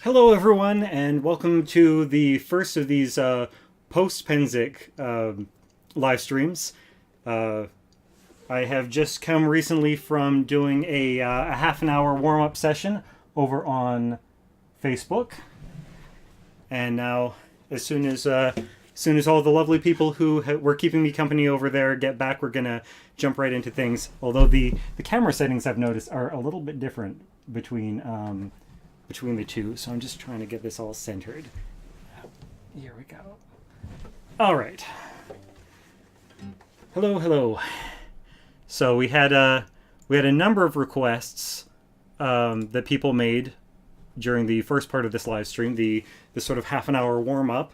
Hello, everyone, and welcome to the first of these Post-Pennsic live streams. Uh, I have just come recently from doing a half an hour warm-up session over on Facebook, and now as soon as all the lovely people who were keeping me company over there get back, we're gonna jump right into things. Although the camera settings I've noticed are a little bit different between the two, so I'm just trying to get this all centered. Here we go. All right. Hello, hello. So we had a number of requests that people made during the first part of this live stream, the sort of half an hour warm up.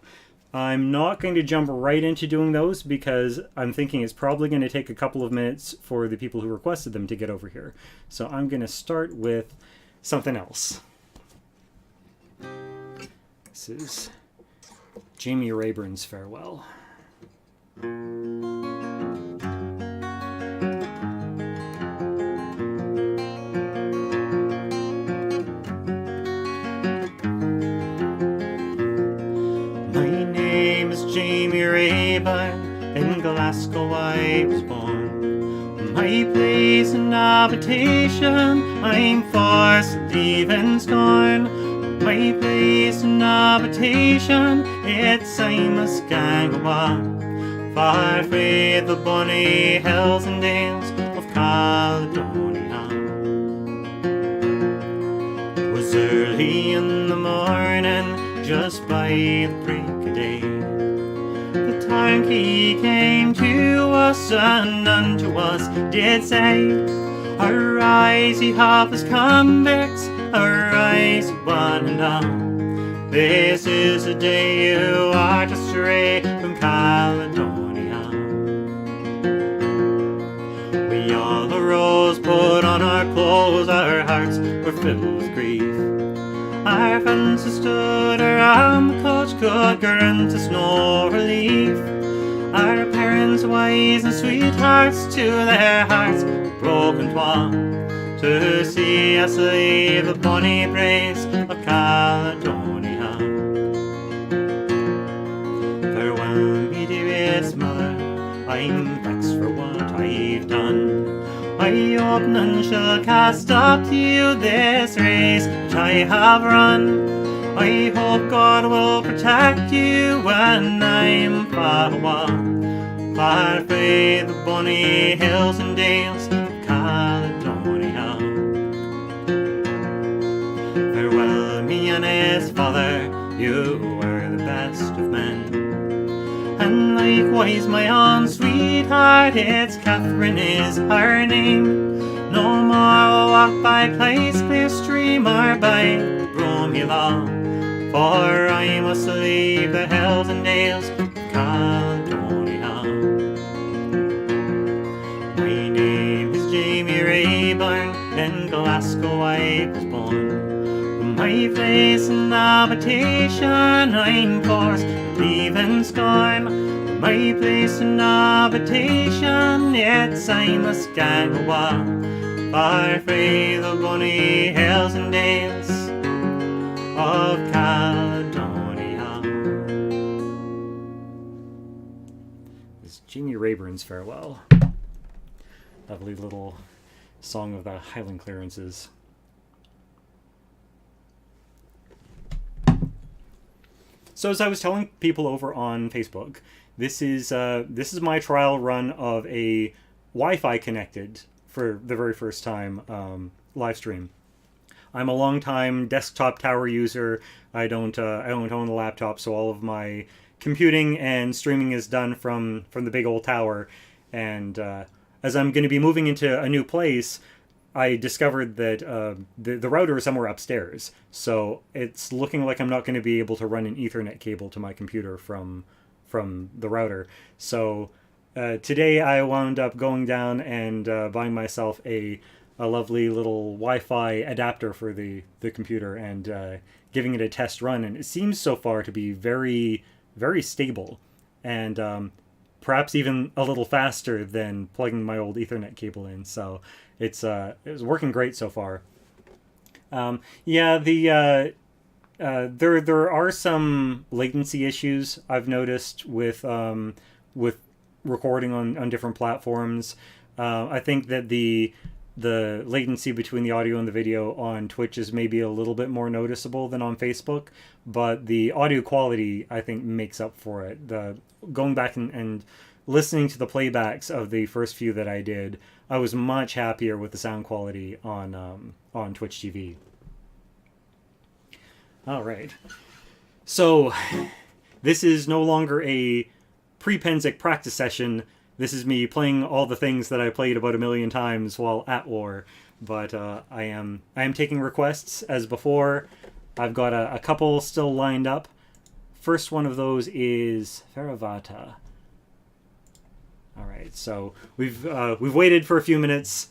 I'm not going to jump right into doing those because I'm thinking it's probably going to take a couple of minutes for the people who requested them to get over here. So I'm going to start with something else. This is Jamie Rayburn's Farewell. My name is Jamie Rayburn, in Glasgow I was born. My place and habitation, I'm forced to leave and scorn. My place and habitation, it's I must gang awa, far frae the bonny hills and dales of Caledonia. It was early in the morning, just by the break of day. The turnkey came to us and unto us did say, "Arise, ye hapless convicts, arise, ye one and all. This is the day you are to stray from Caledonia." We all arose, put on our clothes, our hearts were filled with grief. Our friends who stood around the coach could grant us no relief. Our parents, wives and sweethearts, to their hearts were broken twa, to see us leave the bonny place of Caledonia. Farewell, me dearest mother, I'm vexed for what I've done. I hope none shall cast up to you this race which I have run. I hope God will protect you when I'm far away, far frae the bonny hills and dales of Caledonia. Farewell, me honest father, you were the best of men. And likewise my own sweetheart, it's Catherine is her name. No more I'll walk by place, clear stream, or by Bromula, for I must leave the hills and dales of Caledonia. My name is Jamie Rayburn, in Glasgow I was born. My place and habitation, I'm forced to leave and scorn. My place and habitation, it's I must gang awa, far frae the bonny hills and dales of Caledonia. This is Jamie Rayburn's Farewell. Lovely little song of the Highland clearances. So as I was telling people over on Facebook, this is my trial run of a Wi-Fi connected, for the very first time, live stream. I'm a long-time desktop tower user. I don't own a laptop, so all of my computing and streaming is done from the big old tower. And as I'm going to be moving into a new place, I discovered that the router is somewhere upstairs. So it's looking like I'm not going to be able to run an Ethernet cable to my computer from the router. So today I wound up going down and buying myself a lovely little Wi-Fi adapter for the computer and giving it a test run. And it seems so far to be very, very stable. And perhaps even a little faster than plugging my old Ethernet cable in. So it's working great so far. Yeah, the there are some latency issues I've noticed with recording on different platforms. I think that the latency between the audio and the video on Twitch is maybe a little bit more noticeable than on Facebook, but the audio quality, I think, makes up for it. Going back and listening to the playbacks of the first few that I did, I was much happier with the sound quality on Twitch TV. All right. So this is no longer a pre-Pennsic practice session. This is me playing all the things that I played about 1,000,000 times while at war. But I am taking requests as before. I've got a couple still lined up. First one of those is Feravata. All right, so we've waited for a few minutes,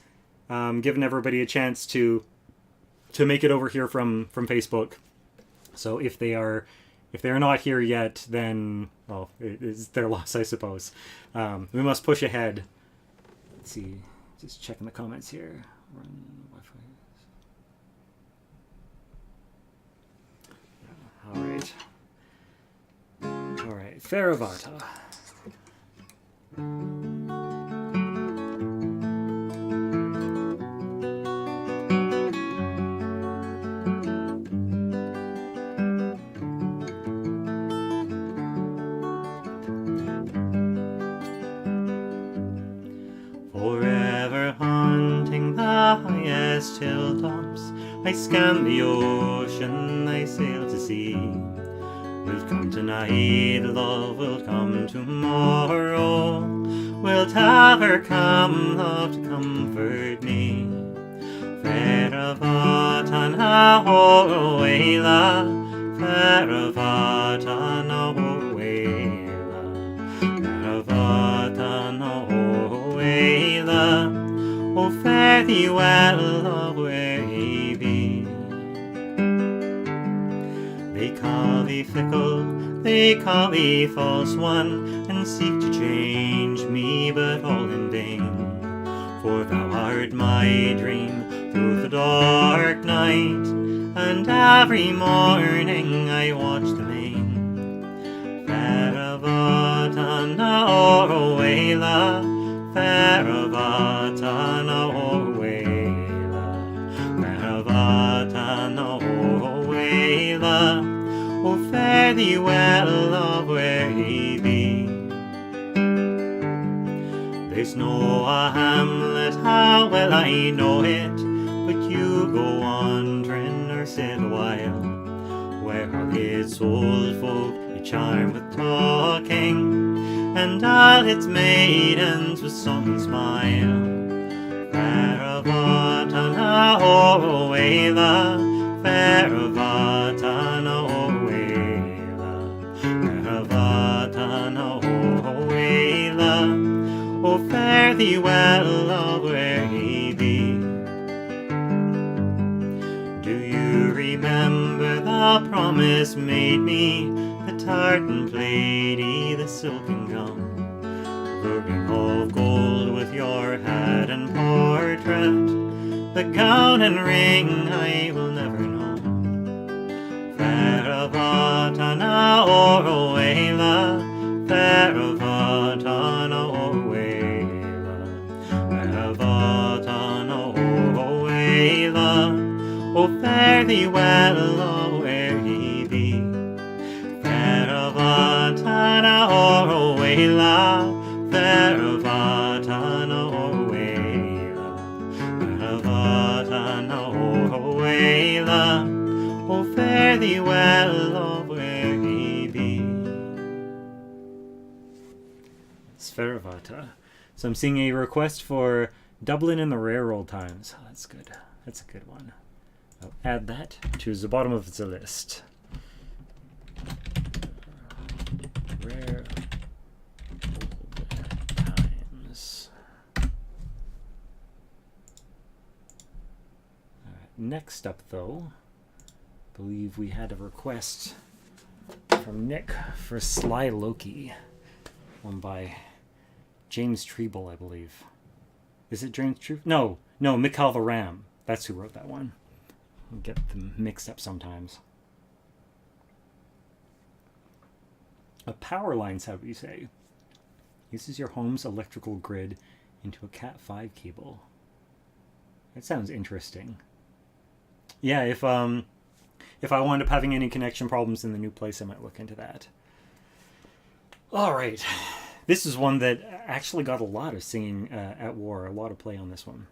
given everybody a chance to make it over here from Facebook. So if they are not here yet, then well, it's their loss, I suppose. We must push ahead. Let's see, just checking the comments here. Run Wi-Fi. All right, Feravata. Forever haunting the highest hilltops, I scan the ocean, I sail to sea. Wilt come tonight, love, wilt come tomorrow, wilt ever come, love, to comfort me. Feravata na hoela, Feravata na hoela, Feravata na hoela, oh fare thee well, love, where ye be. They call thee fickle, they call thee false one, and seek to change me, but all in vain. For thou art my dream through the dark night, and every morning I watch the main. Feravata na orwela, Feravata na orwela, Feravata na orwela, oh fare thee well, love, where ye be. There's no a hamlet, how well I know it, but you go wandering or sit a while, where all its old folk you charm with talking, and all its maidens with some smile. Feravata na orwela, Feravata na orwela, Feravata na orwela, oh fare thee well, love, where ye be. Do you remember the promise made me, the tartan plaidy, the silken gown, the ring of gold with your hat and portrait, the gown and ring I will never know. Feravata na orwela, Feravata na orwela, Feravata na orwela, oh fare thee well, oh where ye be. Feravata na orwela, Feravata na orwela, Feravata na orwela, oh fare thee well, oh where ye be. It's Feravata. So I'm seeing a request for Dublin in the rare old times. Oh, that's good. That's a good one. I'll add that to the bottom of the list. Rare old times. All right, next up, though, I believe we had a request from Nick for Sly Loki, one by James Treble, I believe. Is it James Treble? No, Mikhail the Ram. That's who wrote that one. I get them mixed up sometimes. A power line, how do you say? Uses your home's electrical grid into a Cat5 cable. That sounds interesting. Yeah, if I wound up having any connection problems in the new place, I might look into that. All right. This is one that actually got a lot of singing at war, a lot of play on this one.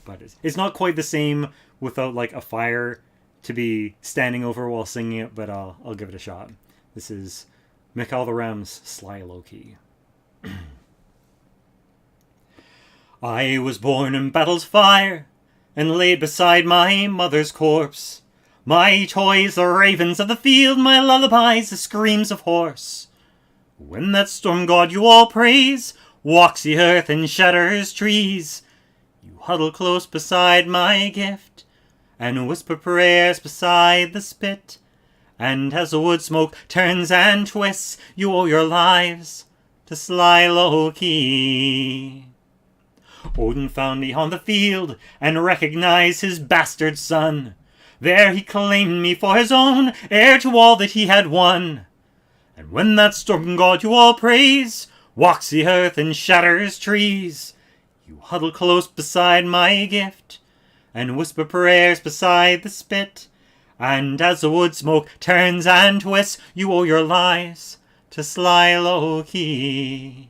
But it's not quite the same without like a fire to be standing over while singing it, but I'll give it a shot. This is Mikhail the Ram's Sly Low-Key. I was born in battle's fire and laid beside my mother's corpse. My toys, the ravens of the field, my lullabies, the screams of horse. When that storm god you all praise walks the earth and shatters trees, you huddle close beside my gift and whisper prayers beside the spit. And as the wood smoke turns and twists, you owe your lives to Sly Low-Key. Odin found me on the field and recognized his bastard son. There he claimed me for his own, heir to all that he had won. And when that storm god you all praise walks the earth and shatters trees, you huddle close beside my gift and whisper prayers beside the spit. And as the wood smoke turns and twists, you owe your lives to Sly Low-Key.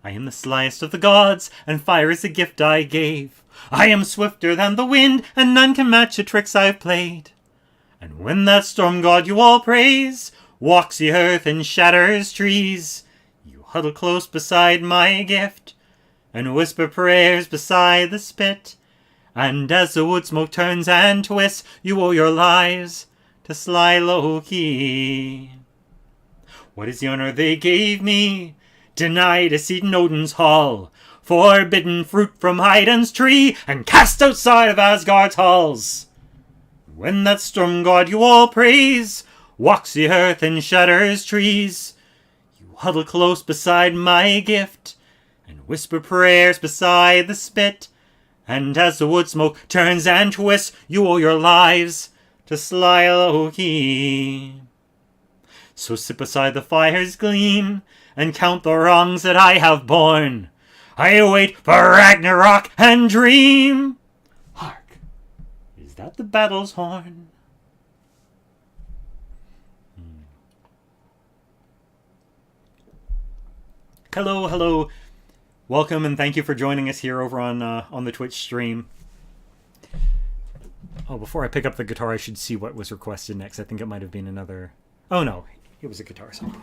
I am the slyest of the gods, and fire is the gift I gave. I am swifter than the wind, and none can match the tricks I've played. And when that storm god you all praise walks the earth and shatters trees, you huddle close beside my gift and whisper prayers beside the spit. And as the wood smoke turns and twists, you owe your lives to Sly Low-Key. What is the honor they gave me? Denied a seat in Odin's hall, forbidden fruit from Heiden's tree, and cast outside of Asgard's halls. When that storm god you all praise walks the earth and shatters trees, you huddle close beside my gift and whisper prayers beside the spit. And as the wood smoke turns and twists, you owe your lives to Sly Low-Key. So sit beside the fire's gleam and count the wrongs that I have borne. I wait for Ragnarok and dream. Hark, is that the battle's horn? Hello, hello. Welcome and thank you for joining us here over on the Twitch stream. Oh, before I pick up the guitar, I should see what was requested next. I think it might have been another... Oh, no. It was a guitar song.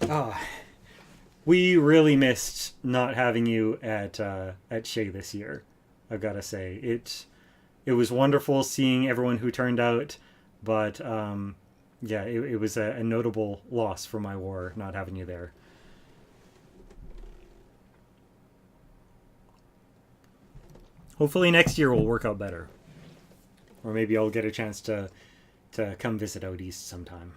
Oh, we really missed not having you at Shea this year, I've got to say. It was wonderful seeing everyone who turned out, but... yeah, it was a notable loss for my war not having you there. Hopefully next year will work out better. Or maybe I'll get a chance to come visit out east sometime.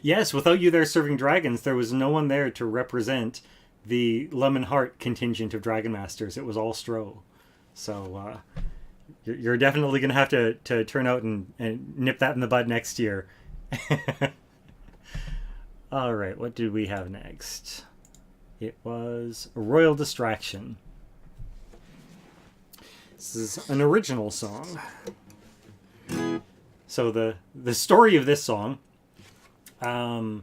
Yes, without you there serving dragons, there was no one there to represent the Lemon Heart contingent of Dragon Masters. It was all Stro. So, you're definitely going to have to turn out and nip that in the bud next year. All right, what did we have next? It was a Royal Distraction. This is an original song. So the story of this song, I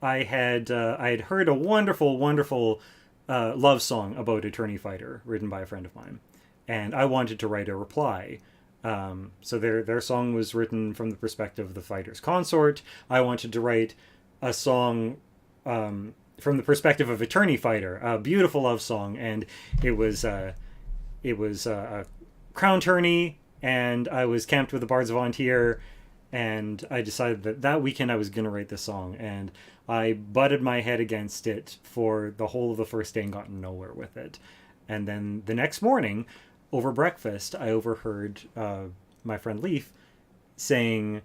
had heard a wonderful love song about Attorney Fighter written by a friend of mine. And I wanted to write a reply. So their song was written from the perspective of the fighter's consort. I wanted to write a song from the perspective of Attorney Fighter, a beautiful love song. And it was a crown tourney, and I was camped with the Bards of Vontier, and I decided that weekend I was going to write this song. And I butted my head against it for the whole of the first day and got nowhere with it. And then the next morning, over breakfast, I overheard my friend Leaf saying,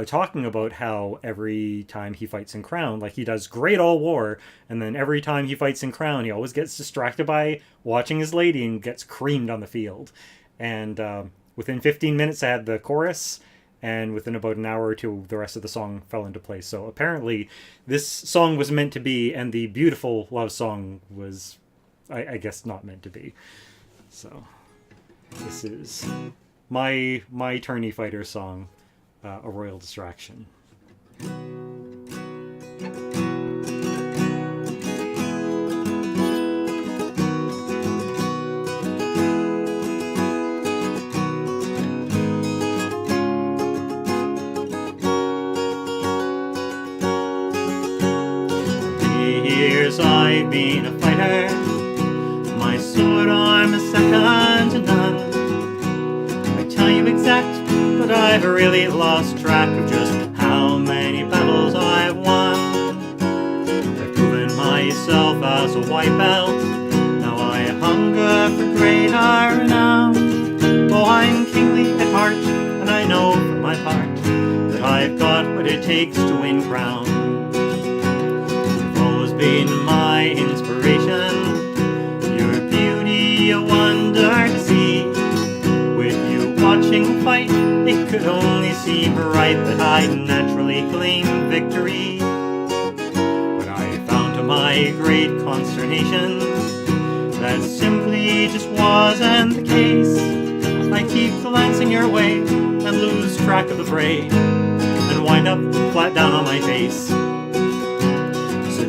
talking about how every time he fights in Crown, like he does great all war, and then every time he fights in Crown, he always gets distracted by watching his lady and gets creamed on the field. And within 15 minutes, I had the chorus, and within about an hour or two, the rest of the song fell into place. So apparently, this song was meant to be, and the beautiful love song was, I guess, not meant to be. So this is my tourney fighter song, A Royal Distraction. Years I've been a fighter, my sword arm is second to none. I tell you exact, but I've really lost track of just how many battles I've won. I've proven myself as a white belt, now I hunger for greater renown. Oh, I'm kingly at heart, and I know for my part that I've got what it takes to win crown. Been my inspiration, your beauty a wonder to see. With you watching the fight, it could only seem right that I'd naturally claim victory. But I found to my great consternation that simply just wasn't the case. I keep glancing your way and lose track of the fray, and wind up flat down on my face.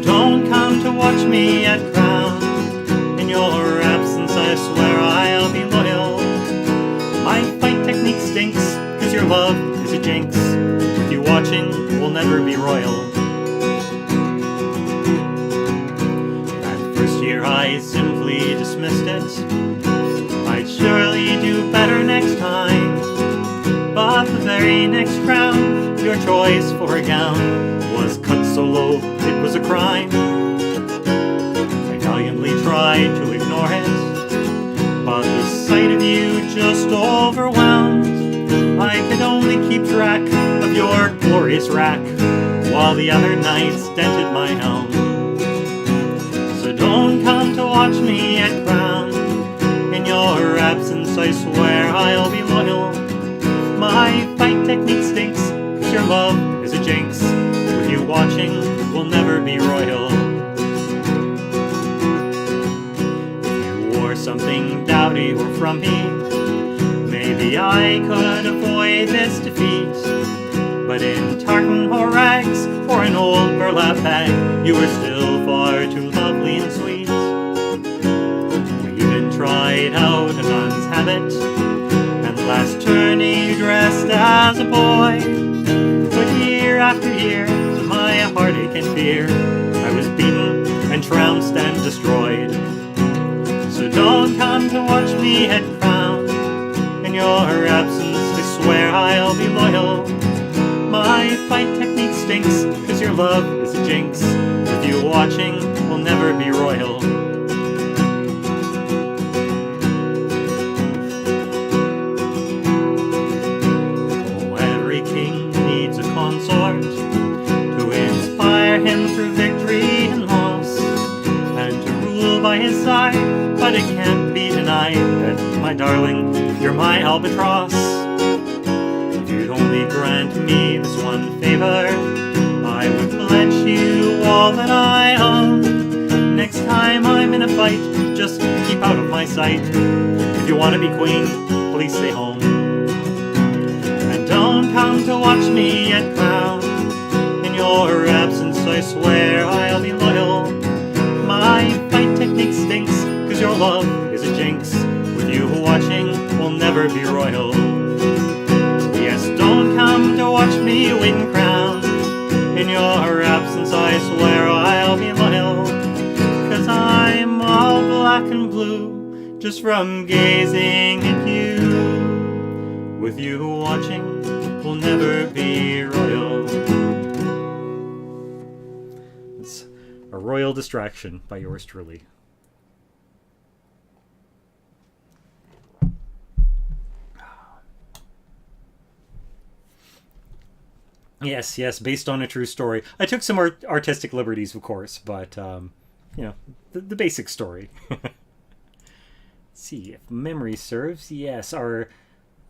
Don't come to watch me at Crown. In your absence, I swear I'll be loyal. My fight technique stinks, cause your love is a jinx. With you watching, we'll never be royal. That first year I simply dismissed it. I'd surely do better next time. But the very next Crown, your choice for a gown was cut so low, it was a crime. I valiantly tried to ignore it, but the sight of you just overwhelmed. I could only keep track of your glorious rack, while the other knights dented my helm. So don't come to watch me at Crown. In your absence, I swear I'll be loyal. My fight technique stinks, cause your love is a jinx. With you watching, we'll never be royal. If you wore something dowdy or frumpy, maybe I could avoid this defeat. But in tartan or rags, or an old burlap bag, you were still far too lovely and sweet. We even tried out a nun's habit, and last tourney you dressed as a boy. But year after year, to my heartache and fear, I was beaten and trounced and destroyed. So don't come to watch me at Crown. In your absence, I swear I'll be loyal. My fight technique stinks, cause your love is a jinx. With you watching, we'll never be royal. Oh, every king needs a consort to inspire him through victory and loss, and to rule by his side. But it can't be denied that, my darling, you're my albatross. If you'd only grant me this one favor, I would pledge you all that I own. Next time I'm in a fight, just keep out of my sight. If you want to be queen, please stay home. And don't come to watch me at Crown. In your absence, I swear I'll be loyal. My fight technique stinks, cause your love is a jinx. With you watching, we'll never be royal. Yes, don't come to watch me win crown. In your absence, I swear I'll be loyal. Cause I'm all black and blue, just from gazing at you. With you watching, we'll never be royal. It's A Royal Distraction by yours truly. Yes, yes, based on a true story. I took some artistic liberties, of course, but the basic story. Let's see if memory serves. Yes, our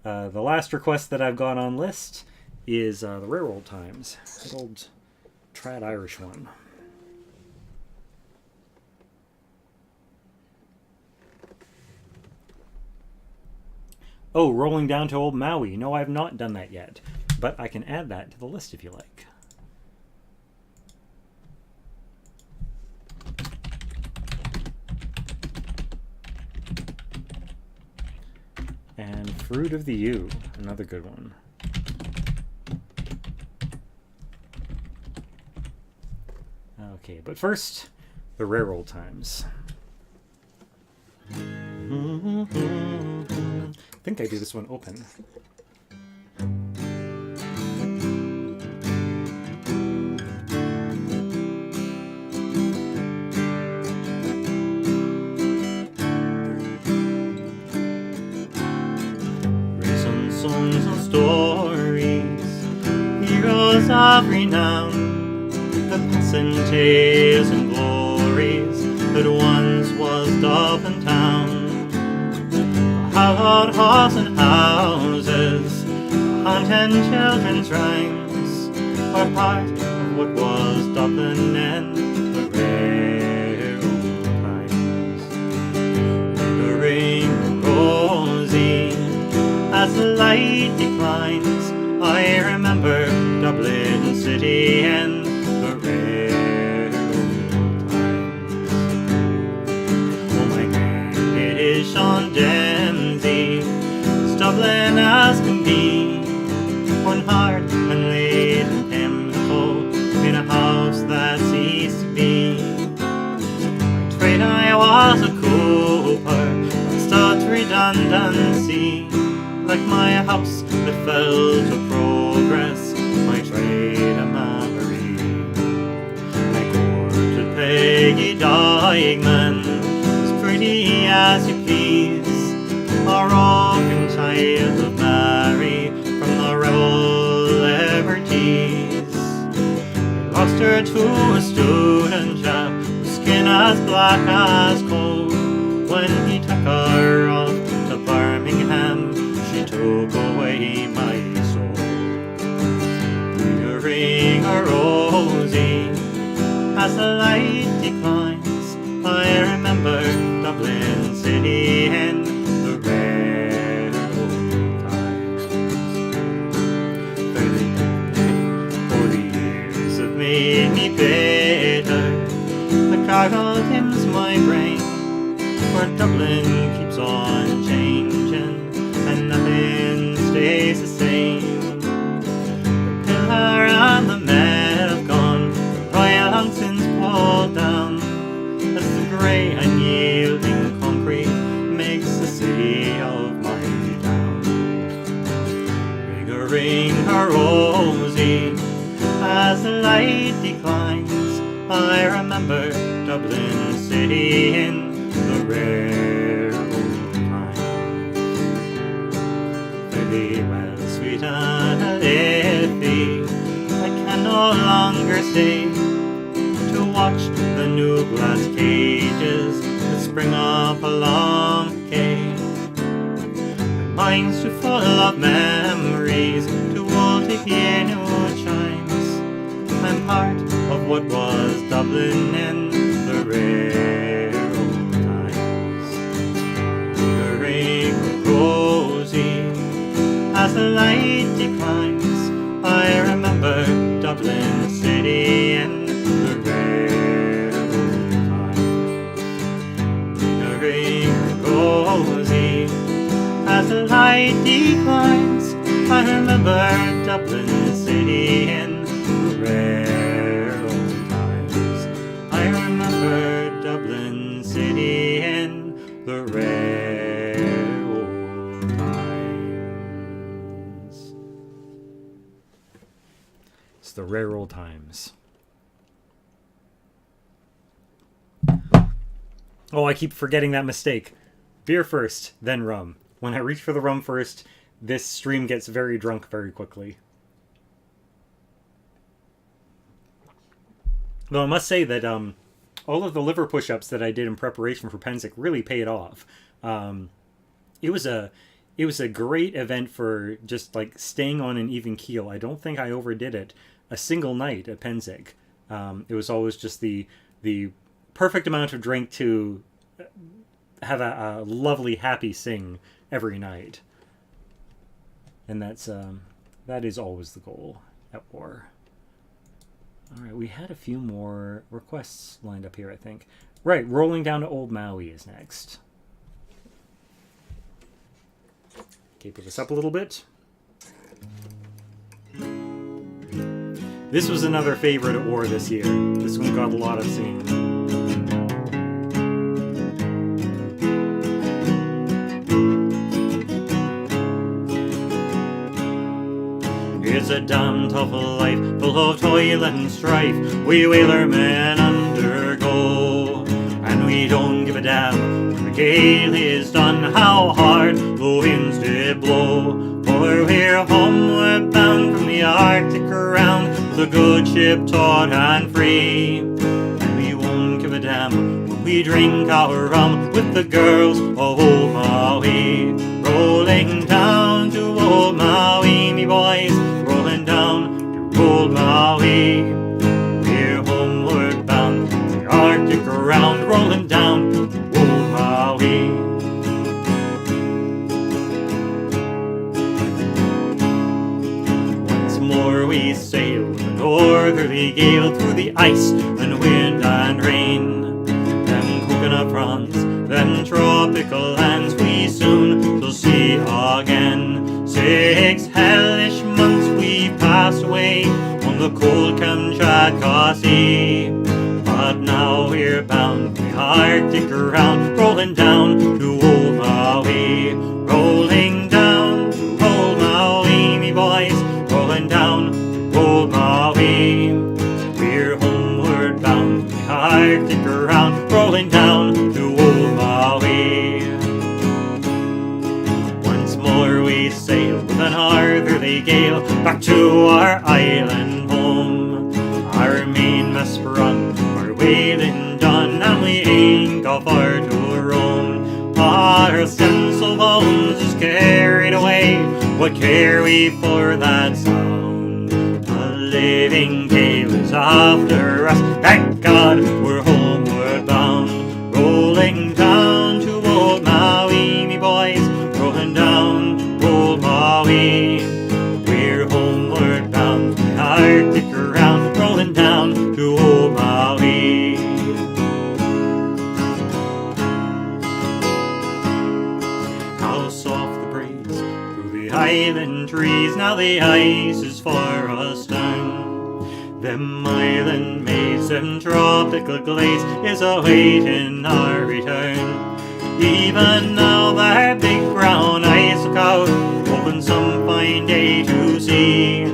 the last request that I've got on list is the railroad times. Good old trad Irish one. Oh, rolling down to old Maui. No, I've not done that yet, but I can add that to the list if you like. And Fruit of the U, another good one. Okay, but first, the rare old times. I think I do this one open. Recent songs and stories, heroes of renown, the passing tales and glories that once was Dublin town. Hallowed halls and houses, haunting children's rhymes, are part of what was Dublin in the rare old times. Lingering rosy as the light declines, I remember Dublin city in the rare old times. Oh my God, it is Sean Dublin as can be, one hard and late and chemical in a house that ceased to be. By trade I was a cooper, but studs redundancy, like my house that fell to progress, my trade a memory. I courted Peggy Dykeman, as pretty as you please, a rockin' child of Mary from the rebel liberties. I lost her to a student chap with skin as black as coal. When he took her off to Birmingham, she took away my soul. Ring a rosy as the light declines, I remember Dublin city and rare old times. For the years have made me bitter, the cargo dims my brain, for Dublin keeps on changing and nothing stays the same. The pillar and the men have gone, the royal hunting's pulled down, as the grey unyielding concrete makes the city of my town. Ring a rosy as the light declines, I remember Dublin city in the rare old times. Fairly well, sweet and iffy, I can no longer stay to watch the new glass cages that spring up along the quay. My mind's too full of memories, too old to hear new chimes. I'm part of what was Dublin in the rare old times. The ring rosy as the light declines, I remember Dublin city in the rare old times. The ring rosy as the light declines, I remember Dublin city in the rare old times. I remember Dublin city in the rare old times. It's the rare old times. Oh, I keep forgetting that mistake. Beer first, then rum. When I reach for the rum first, this stream gets very drunk very quickly. Though I must say that all of the liver push-ups that I did in preparation for Pennsic really paid off. It was a great event for just like staying on an even keel. I don't think I overdid it a single night at Pennsic. It was always just the perfect amount of drink to have a lovely, happy sing every night, and that is always the goal at war. All right, we had a few more requests lined up here, I think. Right, rolling down to Old Maui is next. Okay, put this up a little bit. This was another favorite at war this year. This one got a lot of singing. It's a damn tough life, full of toil and strife, we whalermen undergo. And we don't give a damn when the gale is done, how hard the winds did blow. For we're homeward bound from the Arctic around, with a good ship taut and free. And we won't give a damn when we drink our rum with the girls of Old Maui. Rolling down to Old Maui, me boys, rolling down to Old Maui. We're homeward bound, the Arctic around, rolling down to Old Maui. Once more we sail with a northerly gale through the ice and wind and rain. Them coconut fronds, them tropical lands we soon shall see again. 6 hellish months we passed away on the cold Kamchatka Sea. But now we're bound for the Arctic around, rolling down to Old Maui. Rolling down to Old Maui, me boys, rolling down to Old Maui. We're homeward bound for the Arctic around, rolling down to Old Maui. Once more we sail with a northerly gale back to our island home. Our mainmast sprung, our whaling done, and we ain't got far to roam. Our stencil bones is carried away, what care we for that sound? A living gale is after us, thank God we're homeward bound. Rolling down to Old Maui, me boys, rolling down to Old Maui. We're homeward bound, the Arctic around, rolling down to Old Maui. How soft the breeze through the island trees, now the ice is far astern. Them island maids, them tropical glades is awaiting our return. Even now that big brown ice look out, hoping some fine day to see.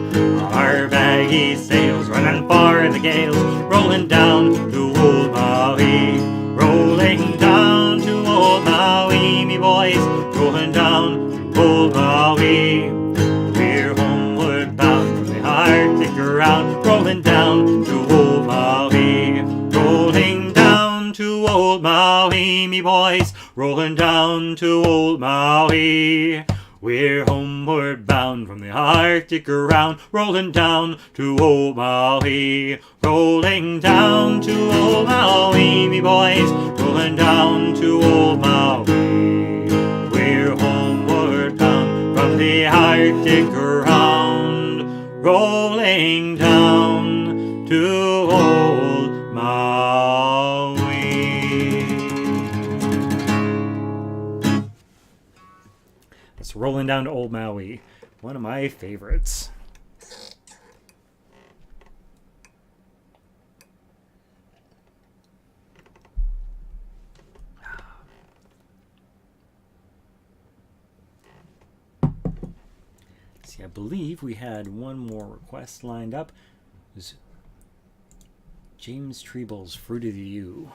Our baggy sails running for the gales, rolling down to Old Maui. Rolling down to Old Maui, me boys, rolling down to Old Maui. We're homeward bound from the Arctic around, rolling down to Old Maui. Rolling down to Old Maui, me boys, rolling down to Old Maui. We're homeward bound from the Arctic around, rolling down to Old Maui. Rolling down to Old Maui, me boys, rolling down to Old Maui. We're homeward bound from the Arctic around, rolling down to Old Maui. It's rolling down to Old Maui, one of my favorites. See, I believe we had one more request lined up. It was James Treeble's Fruit of You.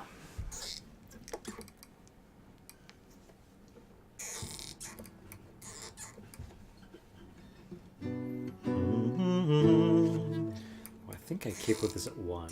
I think I cape with this at 1.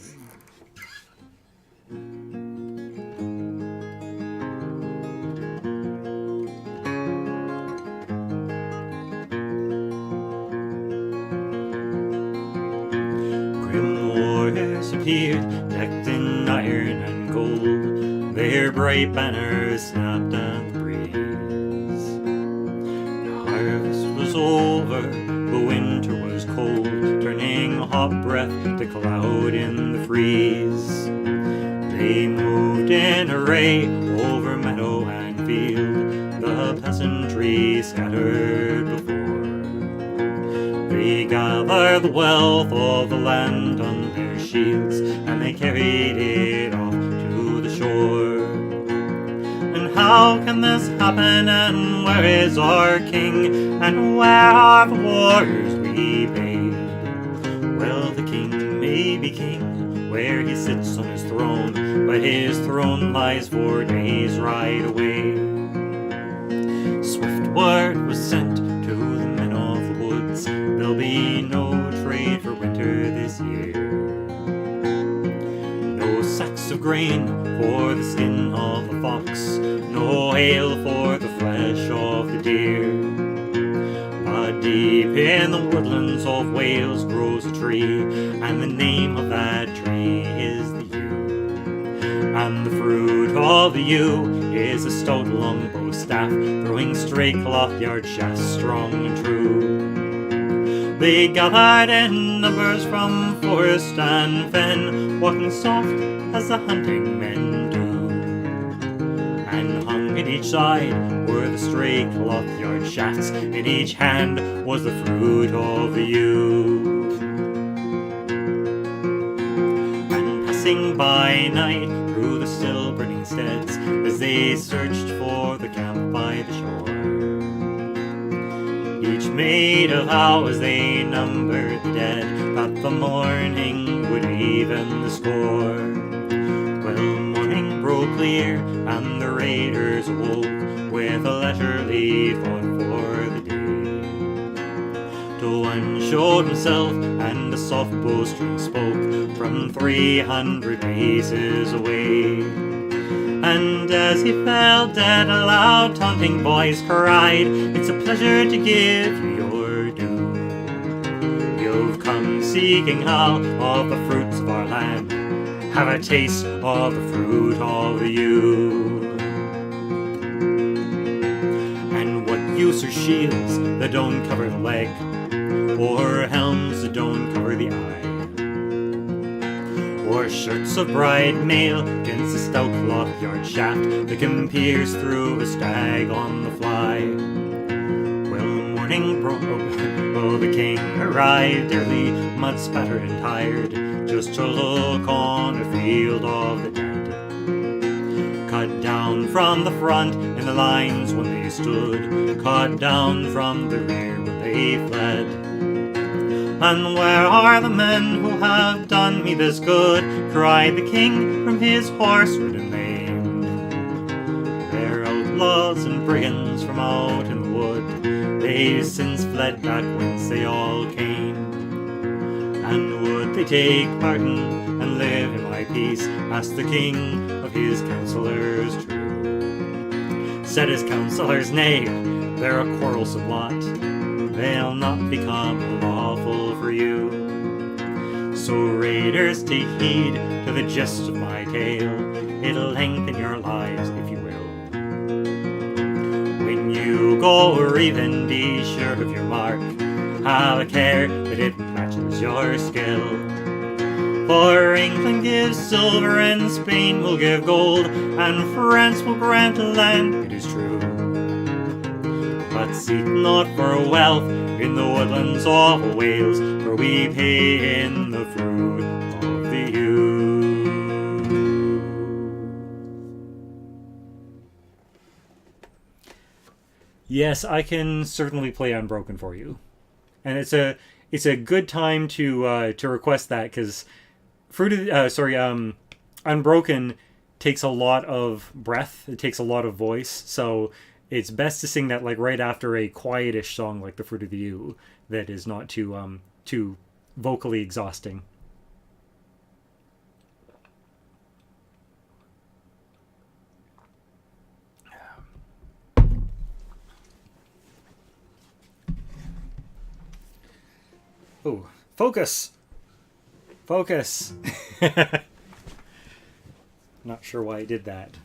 grim warriors appeared, decked in iron and gold. Their bright banners snapped at the breeze. The harvest was over, the winter was cold, turning hot breath to cloud in the freeze. They moved in array over meadow and field, the peasantry scattered before. They gathered the wealth of the land on their shields, and they carried it off to the shore. And how can this happen, and where is our king, and where are the warriors we paid? Well, the king may be king where he sits on his throne, but his throne lies 4 days' ride away. Swift word was sent to the men of the woods, there'll be no trade for winter this year. No sacks of grain for the skin of the fox, no ale for the flesh of the deer. But deep in the woodlands of Wales grows a tree, and the name of that tree is the yew. And the fruit of the yew is a stout longbow staff, throwing straight cloth-yard shafts strong and true. They gathered in numbers from forest and fen, walking soft as the hunting men do. And hung at each side were the straight cloth-yard shafts, in each hand was the fruit of the yew. And passing by night through the still burning steads, as they searched for the camp by the shore, each made a vow as they numbered the dead, that the morning would even the score. Well, morning broke clear, and the raiders awoke with a leisurely thought for the day. Till one showed himself, and a soft bowstring spoke from 300 paces away. And as he fell dead, a loud taunting voice cried, "It's a pleasure to give you your due. You've come seeking how of the fruits of our land. Have a taste of the fruit of the yew." And what use are shields that don't cover the leg, or helms that don't cover the eye, or shirts of bright mail against a stout cloth-yard shaft that can pierce through a stag on the fly? Well, morning broke, oh, the king arrived early, mud-spattered and tired, just to look on a field of the dead. Cut down from the front in the lines when they stood, cut down from the rear when they fled. "And where are the men who have done me this good?" cried the king from his horse-ridden lane. "They're outlaws and brigands from out in the wood, they've since fled back whence they all came. And would they take pardon and live in my peace?" asked the king of his counsellors true. Said his counsellors, "Nay, they're a quarrelsome lot, they'll not become lawful for you. So raiders, take heed to the gist of my tale, it'll lengthen your lives if you will. When you go or even be sure of your mark, have a care that it matches your skill. For England gives silver and Spain will give gold, and France will grant land, it is true. But seek not for wealth in the woodlands of Wales, for we pay in the fruit of the yew." Yes, I can certainly play Unbroken for you, and it's a good time to request that, because Unbroken takes a lot of breath. It takes a lot of voice, so it's best to sing that like right after a quietish song like The Fruit of the Yew that is not too vocally exhausting. Oh, focus. Focus! Not sure why I did that.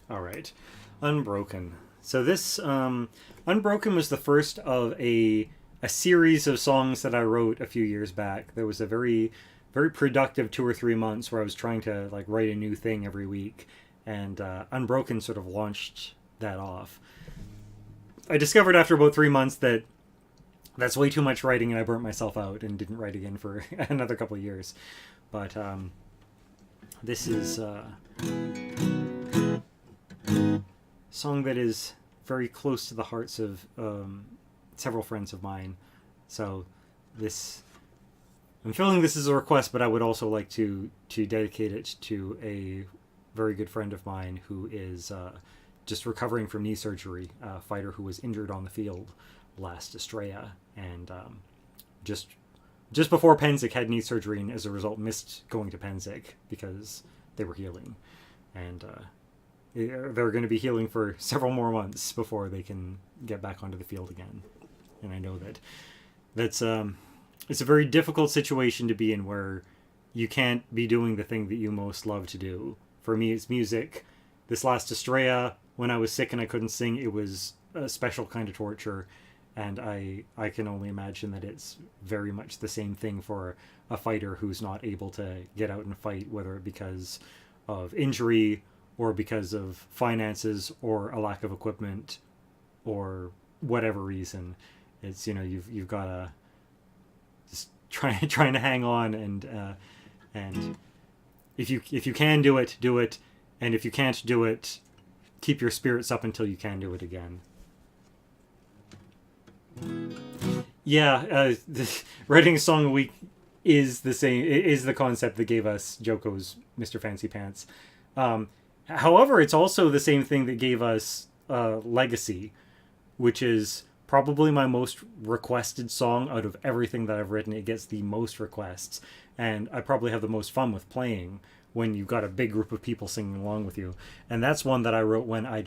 Alright, Unbroken. So this, Unbroken was the first of a series of songs that I wrote a few years back. There was a very productive 2 or 3 months where I was trying to like write a new thing every week, and Unbroken sort of launched that off. I discovered after about 3 months that that's way too much writing, and I burnt myself out and didn't write again for another couple of years. But this is a song that is very close to the hearts of several friends of mine. So this, I'm feeling this is a request, but I would also like to dedicate it to a very good friend of mine who is just recovering from knee surgery, a fighter who was injured on the field last Estrella, and just before Pennsic had knee surgery, and as a result missed going to Pennsic because they were healing, and they're going to be healing for several more months before they can get back onto the field again. And I know that's it's a very difficult situation to be in, where you can't be doing the thing that you most love to do. For me, it's music. This last Estrella, when I was sick and I couldn't sing, it was a special kind of torture, and I can only imagine that it's very much the same thing for a fighter who's not able to get out and fight, whether it because of injury or because of finances or a lack of equipment or whatever reason. It's, you know, you've got to just trying to hang on, and if you can do it, do it, and if you can't do it, keep your spirits up until you can do it again. Yeah, writing a song a week is the same. Is the concept that gave us Joko's Mr. Fancy Pants. However, it's also the same thing that gave us Legacy, which is probably my most requested song out of everything that I've written. It gets the most requests, and I probably have the most fun with playing when you've got a big group of people singing along with you. And that's one that I wrote when I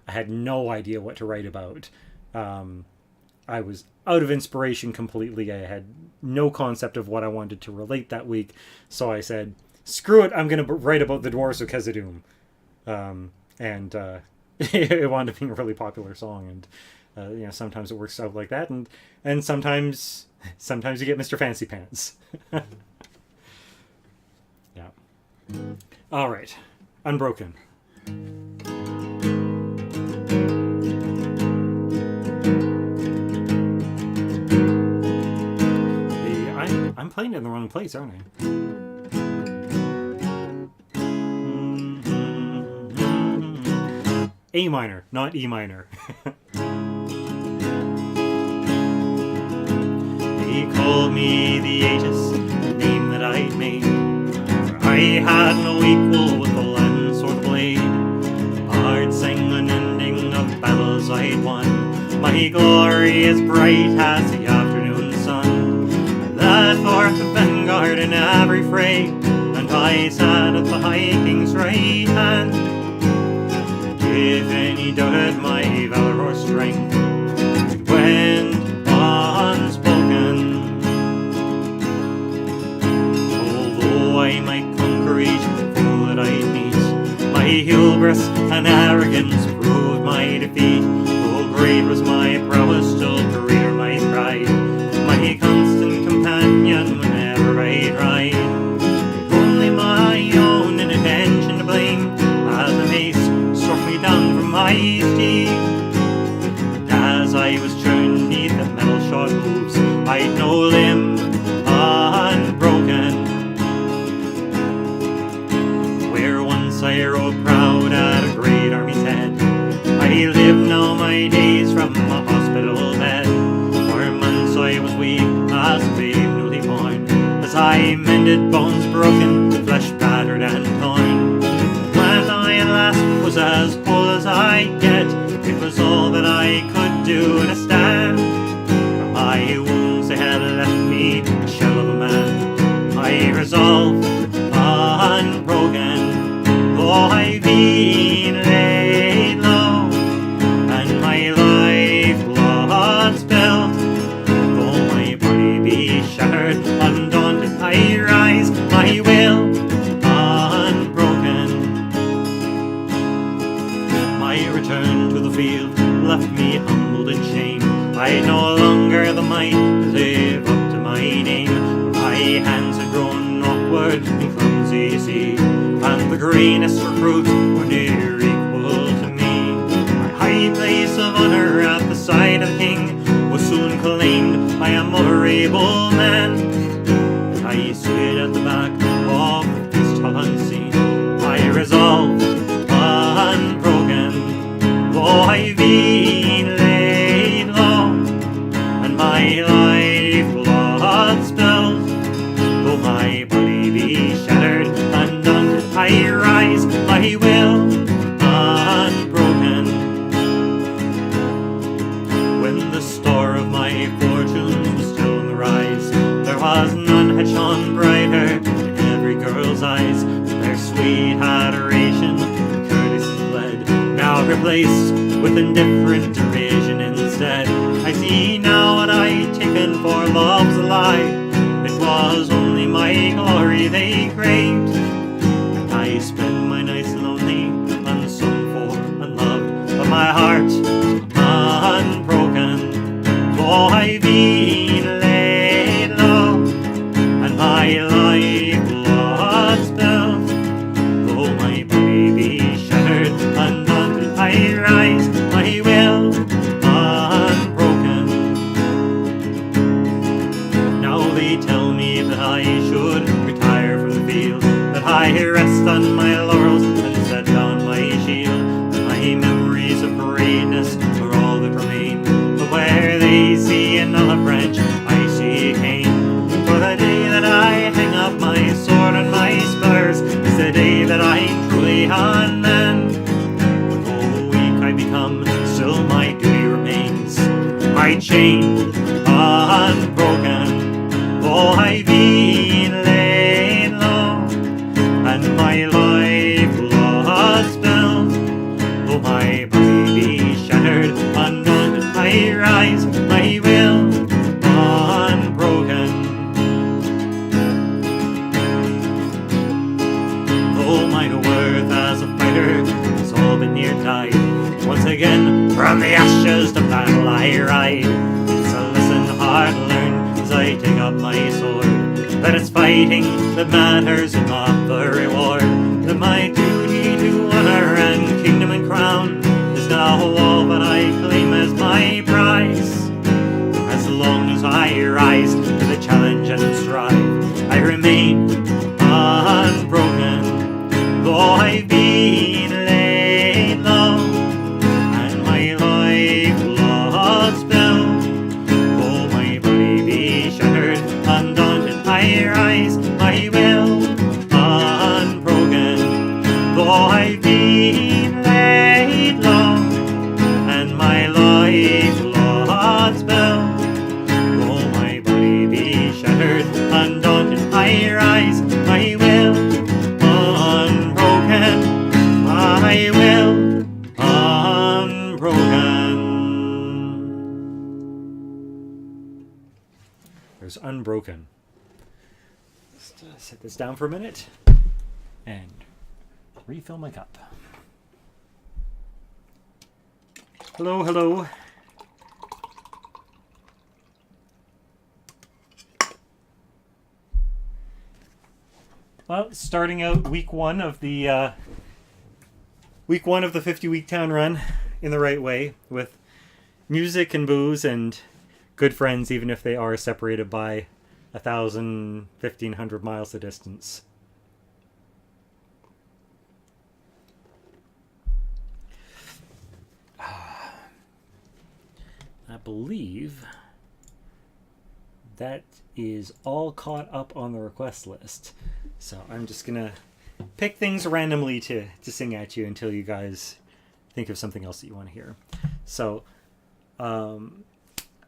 had no idea what to write about. I was out of inspiration completely. I had no concept of what I wanted to relate that week, so I said, screw it, I'm going to write about the Dwarves of Khazad-dûm. And it wound up being a really popular song, and you know, sometimes it works out like that, and sometimes you get Mr. Fancy Pants. Yeah. All right, Unbroken. I'm playing it in the wrong place, aren't I? A minor, not E minor. They called me the Aegis, the name that I'd made, for I had no equal with the lance or the blade. I'd sing an ending of battles I'd won, my glory as bright as the afternoon sun. I led forth the vanguard in every fray, and I sat at the High King's right hand. If any doubted my valor or strength, it went unspoken. Although I might conquer each foe that I meet, my hubris and arrogance proved my defeat. Though great was my prowess, still greater my pride, my constant companion whenever I'd ride. Only my own inattention to blame, as the mace struck me down from my steed. And as I was turned neath the metal shod hooves, I'd no limb unbroken. Where once I rode proud at a great army's head, I live now my days from a hospital bed. For months I was weak as a babe newly born, as I mended bones broken, flesh battered and torn. When I at last was as whole as I get, it was all that I could do to stand. From I no longer the might to live up to my name. My hands had grown awkward and clumsy, see, and the greenness for fruit were near equal to me. My high place of honour at the side of the king was soon claimed by a more able man. And I stood at the back of this tall unseen. I resolved unbroken, though I've been laid low, and my life blood spilled, though my body be shattered and until I rise, my will unbroken. When the star of my fortunes was still in the rise, there was none had shone brighter in every girl's eyes. Their sweet adoration and courtesy fled, now replaced with indifferent derision instead. I see now what I'd taken for love's a lie. It was only my glory they craved, and I spend my nights lonely, unsung for, unloved, but my heart unbroken. Though I've been laid low, and my life blood spilled, though my body be shattered and until I rise, my will unbroken. Now they tell me that I should retire from the field, that I rest on my laurels and set down my shield, that my memories of greatness are all that remain. But where they see an olive branch, I see a cane. For the day that I hang up my sword and my spurs is the day that I'm truly unman. But though weak I become, still my duty remains. My chain unbroken, though I've been laid low, and my life blood spilled, though my body be shattered and until I rise, my will unbroken. Though my worth as a fighter has all been near died, once again from the ashes to battle I ride. It's a lesson hard learned as I take up my sword, that it's fighting that matters and not the reward. That my duty to honour and kingdom and crown is now all that I claim as my prize. As long as I rise to the challenge and strive, I remain unbroken, though I've been laid low, and my life blood spilled, though my body be shattered and until I rise, my will unbroken, though I've been laid low, and my life blood spilled, though my body be shattered and until I rise, my will unbroken, my will unbroken. There's Unbroken. Just set this down for a minute and refill my cup. Hello, hello. Well, starting out week one of the 50-week town run in the right way, with music and booze and good friends, even if they are separated by 1,000, 1,500 miles of distance. I believe that is all caught up on the request list. So I'm just going to pick things randomly to sing at you until you guys think of something else that you want to hear. So I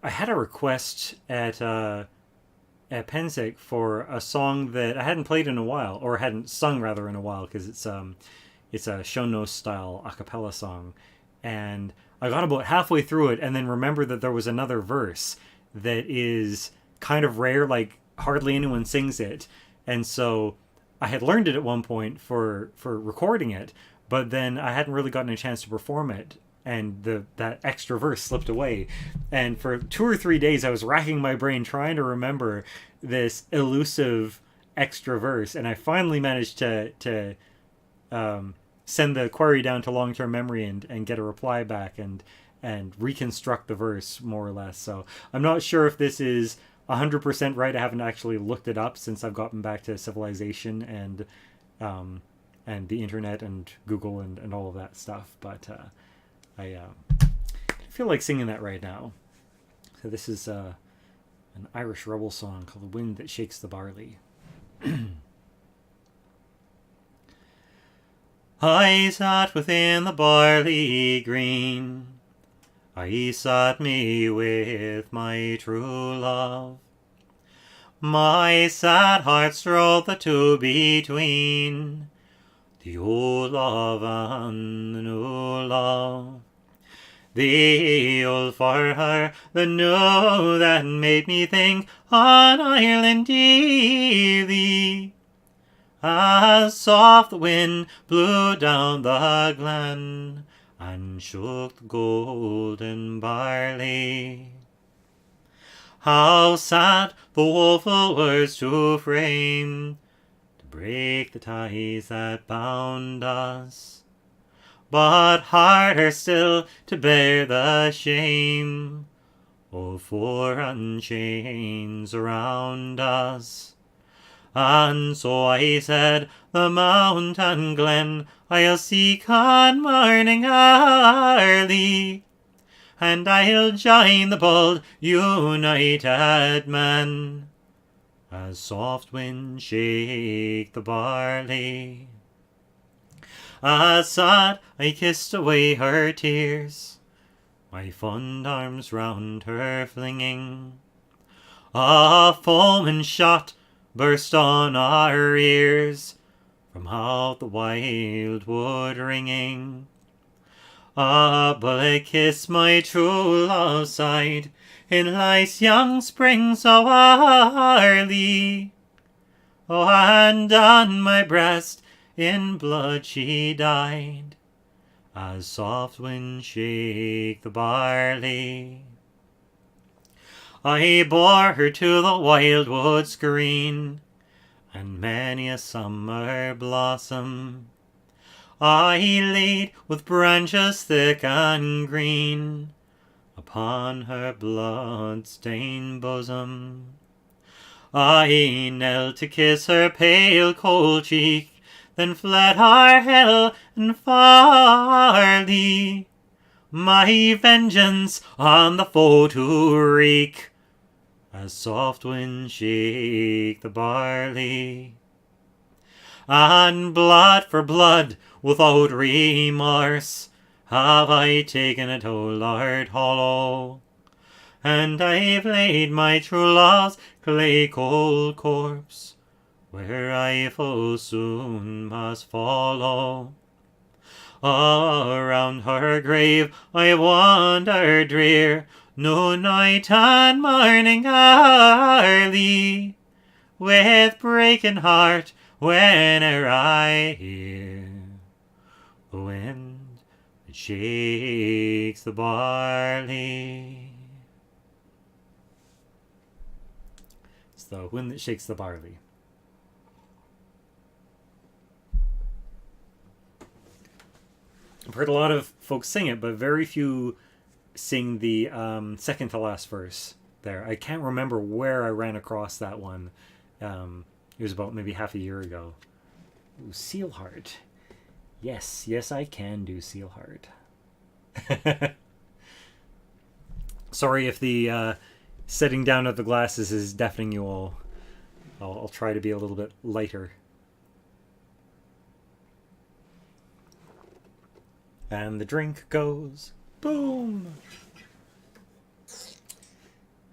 had a request at Pennsic for a song that I hadn't played in a while, or hadn't sung rather in a while, because it's a Shono style a cappella song, and I got about halfway through it and then remembered that there was another verse that is kind of rare, like hardly anyone sings it, and so I had learned it at one point for recording it, but then I hadn't really gotten a chance to perform it, that extra verse slipped away. And for 2 or 3 days, I was racking my brain trying to remember this elusive extra verse, and I finally managed to send the query down to long-term memory and get a reply back and reconstruct the verse more or less. So I'm not sure if this is 100% right. I haven't actually looked it up since I've gotten back to civilization and the internet and Google and all of that stuff. But I feel like singing that right now. So this is an Irish rebel song called "The Wind That Shakes the Barley." I sat within the barley green, I sat me with my true love. My sad heart strolled the two between, the old love and the new love. The old for her, the new that made me think on Ireland dearly. As soft the wind blew down the glen and shook the golden barley. How sad the woeful words to frame, to break the ties that bound us, but harder still to bear the shame of foreign chains around us. And so I said, the mount and glen I'll seek on morning early, and I'll join the bold united men, as soft winds shake the barley. As sad I kissed away her tears, my fond arms round her flinging, a foaming shot burst on our ears from out the wild wood ringing. A bullet kissed my true love's side in life's young spring so early. Oh, and on my breast in blood she died, as soft winds shake the barley. I bore her to the wild wood's green, and many a summer blossom I laid with branches thick and green upon her blood-stained bosom. I knelt to kiss her pale cold cheek, then fled our hell and farly, my vengeance on the foe to wreak, as soft winds shake the barley. And blood for blood without remorse have I taken it, O Lord Hollow, and I've laid my true love's clay cold corpse where I full soon must follow. Around her grave I wander drear, noon, night, and morning early, with breaking heart whene'er I hear the wind that shakes the barley. It's the wind that shakes the barley. I've heard a lot of folks sing it, but very few sing the second to last verse there. I can't remember where I ran across that one. It was about maybe half a year ago. Ooh, Seal Heart. Yes, I can do Seal Heart. Sorry if the setting down of the glasses is deafening you all. I'll try to be a little bit lighter. And the drink goes boom.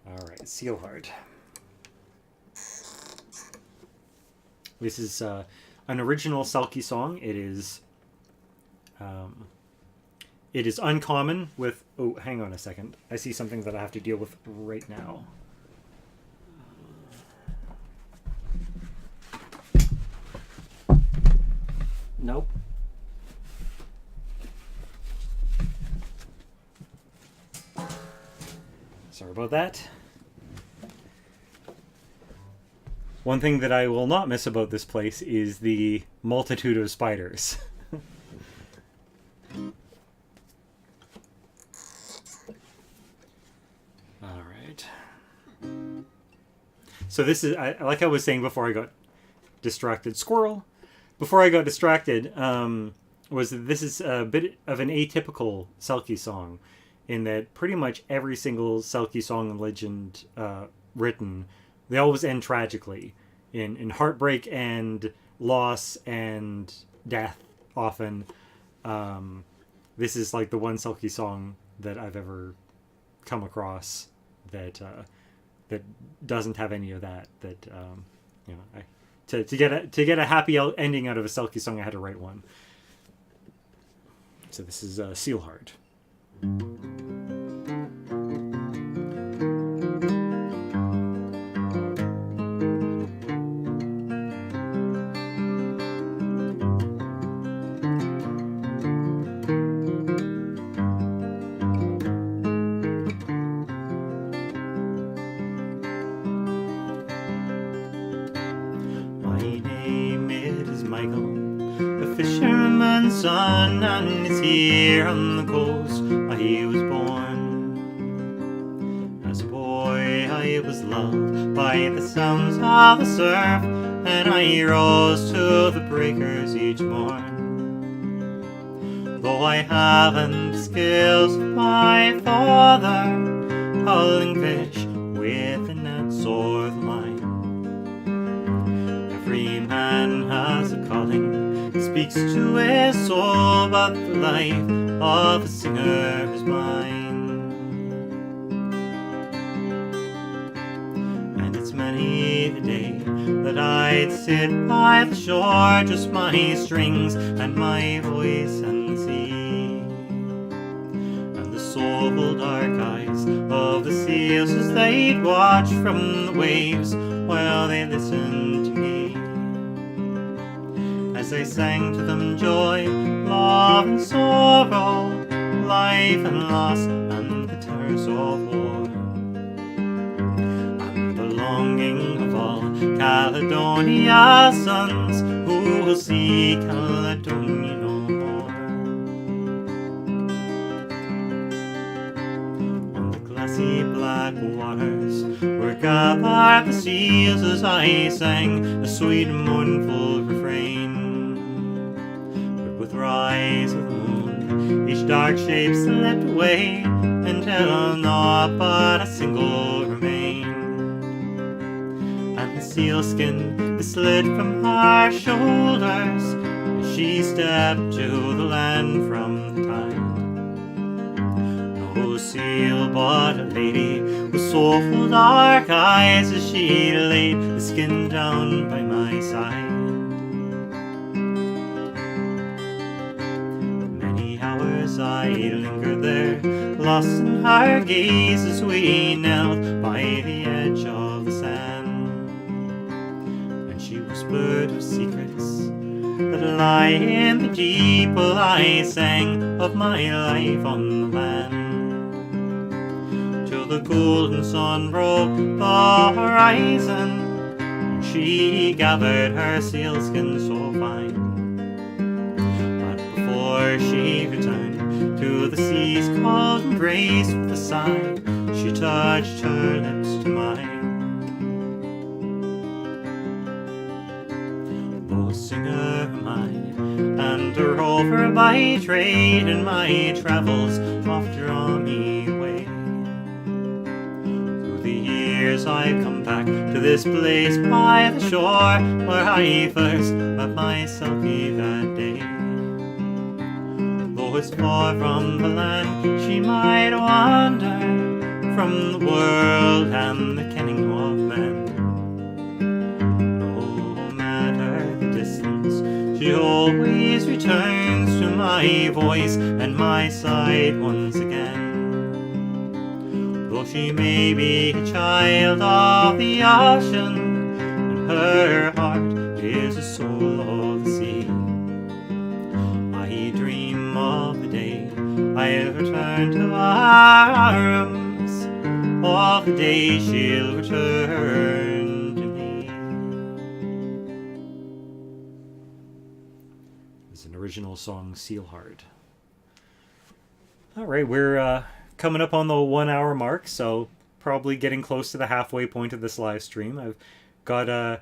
All right, Seal Heart. This is an original Selkie song. It is uncommon with... Oh, hang on a second. I see something that I have to deal with right now. Nope. Sorry about that. One thing that I will not miss about this place is the multitude of spiders. Alright. So this is, like I was saying before I got distracted, squirrel. Before I got distracted, was that this is a bit of an atypical Selkie song, in that pretty much every single Selkie song and legend written, they always end tragically, in heartbreak and loss and death often. This is like the one Selkie song that I've ever come across that that doesn't have any of that. That you know, to get a happy ending out of a Selkie song, I had to write one. So this is Sealheart. Son, and is here on the coast where he was born. As a boy I was loved by the sounds of the surf, and I rose to the breakers each morn. Though I haven't the skills of my father, hauling fish with the nets or the line. Every man has a calling, speaks to his soul, but the life of a singer is mine. And it's many the day that I'd sit by the shore, just my strings and my voice and the sea, and the soulful dark eyes of the seals as they'd watch from the waves while they listened to me. As I sang to them joy, love and sorrow, life and loss, and the terrors of war, and the longing of all Caledonia's sons, who will see Caledonia no more. On the glassy black waters were gathered the seals as I sang a sweet mournful refrain. Rise of the moon, each dark shape slipped away until naught but a single remained. And the sealskin slid from her shoulders as she stepped to the land from the tide. No seal but a lady with soulful dark eyes as she laid the skin down by my side. I lingered there, lost in her gaze as we knelt by the edge of the sand. And she whispered of secrets that lie in the deep, while I sang of my life on the land. Till the golden sun broke the horizon, and she gathered her sealskin so fine. But before she returned to the sea's cold embrace with a sigh, she touched her lips to mine. Oh, singer am I, and a rover by trade, and my travels oft draw me away. Through the years I've come back to this place by the shore, where I first met my Selkie that day. Was far from the land she might wander, from the world and the kenning of men. No matter the distance, she always returns to my voice and my side once again. Though she may be a child of the ocean, and her heart is the soul of the sea, I dream of the day I'll return to our arms, all the day she'll return to me. It's an original song, Sealheart. All right, we're coming up on the 1 hour mark, so probably getting close to the halfway point of this live stream. I've got a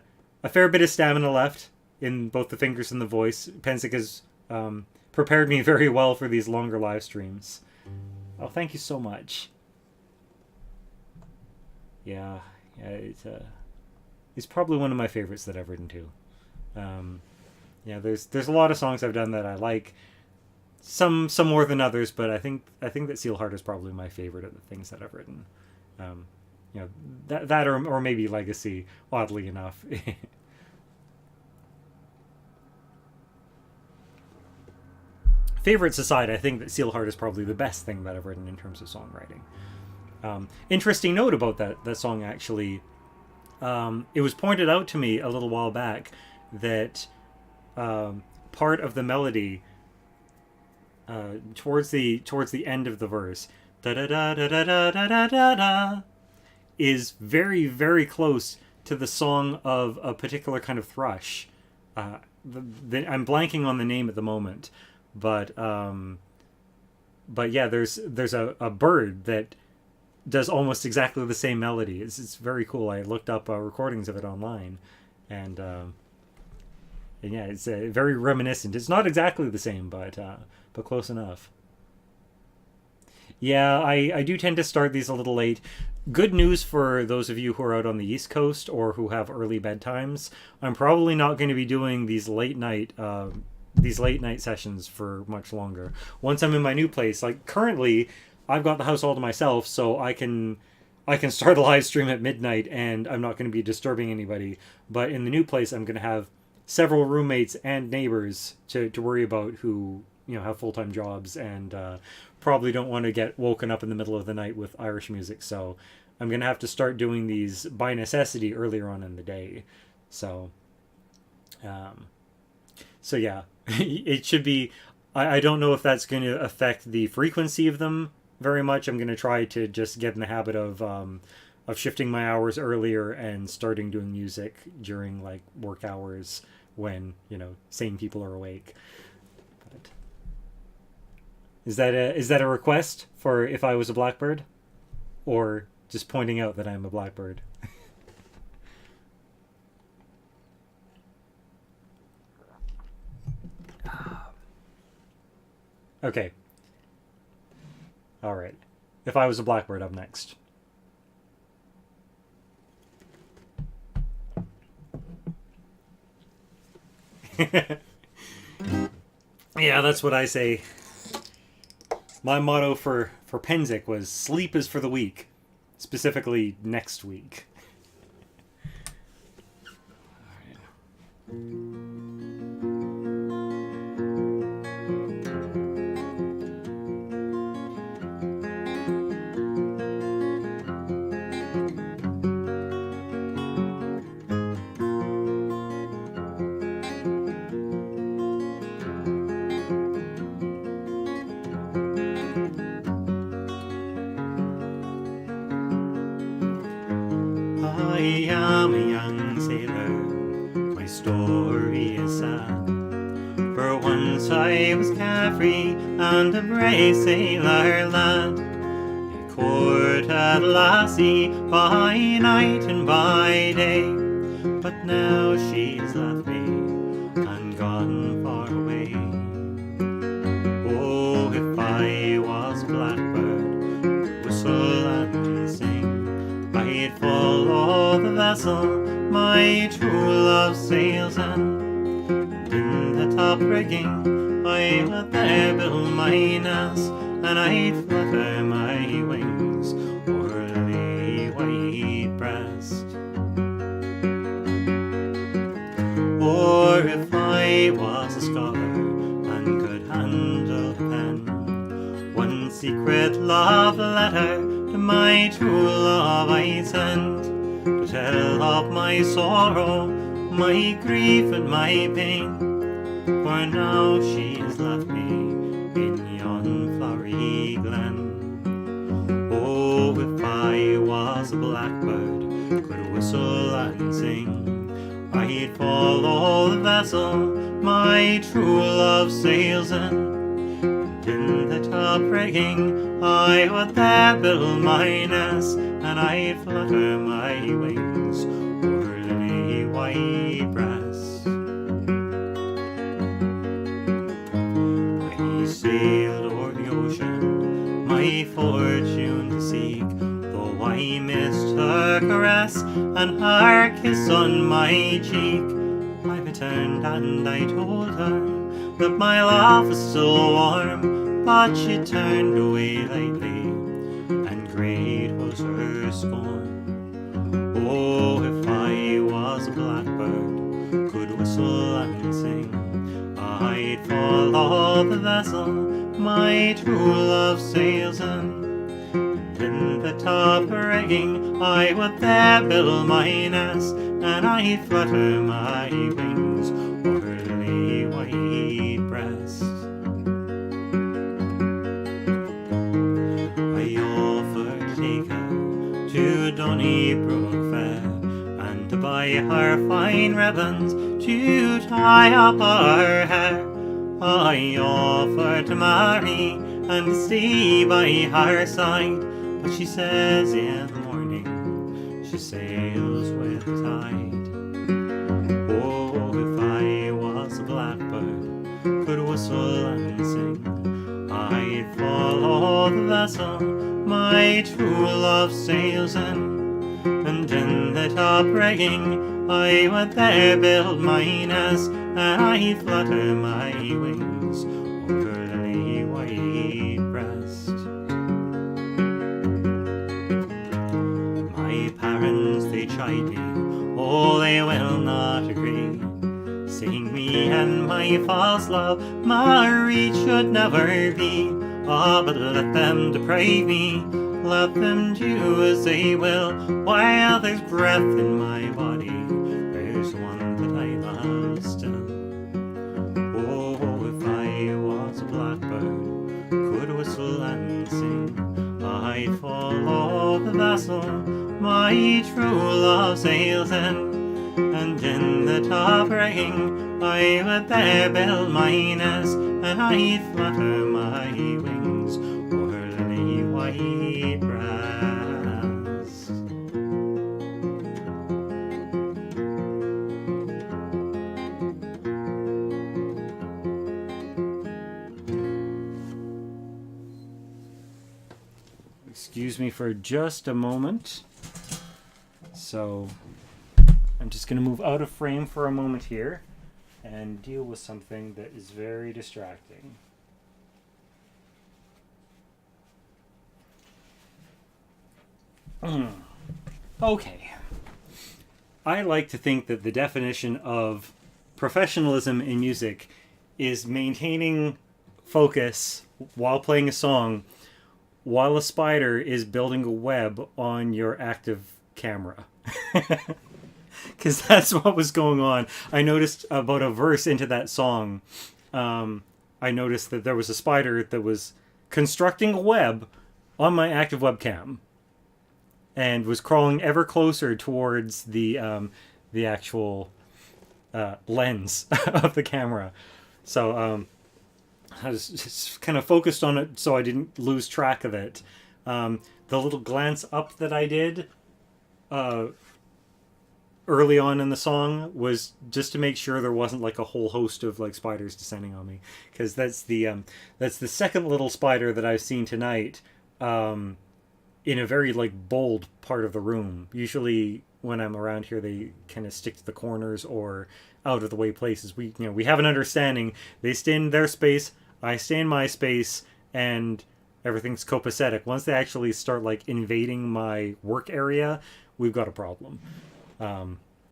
fair bit of stamina left in both the fingers and the voice. Pennsic has prepared me very well for these longer live streams. Oh, thank you so much. Yeah, it's probably one of my favorites that I've written too. Yeah, there's a lot of songs I've done that I like. Some more than others, but I think that Sealheart is probably my favorite of the things that I've written. You know, that or maybe Legacy, oddly enough. Favorites aside, I think that Sealheart is probably the best thing that I've written in terms of songwriting. Interesting note about that song, actually. It was pointed out to me a little while back that part of the melody towards the end of the verse, da da da da da da da da da, is very, very close to the song of a particular kind of thrush. I'm blanking on the name at the moment, but yeah, there's a bird that does almost exactly the same melody. It's very cool. I looked up recordings of it online, and yeah, it's very reminiscent. It's not exactly the same, but close enough. Yeah, I do tend to start these a little late. Good news for those of you who are out on the East Coast or who have early bedtimes. I'm probably not going to be doing these late night sessions for much longer. Once I'm in my new place, like currently, I've got the house all to myself, so I can start a live stream at midnight, and I'm not going to be disturbing anybody. But in the new place, I'm going to have several roommates and neighbors to worry about who have full-time jobs and probably don't want to get woken up in the middle of the night with Irish music. So I'm going to have to start doing these by necessity earlier on in the day. So yeah, it should be. I don't know if that's going to affect the frequency of them very much. I'm going to try to just get in the habit of shifting my hours earlier and starting doing music during like work hours when sane people are awake. But is that a request for if I was a blackbird, or just pointing out that I'm a blackbird? Okay. All right. If I was a blackbird, up next. Yeah, that's what I say. My motto for Pennsic was sleep is for the weak, specifically next week. All right. I am a young sailor, my story is sad. For once I was carefree and a brave sailor lad. I courted a lassie by night and by day, but now she's left me and gone far away. Oh, if I was a blackbird, whistle and sing, I'd follow the vessel my true love sails in. In the top rigging I would there build my nest, and I'd flutter my wings o'er the white breast. Or if I was a scholar and could handle a pen, one secret love letter to my true love I'd send, to tell of my sorrow, my grief and my pain. For now she has left me in yon flowery glen. Oh, if I was was a blackbird could whistle and sing, I'd follow the vessel my true love sails in. In the top rigging I would there build my nest, and I'd flutter my wings o'er lily white breast. I sailed o'er the ocean, my fortune to seek, though I missed her caress and her kiss on my cheek. I returned and I told her that my love was still warm, but she turned away lightly, and great was her scorn. Oh, if I was a blackbird, could whistle and sing, I'd follow the vessel my true love sails in. In the top rigging I would there build my nest, and I'd flutter my wings o'er lily white breast. I offered to take her to Donnybrook Fair, and to buy her fine ribbons to tie up her hair. I offered to marry and to stay by her side, but she says in the morning she sails with the tide. Oh, if I was a blackbird could whistle and sing, I'd follow the vessel my true love sails in. And in the top rigging I would there build my nest, and I'd flutter my wings over lily white breast. My parents they chide me, oh they will not agree, saying me and my false love married should never be. Ah, but let them deprive me, let them do as they will, while there's breath in my body, there's one that I love still. Oh, if I was a blackbird, could whistle and sing, I'd follow the vessel my true love sails in. And in the top rigging I would there build my nest, and I'd flutter my wings o'er lily white breast. Excuse me for just a moment. So I'm just going to move out of frame for a moment here and deal with something that is very distracting. Okay. I like to think that the definition of professionalism in music is maintaining focus while playing a song while a spider is building a web on your active camera. Because that's what was going on. I noticed about a verse into that song, I noticed that there was a spider that was constructing a web on my active webcam and was crawling ever closer towards the actual lens of the camera. So I was just kind of focused on it so I didn't lose track of it. The little glance up that I did early on in the song was just to make sure there wasn't like a whole host of like spiders descending on me, because that's the second little spider that I've seen tonight in a very like bold part of the room. Usually when I'm around here they kind of stick to the corners or out of the way places. We have an understanding. They stay in their space, I stay in my space, and everything's copacetic. Once they actually start like invading my work area, we've got a problem.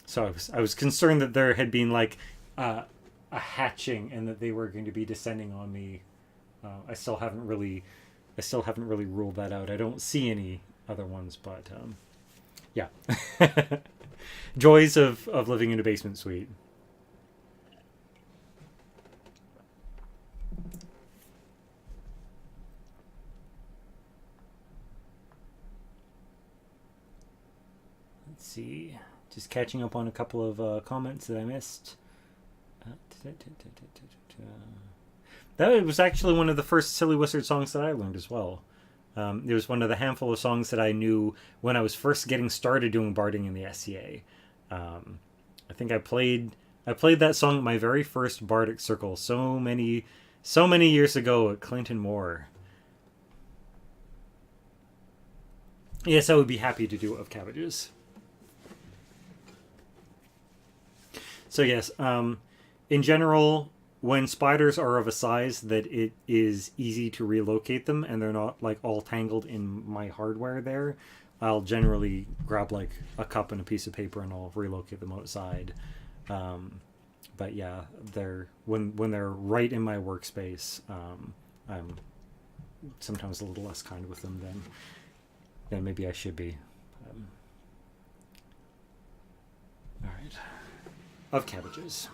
So I was concerned that there had been like a hatching and that they were going to be descending on me. I still haven't really ruled that out. I don't see any other ones, but yeah. Joys of living in a basement suite. Let's see. Just catching up on a couple of comments that I missed. That was actually one of the first Silly Wizard songs that I learned as well. It was one of the handful of songs that I knew when I was first getting started doing barding in the SCA. I think I played that song at my very first bardic circle so many years ago at Clinton Moore. Yes, I would be happy to do it of cabbages. So yes, in general, when spiders are of a size that it is easy to relocate them and they're not like all tangled in my hardware there, I'll generally grab like a cup and a piece of paper and I'll relocate them outside. But yeah, when they're right in my workspace, I'm sometimes a little less kind with them than maybe I should be. All right, of cabbages.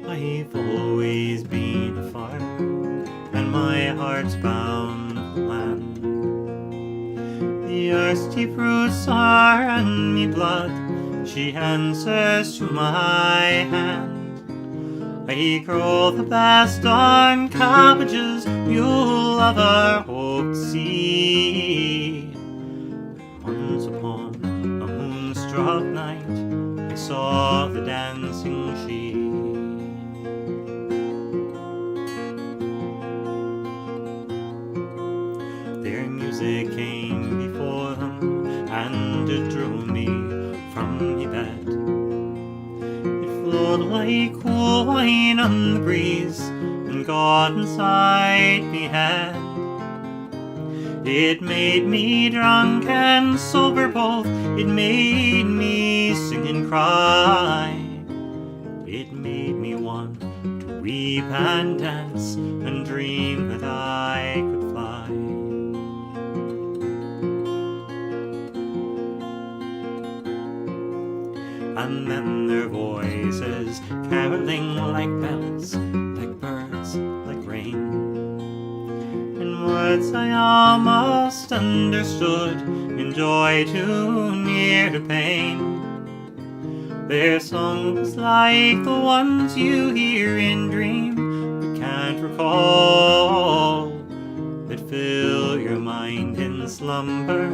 I've always been a farmer, and my heart's bound with land. The earth's deep roots are in me blood, she answers to my hand. I grow the best on cabbages you'll ever hope to see. Once upon a moonstruck night, I saw the dancing sheep. Their music came before them, and it drew me from my bed. It flowed like cool wine on the breeze, and got inside me head. It made me drunk and sober both, it made me sing and cry. It made me want to weep and dance, and dream that I could fly. And then their voices caroling like bells, like birds, like rain, in words I almost understood, in joy too near to pain. Their songs like the ones you hear in dream, but can't recall, that fill your mind in slumber,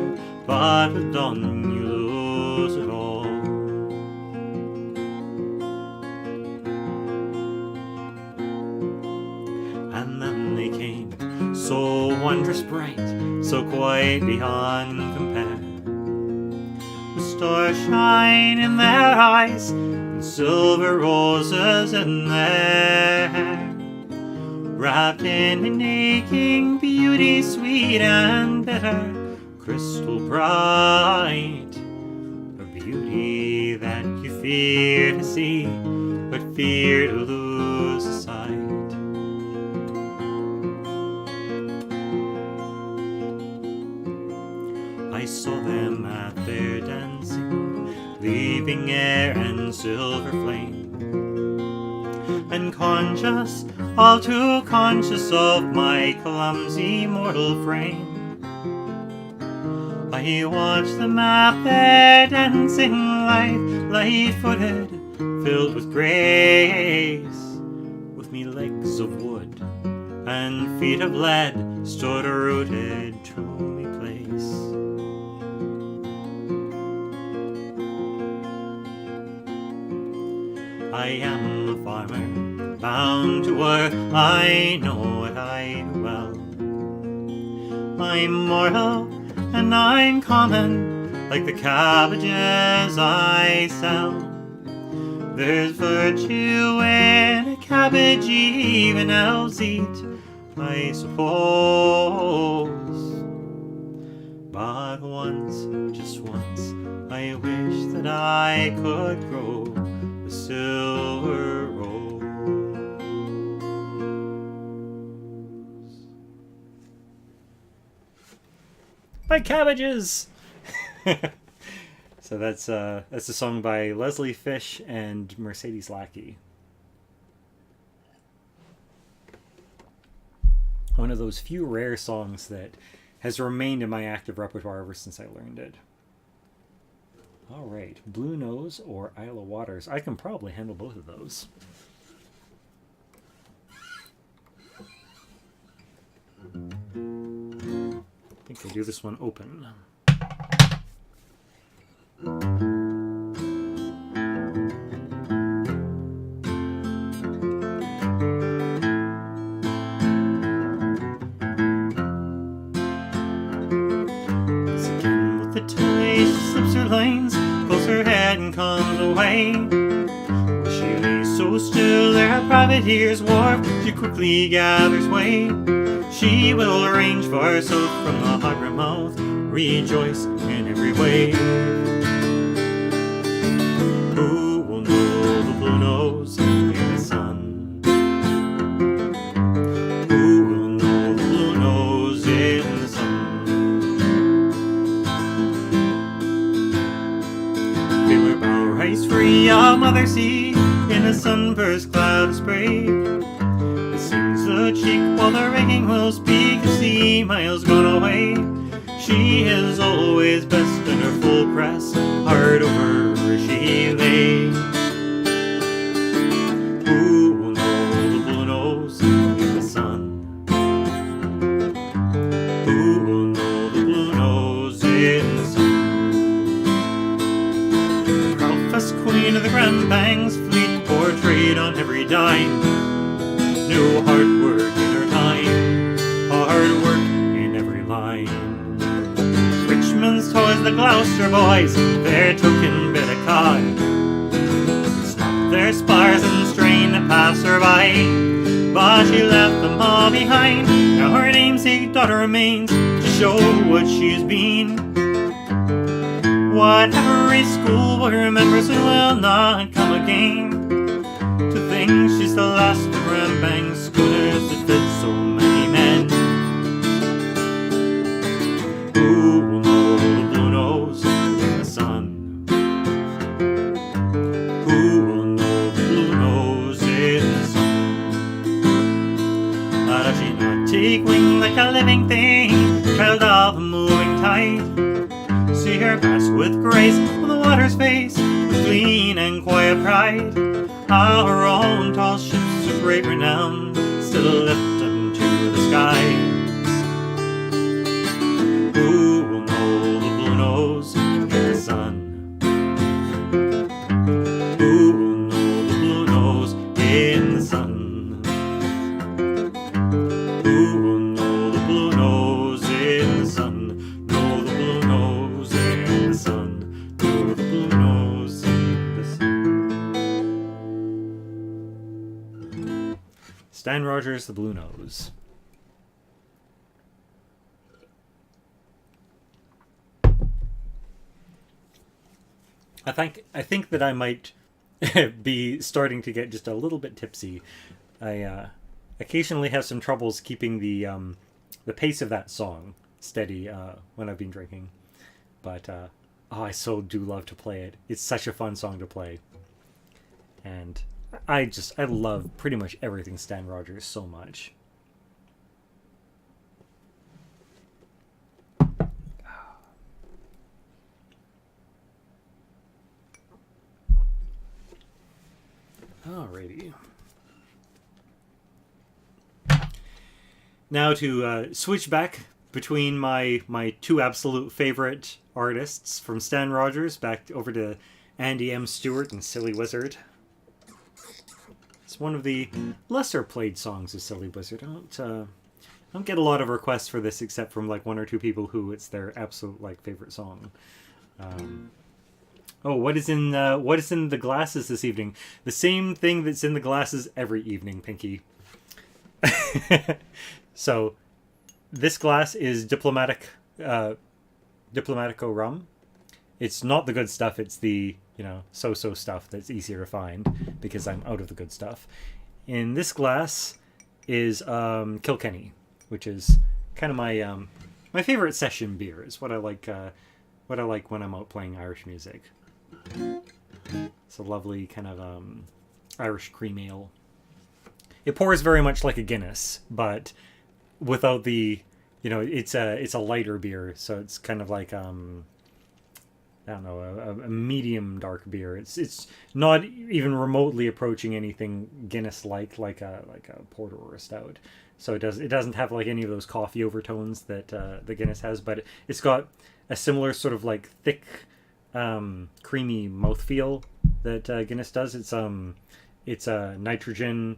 but at dawn you lose it all. And then they came, so wondrous bright, so quite beyond compare, with starshine in their eyes, and silver roses in their hair, wrapped in an aching beauty sweet and bitter, crystal bright, a beauty that you fear to see, but fear to lose sight. I saw them at their dancing, leaving air and silver flame, and conscious, all too conscious of my clumsy mortal frame, I watched them at their dancing, light-footed, filled with grace, with me legs of wood and feet of lead stood rooted to me place. I am a farmer, bound to work, I know it, I do well. I'm mortal, and I'm common, like the cabbages I sell. There's virtue in a cabbage even elves eat, I suppose. But once, just once, I wish that I could grow the silver rose. My cabbages! So that's a song by Leslie Fish and Mercedes Lackey. One of those few rare songs that has remained in my active repertoire ever since I learned it. All right, Blue Nose or Isle of Waters. I can probably handle both of those. I think I'll do this one open. Lines, pulls her head and comes away. She lays so still there at Privateer's Wharf, she quickly gathers way. She will arrange for herself from the harbour mouth, rejoice in every way. Who will know the blue nose in the sun? Who will know the blue nose in the sun? Rise free of Mother Sea in a sunburst cloud of spray. It sings the cheek while the raking will speak. A sea miles gone away. She is always best in her full press, hard over where she lay. Who will know the blue nose in the sun? Who will know the blue nose in the sun? Queen of the Grand Banks, fleet portrayed on every dime. No hard work in her time, hard work in every line. Richmond's toys, the Gloucester boys, their token bit of cod, snapped their spars and strained to pass her by. But she left them all behind. Now her namesake daughter remains to show what she's been. What every school will remember soon will not come again. To think she's the last of Grand Bank schooners that fed so many men. Who will know the blue nose in the sun? Who will know the blue nose in the sun? Does she not take wing like a living thing, child of a moving tide? See her pass with grace on the water's face, with clean and quiet pride. Our own tall ships of great renown still lift unto the skies. Who will know the blue nose in the sun? Who will know the blue nose in the sun? Who will know the blue nose in the sun? Know the blue nose in the sun. Know the blue nose in the sun. Stan Rogers, The Blue Nose. I think that I might be starting to get just a little bit tipsy. I occasionally have some troubles keeping the pace of that song steady when I've been drinking, but I so do love to play it. It's such a fun song to play, and I love pretty much everything Stan Rogers so much. Alrighty. Now to switch back between my two absolute favorite artists from Stan Rogers, back over to Andy M. Stewart and Silly Wizard. It's one of the lesser played songs of Silly Wizard. I don't get a lot of requests for this except from like one or two people who it's their absolute like favorite song. What is in the glasses this evening? The same thing that's in the glasses every evening, Pinky. So, this glass is Diplomatico rum. It's not the good stuff. It's the so-so stuff that's easier to find because I'm out of the good stuff. In this glass is Kilkenny, which is kind of my favorite session beer. Is what I like when I'm out playing Irish music. It's a lovely kind of Irish cream ale. It pours very much like a Guinness, but without the, it's a lighter beer, so it's kind of like I don't know, a medium dark beer. It's not even remotely approaching anything Guinness like a porter or a stout. So it doesn't have like any of those coffee overtones that the Guinness has, but it's got a similar sort of like thick, creamy mouthfeel that Guinness does. It's a nitrogen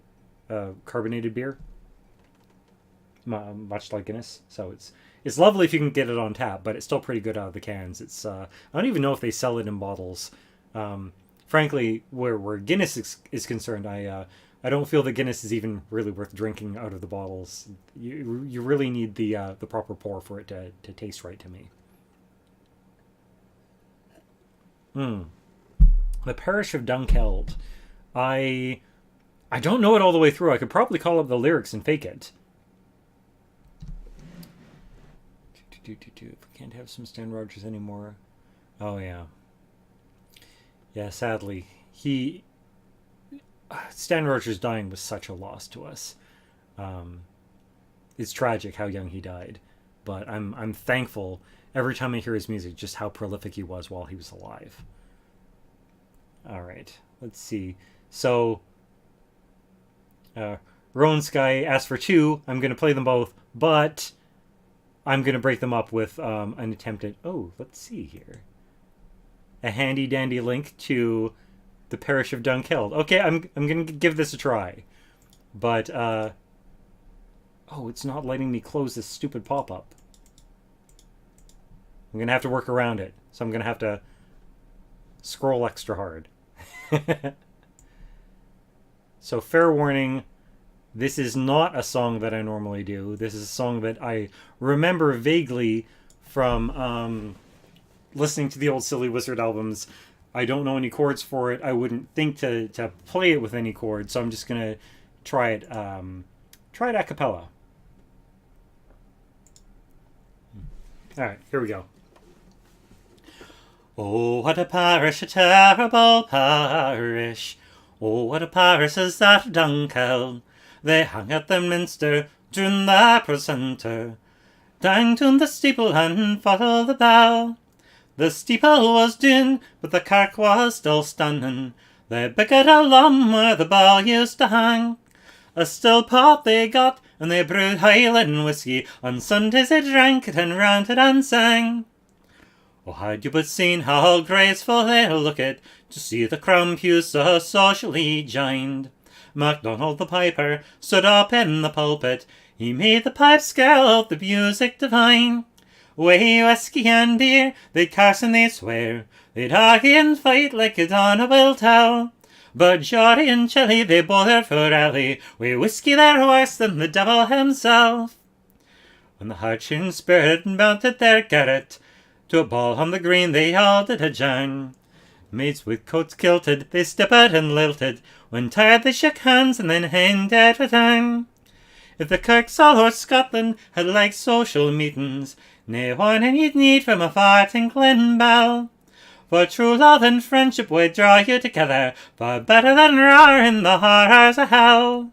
carbonated beer, much like Guinness. So it's lovely if you can get it on tap, but it's still pretty good out of the cans. It's I don't even know if they sell it in bottles. Frankly, where Guinness is concerned, I don't feel that Guinness is even really worth drinking out of the bottles. You really need the proper pour for it to taste right to me. The parish of Dunkeld. I don't know it all the way through. I could probably call up the lyrics and fake it. If we can't have some Stan Rogers anymore. Oh, yeah. Yeah, sadly. Stan Rogers dying was such a loss to us. It's tragic how young he died. But I'm thankful every time I hear his music just how prolific he was while he was alive. All right, let's see. So, Rowan Sky asked for 2. I'm going to play them both, but I'm going to break them up with an attempt at... Oh, let's see here. A handy-dandy link to the parish of Dunkeld. Okay, I'm going to give this a try. But, oh, it's not letting me close this stupid pop-up. I'm going to have to work around it. So I'm going to have to scroll extra hard. So fair warning, this is not a song that I normally do. This is a song that I remember vaguely from listening to the old Silly Wizard albums. I don't know any chords for it. I wouldn't think to play it with any chords, so I'm just going to try it a cappella. Alright, here we go. Oh, what a parish, a terrible parish. Oh, what a parish is that of Dunkeld. They hung at the minster during the precentor, down to the steeple and followed the bell. The steeple was down, but the kirk was still standing. They bigged a lum where the bell used to hang. A still pot they got, and they brewed Highland whiskey. On Sundays they drank it and ranted and sang. Oh, had you but seen how graceful they looked, to see the crown pews so socially joined. MacDonald the piper stood up in the pulpit. He made the pipe scale of the music divine. Way whiskey and beer, they'd curse and they'd swear. They'd argue and fight like a Donna will tell. But Geordie and Chilly, they bothered for alley. Wi' whiskey they're worse than the devil himself. When the hardshin spirit mounted their garret, to a ball on the green they all did adjourn. Mates with coats kilted, they stepped and lilted. When tired they shook hands and then hanged at return. If the kirks all o'er Scotland had like social meetings, nae one you'd need from a far tinkling bell. For true love and friendship would draw you together, far better than roar in the horrors of hell.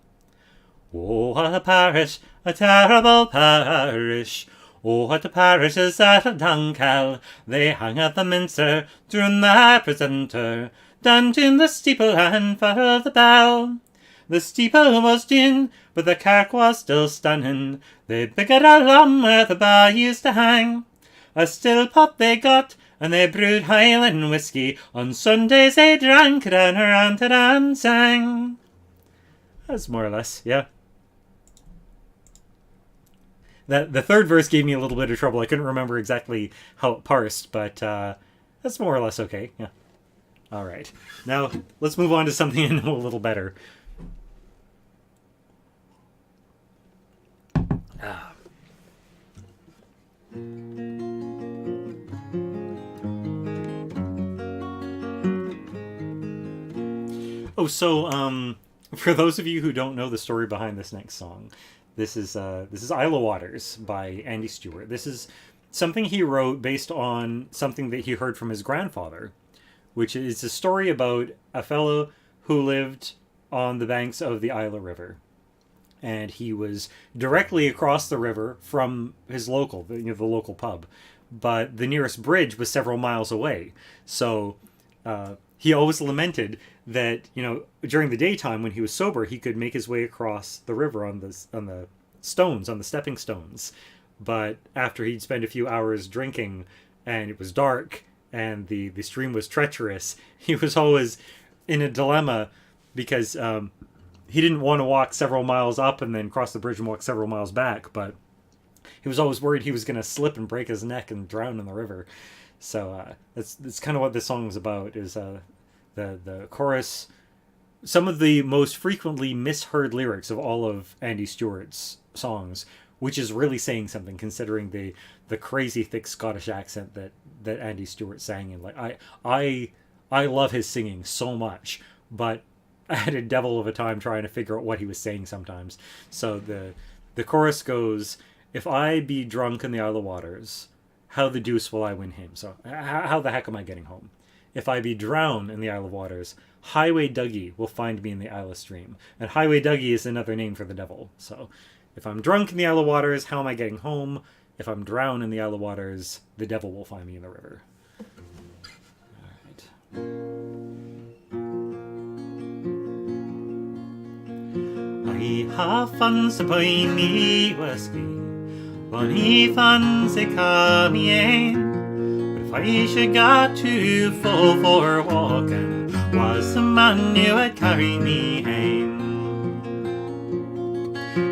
Oh, what a parish, a terrible parish. Oh, what a parish is that of Dunkeld. They hung at the minster during the precentor, down to the steeple and followed the bell. The steeple was down, but the kirk was still standing. They bigged a lum where the bell used to hang. A still pot they got, and they brewed Highland whiskey. On Sundays they drank it and ranted and sang. That's more or less, yeah. The third verse gave me a little bit of trouble. I couldn't remember exactly how it parsed, but that's more or less okay, yeah. All right. Now, let's move on to something I know a little better. Oh, so for those of you who don't know the story behind this next song, this is Isla Waters by Andy Stewart. This is something he wrote based on something that he heard from his grandfather, which is a story about a fellow who lived on the banks of the Isla River. And he was directly across the river from his local, the local pub. But the nearest bridge was several miles away. So he always lamented that, during the daytime when he was sober, he could make his way across the river on the stones, on the stepping stones. But after he'd spent a few hours drinking and it was dark and the stream was treacherous, he was always in a dilemma because he didn't want to walk several miles up and then cross the bridge and walk several miles back, but he was always worried he was going to slip and break his neck and drown in the river. So that's kind of what this song is about, is the chorus. Some of the most frequently misheard lyrics of all of Andy Stewart's songs, which is really saying something considering the crazy thick Scottish accent that Andy Stewart sang in. Like I love his singing so much, but I had a devil of a time trying to figure out what he was saying sometimes. So the chorus goes, "If I be drunk in the Isle of Waters, how the deuce will I win him?" So how the heck am I getting home? "If I be drowned in the Isle of Waters, Highway Dougie will find me in the Isle of Stream." And Highway Dougie is another name for the devil. So if I'm drunk in the Isle of Waters, how am I getting home? If I'm drowned in the Isle of Waters, the devil will find me in the river. All right. I have fancy by me whiskey, when he fancy come in. But if I should get too full for walking, was the man who would carry me home.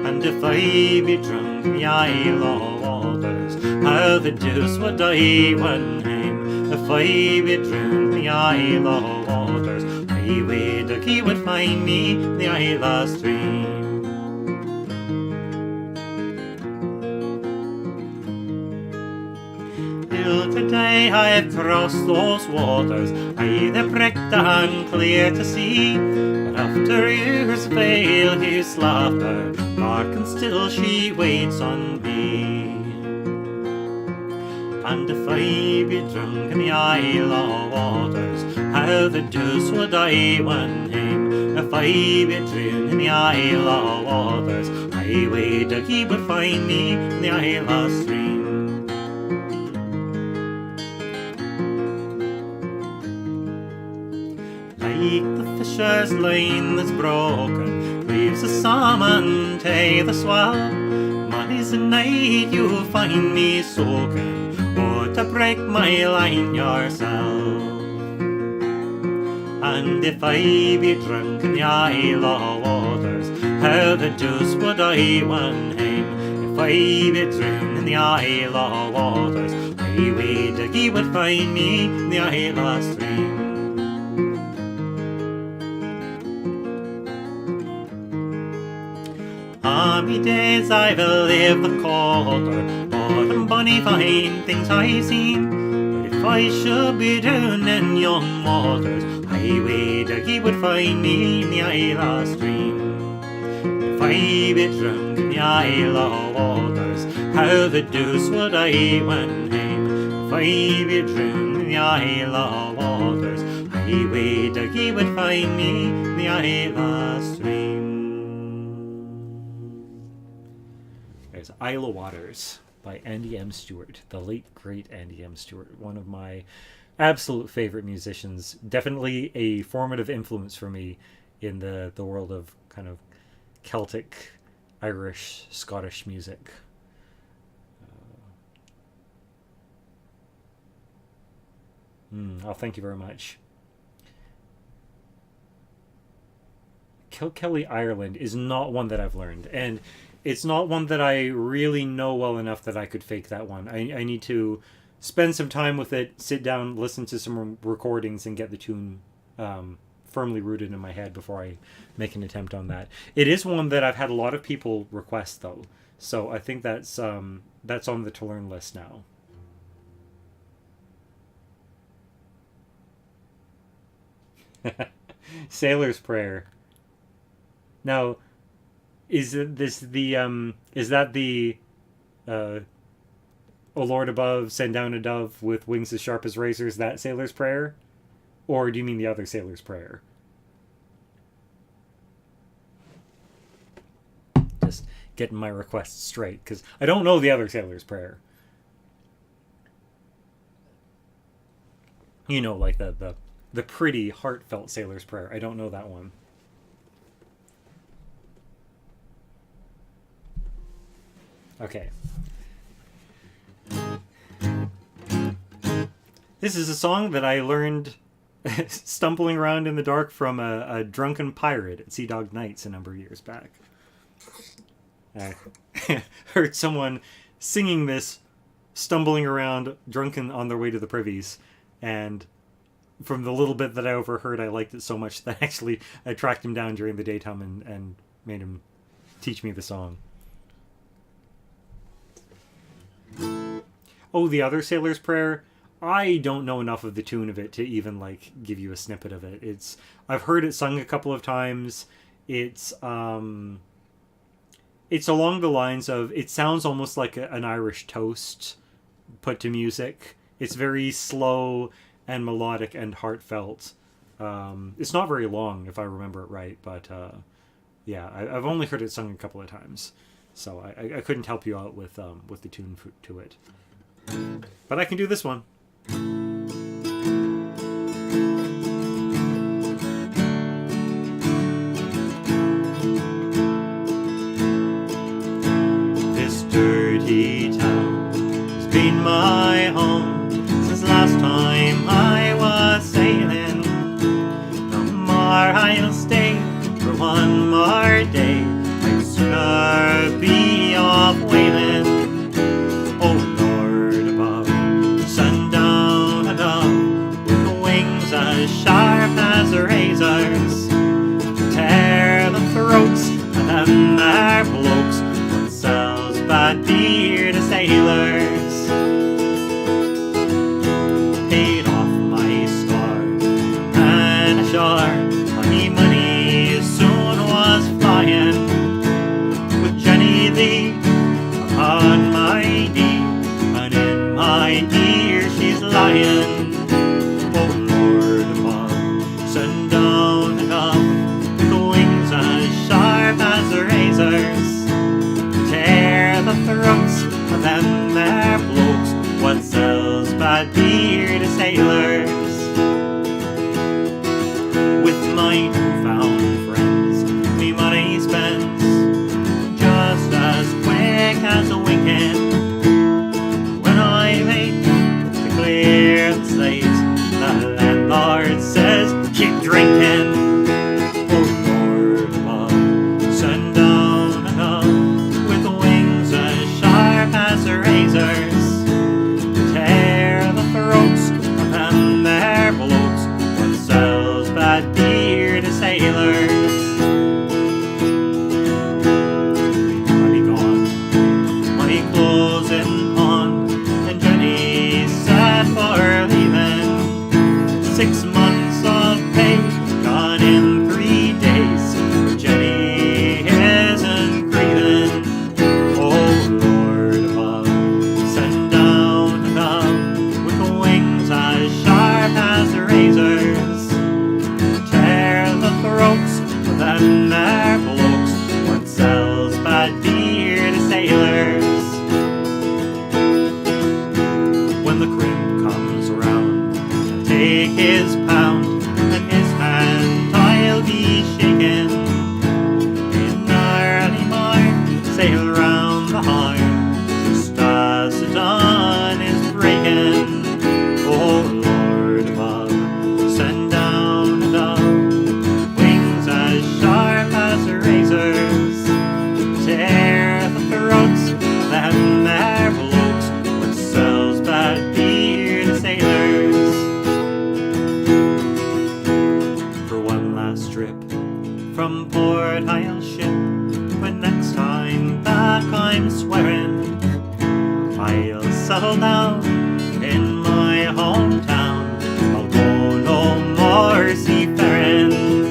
And if I be drunk in the Isle of Waters, how the deuce would I win home? If I be drunk in the Isle of Waters, Highway Dougie would find me in the Isle of Stream. Till today I have crossed those waters, I the pricked and clear to see. But after years fail his laughter, dark and still she waits on me. And if I be drunk in the Isle of Waters, how the deuce would I win him? If I be drowned in the Isle of Waters, Highway Dougie would find me in the Isle of Stream. Like the fisher's line that's broken, leaves the salmon to the swell, many's the night you'll find me soaking, or to break my line yourself. And if I be drunk in the Isle of Waters, how the deuce would I win home? If I be drowned in the Isle of Waters, Highway Dougie would find me in the Isle of Stream. Me days I will live the colder, bottom bonny fine things I've seen. But if I should be down in yon waters, Highway Dougie would find me in the Isle of Stream. If I be drunk in the Isle of Waters, how the deuce would I win home? If I be drowned in the Isle of Waters, Highway Dougie would find me in the Isle of Stream. There's Isle of Waters by Andy M. Stewart, the late, great Andy M. Stewart, one of my absolute favorite musicians. Definitely a formative influence for me in the world of kind of Celtic, Irish, Scottish music. Thank you very much. Kilkelly, Ireland is not one that I've learned, and it's not one that I really know well enough that I could fake that one. I need to spend some time with it, sit down, listen to some recordings, and get the tune firmly rooted in my head before I make an attempt on that. It is one that I've had a lot of people request, though, so I think that's on the to learn list now. Sailor's Prayer. Now, is that the O Lord above, send down a dove with wings as sharp as razors, that Sailor's Prayer? Or do you mean the other Sailor's Prayer? Just getting my requests straight, because I don't know the other Sailor's Prayer. You know, like the pretty, heartfelt Sailor's Prayer. I don't know that one. Okay. This is a song that I learned stumbling around in the dark from a drunken pirate at Sea Dog Nights a number of years back. I heard someone singing this, stumbling around, drunken on their way to the privies, and from the little bit that I overheard, I liked it so much that actually I tracked him down during the daytime and made him teach me the song. Oh, the other Sailor's Prayer? I don't know enough of the tune of it to even like give you a snippet of it. I've heard it sung a couple of times. It's along the lines of, it sounds almost like an Irish toast put to music. It's very slow and melodic and heartfelt. It's not very long, if I remember it right, but yeah, I've only heard it sung a couple of times, so I couldn't help you out with the tune to it. But I can do this one. This dirty town has been my home since last time I was sailing. No more I'll stay for one more day. I'd sooner be off whaling. Oh Lord above, sundown and up, with wings as sharp as razors, to tear the throats of them there blokes what sells bad beer to sailors. Paid off my scar and ashore, my money soon was flying, with Jenny Lee upon my knee, and in my ear she's lying. Oh Lord above, sundown and up, with wings as sharp as razors, to tear the throats of them there blokes what sells bad beer to sailors. With my newfound friends, me money spends just as quick as a winking. When I wait to clear the slate, the landlord says, keep drinking. Oh Lord above, sundown and up, with wings as sharp as razors, to tear the throats of them there blokes what sells bad beer to sailors. Money gone, money closing on, and Jenny sad for leaving. 6 months of pay gone in 3 days, but Jenny isn't grieving. Oh Lord above, send down and up, with wings as sharp as razors, to tear the throats of them there blokes what sells bad beer to sailors. When the crimp comes around, I'll take his pound, and his hand I'll be shaking. In early morn, sail round the Horn, just as the dawn is breaking. Oh Lord above, send down and up, wings as sharp as razors, tear the throats of them there blokes what sells bad beer to sailors. For one last trip from port I'll ship, but next time back I'm swearing I'll settle down in my hometown. I'll go no more seafaring.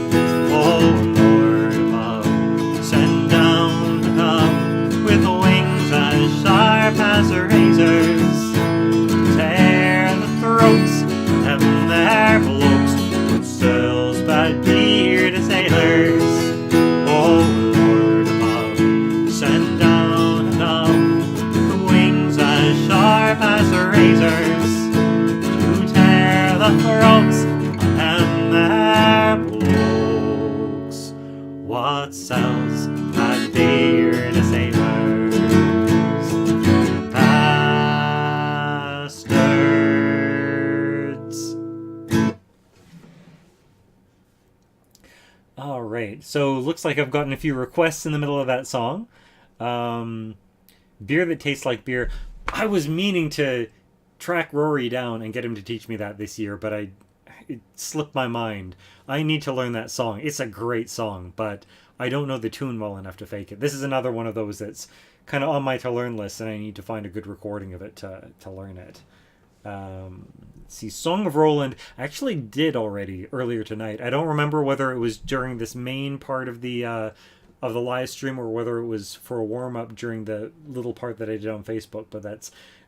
but sells at beer the savers. Bastards. All right, so looks like I've gotten a few requests in the middle of that song. Beer that tastes like beer. I was meaning to track Rory down and get him to teach me that this year, but it slipped my mind. I need to learn that song. It's a great song, but I don't know the tune well enough to fake it. This is another one of those that's kind of on my to learn list, and I need to find a good recording of it to learn it. Let's see, Song of Roland I actually did already earlier tonight. I don't remember whether it was during this main part of the live stream or whether it was for a warm up during the little part that I did on Facebook. But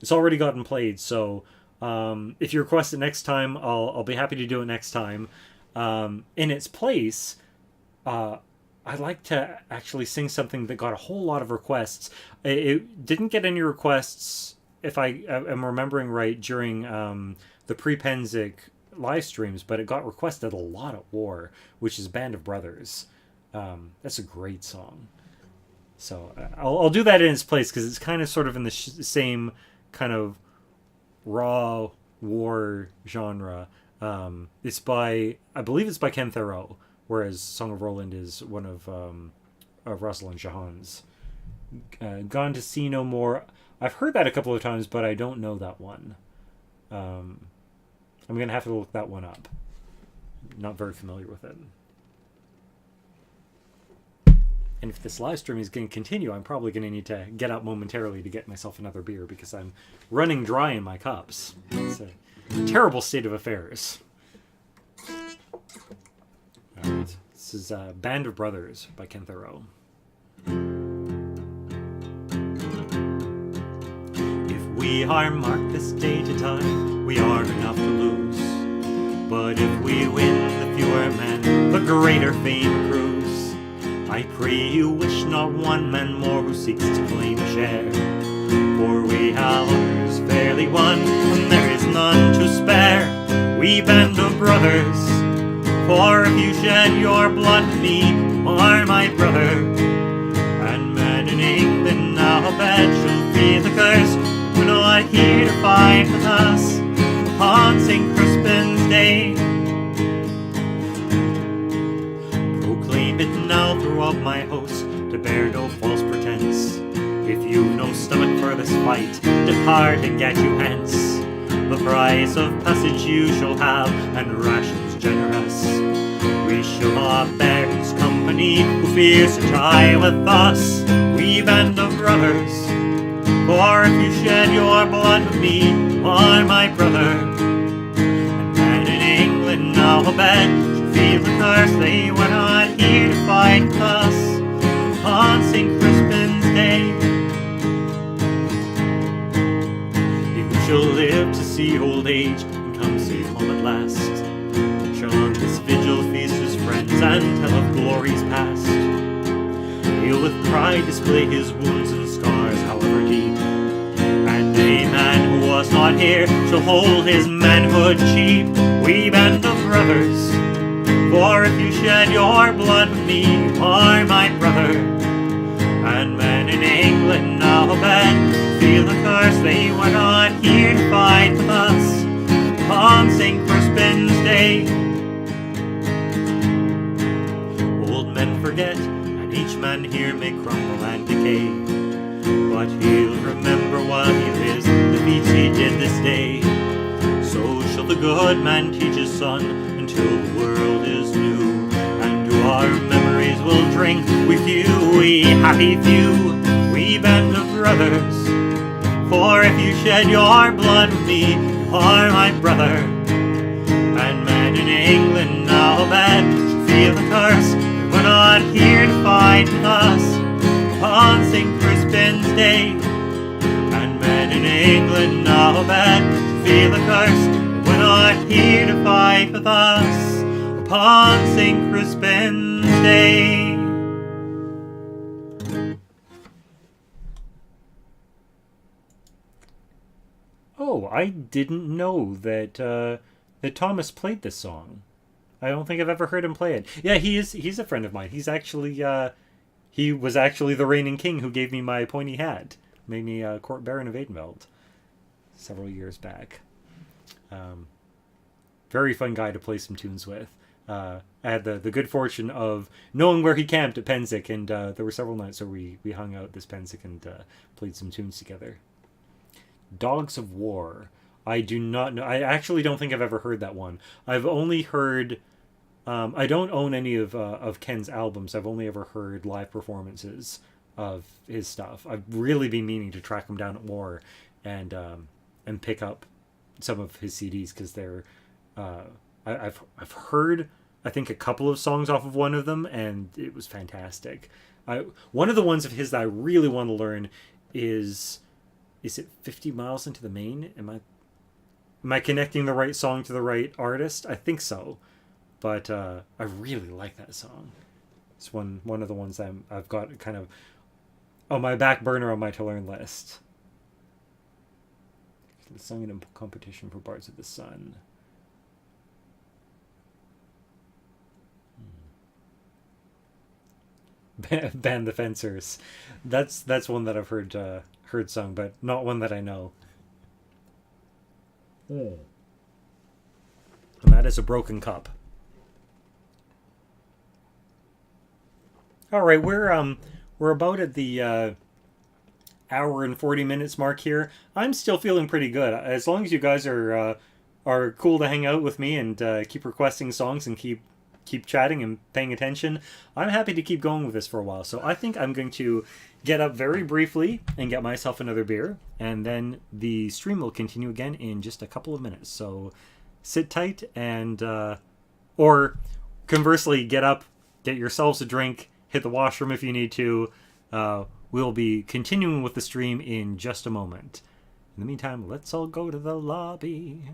it's already gotten played. So if you request it next time, I'll be happy to do it next time. In its place, I'd like to actually sing something that got a whole lot of requests. It didn't get any requests, if I am remembering right, during the pre-Pennsic live streams, but it got requested a lot at War, which is Band of Brothers. That's a great song. So I'll do that in its place because it's kind of sort of in the same kind of raw war genre. It's I believe it's by Ken Thoreau, whereas Song of Roland is one of Russell and Jahan's. Gone to See No More. I've heard that a couple of times, but I don't know that one. I'm going to have to look that one up. Not very familiar with it. And if this live stream is going to continue, I'm probably going to need to get up momentarily to get myself another beer because I'm running dry in my cups. It's a terrible state of affairs. All right. This is Band of Brothers by Ken Thoreau. If we are marked this day to die, we are enough to lose. But if we win, the fewer men, the greater fame accrues. I pray you wish not one man more who seeks to claim a share. For we have others fairly won, and there is none to spare. We band of brothers, for if you shed your blood with me, you are my brother. And men in England now I bet shall feel the curse, we're not here to fight with us upon St. Crispin's Day. Proclaim it now throughout my host, to bear no false pretense. If you've no stomach for this fight, depart and get you hence. The price of passage you shall have, and rations generous. We shall not bear his company, who fears to try with us. We band of brothers, for if you shed your blood with me, you are my brother. And men in England now I bet shall feel the curse, they were not here to fight with us on St. Crispin's Day. He who shall live to see old age and come safe home at last shall on this vigil feast his friends and tell of glories past. He'll with pride display his wounds and scars, however deep, and a man who was not here shall hold his manhood cheap. We band of brothers, for if you shed your blood with me, you are my brother. And men in England now I bet feel the curse, they were not here to fight with us on St. Crispin's Day. Old men forget, and each man here may crumble and decay, but he'll remember while he lives the feats he did this day. So shall the good man teach his son until the world is new, and to our memories we'll drink with you, we happy few. We band of brothers, for if you shed your blood with me, you are my brother. And men in England now I bet shall feel the curse, they were not here to fight with us on St. Crispin's Day. And men in England now I bet shall feel the curse, they were not here to fight with us upon St. Crispin's Day. Oh, I didn't know that that Thomas played this song. I don't think I've ever heard him play it. Yeah, he's a friend of mine. He was actually the reigning king who gave me my pointy hat, made me court baron of Aidenveld several years back. Very fun guy to play some tunes with. I had the good fortune of knowing where he camped at Pennsic, and there were several nights where we hung out at this Pennsic and played some tunes together. Dogs of War. I do not know. I actually don't think I've ever heard that one. I've only heard. I don't own any of Ken's albums. I've only ever heard live performances of his stuff. I've really been meaning to track him down at War, and pick up some of his CDs because they're. I've heard I think a couple of songs off of one of them, and it was fantastic. One of the ones of his that I really want to learn is it 50 Miles into the Main? Am I connecting the right song to the right artist? I think so. But I really like that song. It's one of the ones I've got kind of on my back burner on my to learn list. It's sung in a competition for Bards of the Sun. Ban the Fencers. That's one that I've heard sung, but not one that I know. And that is a broken cup. All right, we're about at the hour and 40 minutes mark here. I'm still feeling pretty good. As long as you guys are cool to hang out with me and keep requesting songs and keep chatting and paying attention, I'm happy to keep going with this for a while. So I think I'm going to get up very briefly and get myself another beer, and then the stream will continue again in just a couple of minutes. So sit tight, and or conversely, get up, get yourselves a drink, hit the washroom if you need to. We'll be continuing with the stream in just a moment. In the meantime, let's all go to the lobby.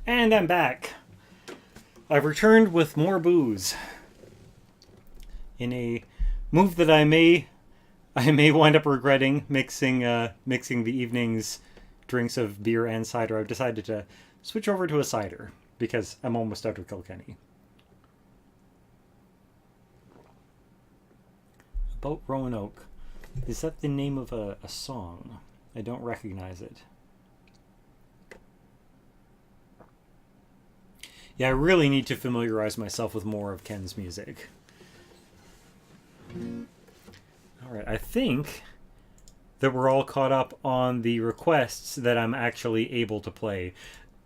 And I'm back. I've returned with more booze. In a move that I may wind up regretting, mixing the evening's drinks of beer and cider, I've decided to switch over to a cider because I'm almost out of Kilkenny. About Roanoke. Is that the name of a song? I don't recognize it. Yeah, I really need to familiarize myself with more of Ken's music. Alright, I think that we're all caught up on the requests that I'm actually able to play.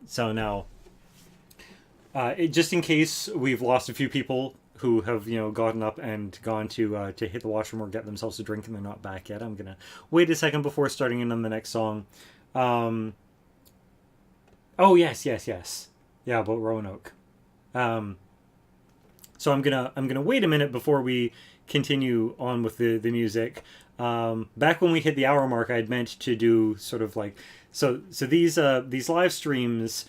So now, just in case we've lost a few people who have, gotten up and gone to hit the washroom or get themselves a drink and they're not back yet, I'm going to wait a second before starting in on the next song. Oh, yes. Yeah, about Roanoke. So I'm gonna wait a minute before we continue on with the music. Back when we hit the hour mark, I had meant to do sort of like so these live streams,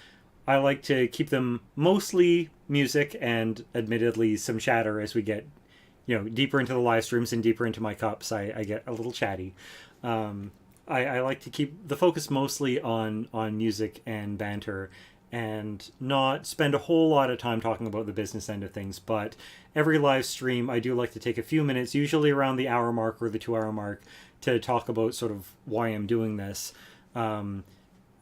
I like to keep them mostly music and admittedly some chatter as we get deeper into the live streams and deeper into my cups. I get a little chatty. I like to keep the focus mostly on music and banter, and not spend a whole lot of time talking about the business end of things. But every live stream, I do like to take a few minutes, usually around the hour mark or the 2 hour mark, to talk about sort of why I'm doing this.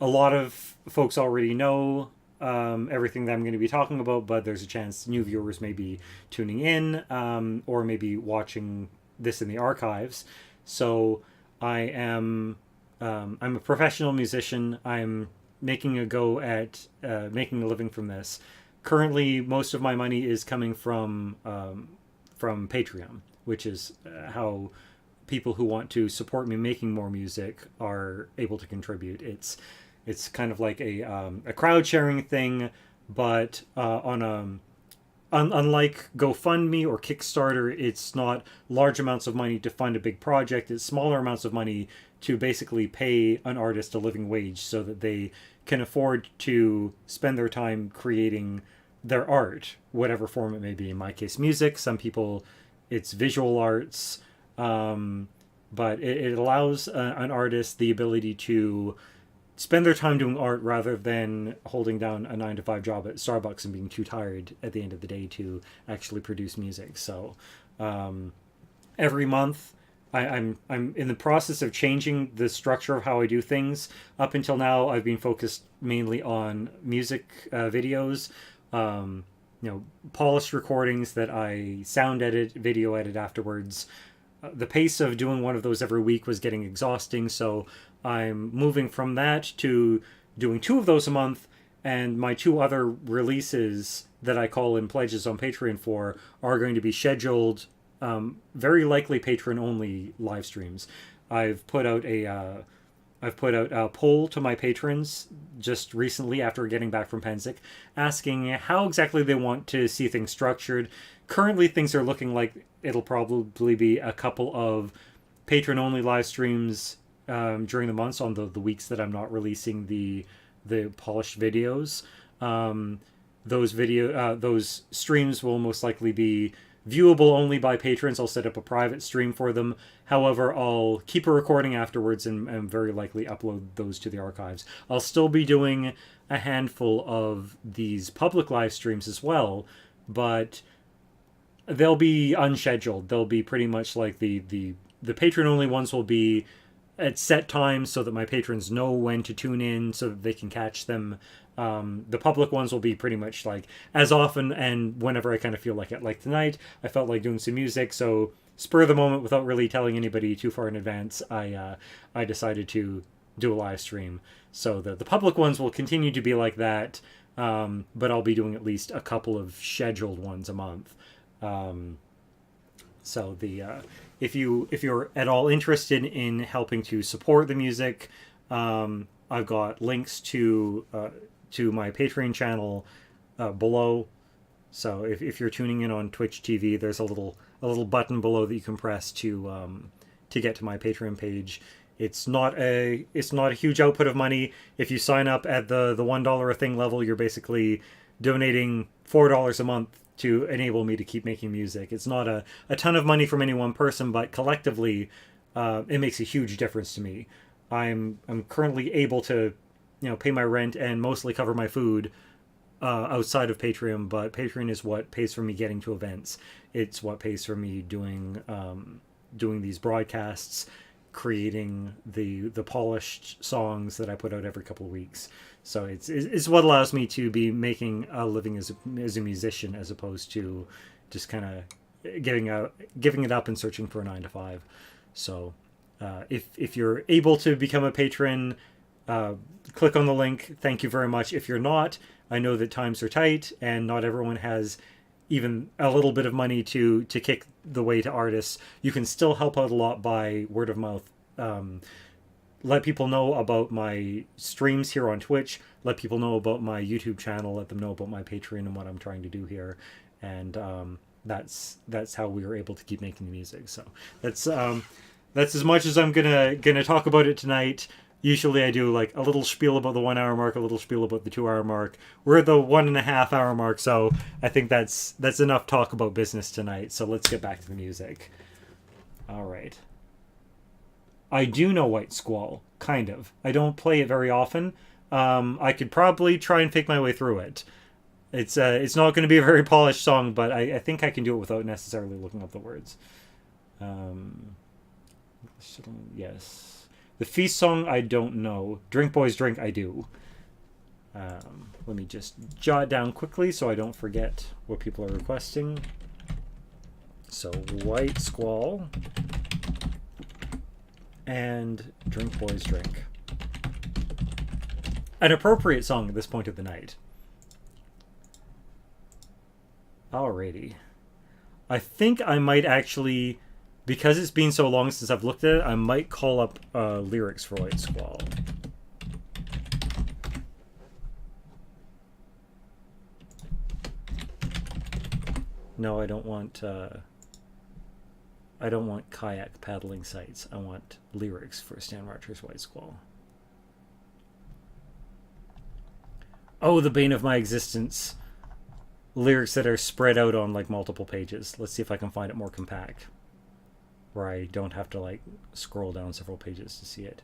a lot of folks already know everything that I'm going to be talking about, but there's a chance new viewers may be tuning in or maybe watching this in the archives. So I'm a professional musician. I'm making a go at making a living from this. Currently, most of my money is coming from Patreon, which is how people who want to support me making more music are able to contribute. It's kind of like a crowd sharing thing, but unlike GoFundMe or Kickstarter, it's not large amounts of money to fund a big project. It's smaller amounts of money to basically pay an artist a living wage so that they can afford to spend their time creating their art, whatever form it may be. In my case, music. Some people, it's visual arts. But it allows an artist the ability to spend their time doing art rather than holding down a 9-to-5 job at Starbucks and being too tired at the end of the day to actually produce music. So every month I'm in the process of changing the structure of how I do things. Up until now, I've been focused mainly on music videos, polished recordings that I sound edit, video edit afterwards. The pace of doing one of those every week was getting exhausting, so I'm moving from that to doing 2 of those a month, and my 2 other releases that I call in pledges on Patreon for are going to be scheduled, very likely patron-only live streams. I've put out a poll to my patrons just recently after getting back from Pennsic, asking how exactly they want to see things structured. Currently, things are looking like it'll probably be a couple of patron-only live streams during the months on the weeks that I'm not releasing the polished videos. Those streams will most likely be viewable only by patrons. I'll set up a private stream for them. However, I'll keep a recording afterwards and very likely upload those to the archives. I'll still be doing a handful of these public live streams as well, but they'll be unscheduled. They'll be pretty much like the patron-only ones will be at set times so that my patrons know when to tune in so that they can catch them. The public ones will be pretty much like as often and whenever I kind of feel like it. Like tonight, I felt like doing some music, so spur of the moment, without really telling anybody too far in advance, I decided to do a live stream. So the public ones will continue to be like that, but I'll be doing at least a couple of scheduled ones a month. So if you're at all interested in helping to support the music, I've got links to my Patreon channel below. So if you're tuning in on Twitch TV, there's a little button below that you can press to get to my Patreon page. It's not a huge output of money. If you sign up at the $1 a thing level, you're basically donating $4 a month to enable me to keep making music. It's not a ton of money from any one person, but collectively, it makes a huge difference to me. I'm currently able to, pay my rent and mostly cover my food outside of Patreon, but Patreon is what pays for me getting to events. It's what pays for me doing these broadcasts, creating the polished songs that I put out every couple of weeks. So it's what allows me to be making a living as a musician, as opposed to just kind of giving it up and searching for a 9-to-5. So if you're able to become a patron, click on the link. Thank you very much. If you're not, I know that times are tight and not everyone has even a little bit of money to kick the way to artists. You can still help out a lot by word of mouth. Let people know about my streams here on Twitch. Let people know about my YouTube channel. Let them know about my Patreon and what I'm trying to do here. And that's how we were able to keep making the music. So that's as much as I'm gonna talk about it tonight. Usually I do like a little spiel about the 1 hour mark, a little spiel about the 2 hour mark. We're at the 1.5 hour mark, so I think that's enough talk about business tonight. So let's get back to the music. All right. I do know White Squall, kind of. I don't play it very often. I could probably try and fake my way through it. It's not going to be a very polished song, but I think I can do it without necessarily looking up the words. Yes. The feast song, I don't know. Drink Boys Drink, I do. Let me just jot it down quickly so I don't forget what people are requesting. So, White Squall and Drink Boys Drink. An appropriate song at this point of the night. Alrighty. I think I might actually, because it's been so long since I've looked at it, I might call up lyrics for White Squall. No, I don't want kayak paddling sites. I want lyrics for Stan Archer's White Squall. Oh, the bane of my existence. Lyrics that are spread out on like multiple pages. Let's see if I can find it more compact, where I don't have to like scroll down several pages to see it.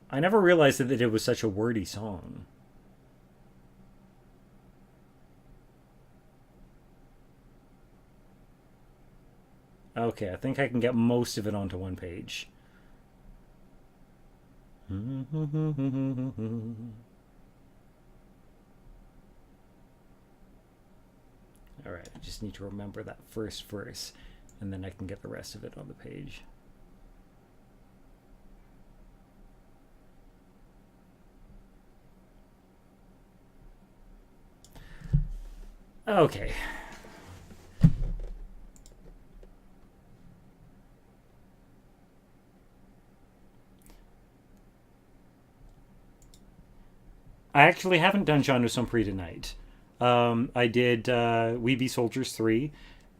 I never realized that it was such a wordy song. Okay, I think I can get most of it onto one page. Alright, I just need to remember that first verse, and then I can get the rest of it on the page. Okay. I actually haven't done Jean de Saint-Prix tonight. I did We Be Soldiers 3,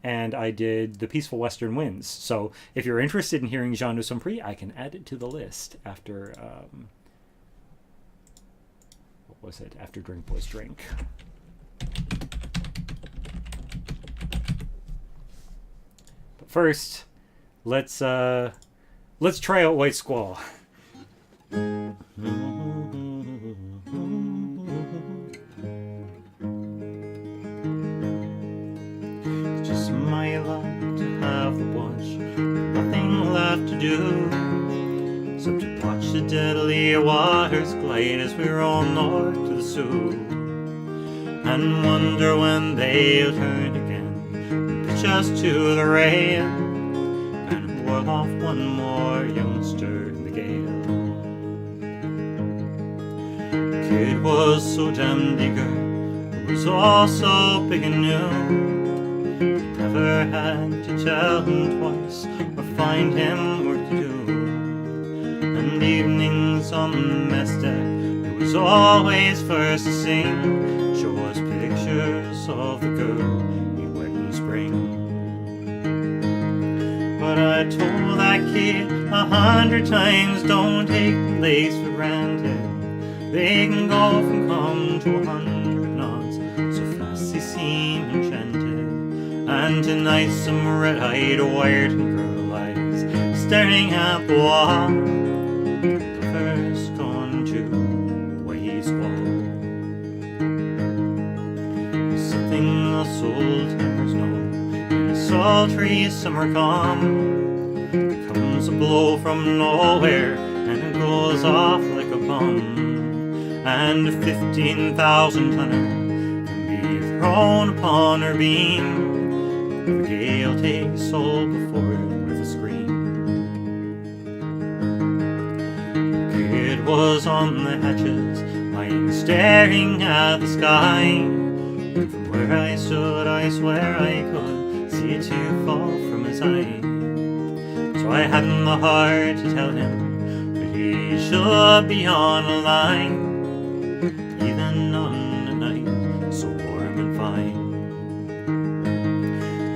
and I did The Peaceful Western Winds. So if you're interested in hearing Jean de Saint-Prix, I can add it to the list after... what was it? After Drink Boys Drink. But first, let's try out White Squall. Just my luck to have the watch, nothing left to do, so to watch the deadly waters glide as we roll north to the Sioux, and wonder when they'll turn again, pitch us to the rail, and whirl off one more youngster in the gale. Kid was so damned eager, it was all so big and new. Never had to tell him twice or find him work to do. And evenings on the mess deck, it was always first to sing, show us pictures of the girl he wed in spring. But I told that kid 100 times, don't take the lakes for granted. They can go from calm to 100 knots, so fast they seem enchanted. And tonight some red-eyed, wired girl eyes staring at the wall, first gone to White Squall. Something us old-timers know, in a sultry summer calm, comes a blow from nowhere and it goes off like a bomb, and a 15,000-tonner can be thrown upon her beam. The gale takes hold before it with a scream. The kid was on the hatches, lying staring at the sky, and from where I stood I swear I could see a tear fall from his eye. So I hadn't the heart to tell him that he should be on a line, even on a night so warm and fine.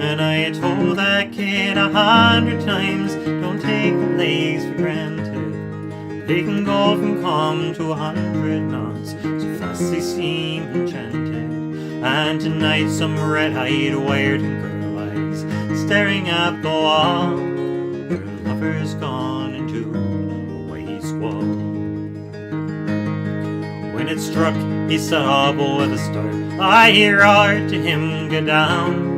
And I told that kid 100 times, don't take the lakes for granted. They can go from calm to 100 knots, so fast they seem enchanted. And tonight some red-eyed, wired girl eyes staring at the wall, her lover's gone into a White Squall. When it struck, he set up with a start. I roared to him, get down.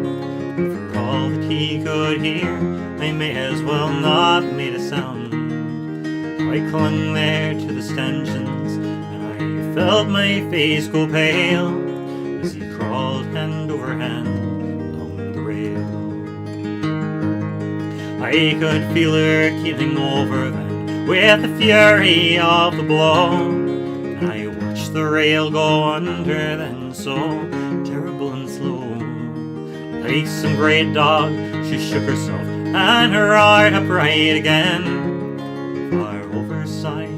For all that he could hear, I may as well not made a sound. I clung there to the stanchions, and I felt my face go pale as he crawled hand over hand along the rail. I could feel her keeling over then with the fury of the blow. I watched the rail go under then, so terrible and slow. Like some great dog, she shook herself and roared upright again. Far overside, I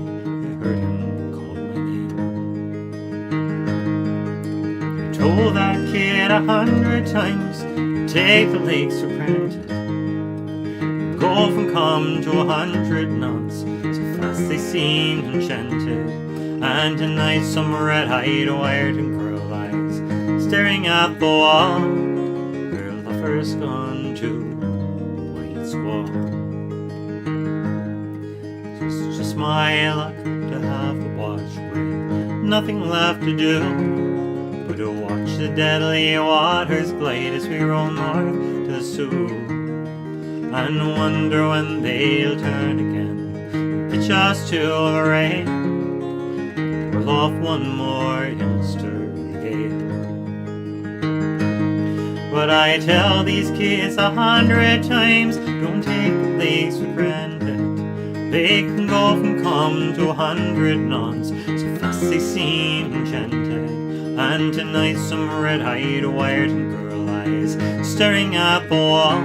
heard him call my name. I told that kid 100 times to take the lakes for granted, go from calm to 100 knots, so fast they seemed enchanted. And tonight some red-eyed, wired-and girl eyes staring at the wall. Her lover's gone to white squall. It's just my luck to have the watch with nothing left to do but to watch the deadly waters glide as we roll north to the Sioux, and wonder when they'll turn again, pitch us to the rain. We'll off one more youngster gale. But I tell these kids 100 times, don't take the lakes for granted. They can go from calm to 100 knots, so fast they seem enchanted. And tonight some red-eyed, wired-and girl eyes staring at the wall.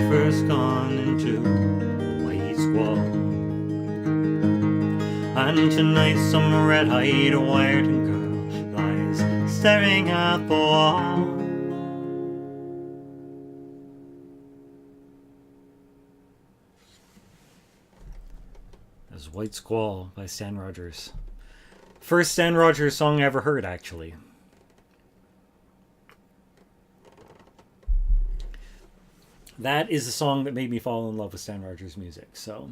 First gone into a white squall. And tonight some red-eyed, wired-and girl lies staring at the wall. That's White Squall by Stan Rogers. First Stan Rogers song I ever heard, actually. That is the song that made me fall in love with Stan Rogers music. So,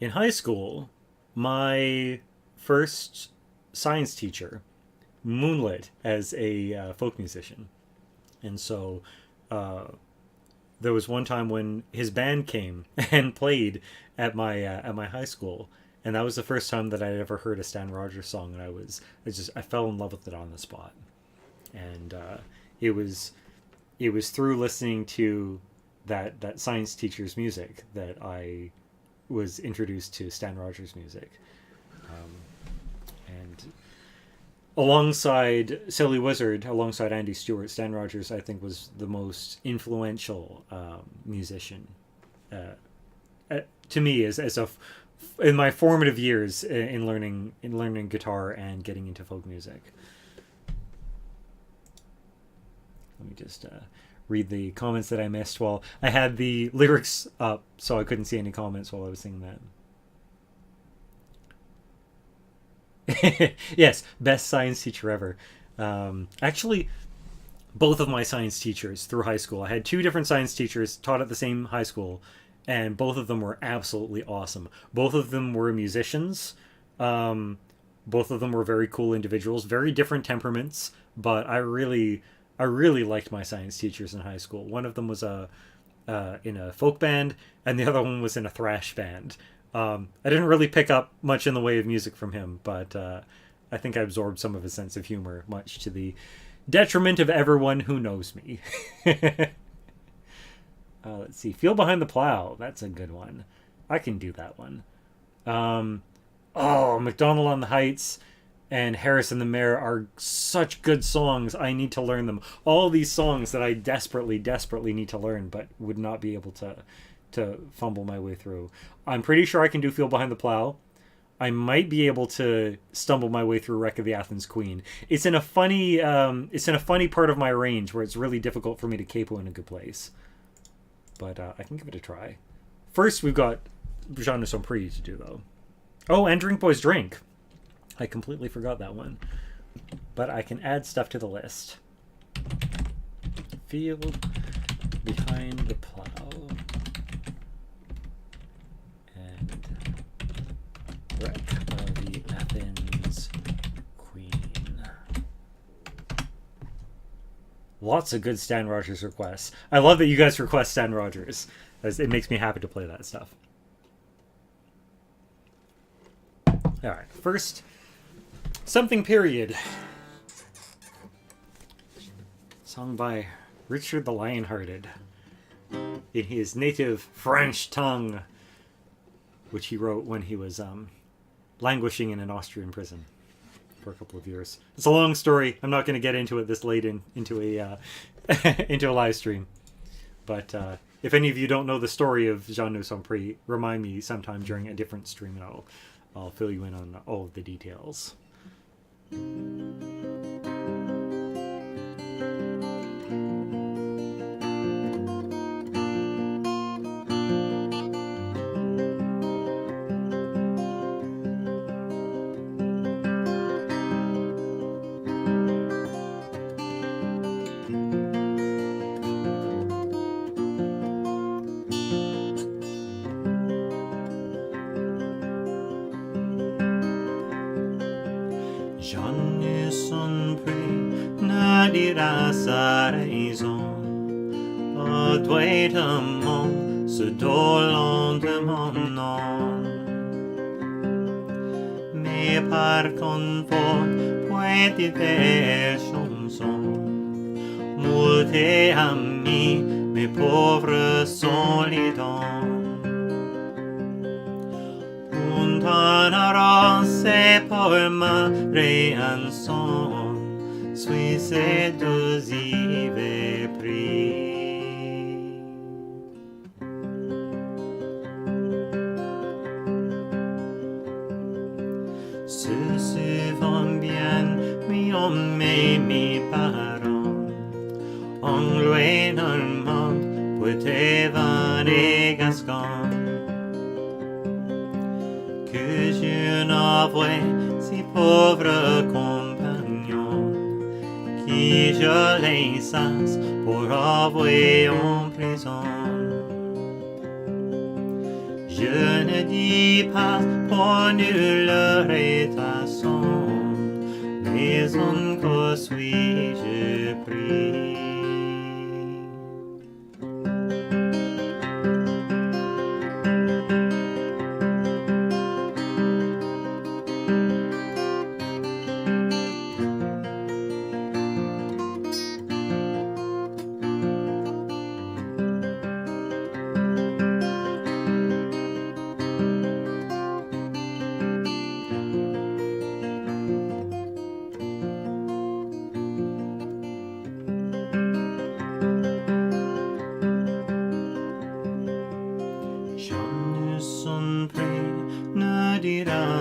in high school, my first science teacher moonlit as a folk musician. And so there was one time when his band came and played at my high school, and that was the first time that I'd ever heard a Stan Rogers song, and I fell in love with it on the spot. And it was through listening to that science teacher's music that I was introduced to Stan Rogers music. And alongside Silly Wizard, alongside Andy Stewart, Stan Rogers, I think, was the most influential musician to me in my formative years in learning guitar and getting into folk music. Let me just read the comments that I missed while I had the lyrics up, so I couldn't see any comments while I was singing that. Yes, best science teacher ever. Actually, both of my science teachers through high school, I had two different science teachers taught at the same high school, and both of them were absolutely awesome. Both of them were musicians. Both of them were very cool individuals, very different temperaments, but I really liked my science teachers in high school. One of them was in a folk band, and the other one was in a thrash band. I didn't really pick up much in the way of music from him, but I think I absorbed some of his sense of humor, much to the detriment of everyone who knows me. Let's see. Feel Behind the Plow. That's a good one. I can do that one. McDonald on the Heights and Harris and the Mayor are such good songs. I need to learn them. All these songs that I desperately need to learn, but would not be able to fumble my way through. I'm pretty sure I can do Feel Behind the Plow. I might be able to stumble my way through Wreck of the Athens Queen. It's in a funny part of my range where it's really difficult for me to capo in a good place. But I can give it a try. First, we've got Jean de Saint-Prix to do, though. Oh, and Drink Boys Drink. I completely forgot that one. But I can add stuff to the list. Feel Behind the Plow. And Wreck of the Athens Queen. Lots of good Stan Rogers requests. I love that you guys request Stan Rogers, as it makes me happy to play that stuff. All right, first, Something Period. Song by Richard the Lionhearted in his native French tongue, which he wrote when he was languishing in an Austrian prison for a couple of years. It's a long story. I'm not going to get into it this late into a into a live stream. But if any of you don't know the story of Jean Nous Sommes Pris, remind me sometime during a different stream, and I'll fill you in on all of the details. Sa raison doit un monde se dolant de mon nom, mais par confort peut-il faire chanson. Moult amis, mes pauvres sont les dents. Un temps c'est pour ma réanson. Suis-ce dosive pris. Se souvent bien, mi homme et mes parents, anglais, normand, poitevin et gascon, que je n'avouais si pauvre compagnon, qui je les sens pour avouer en prison. Je ne dis pas pour nulle rétation, mais encore suis-je pris.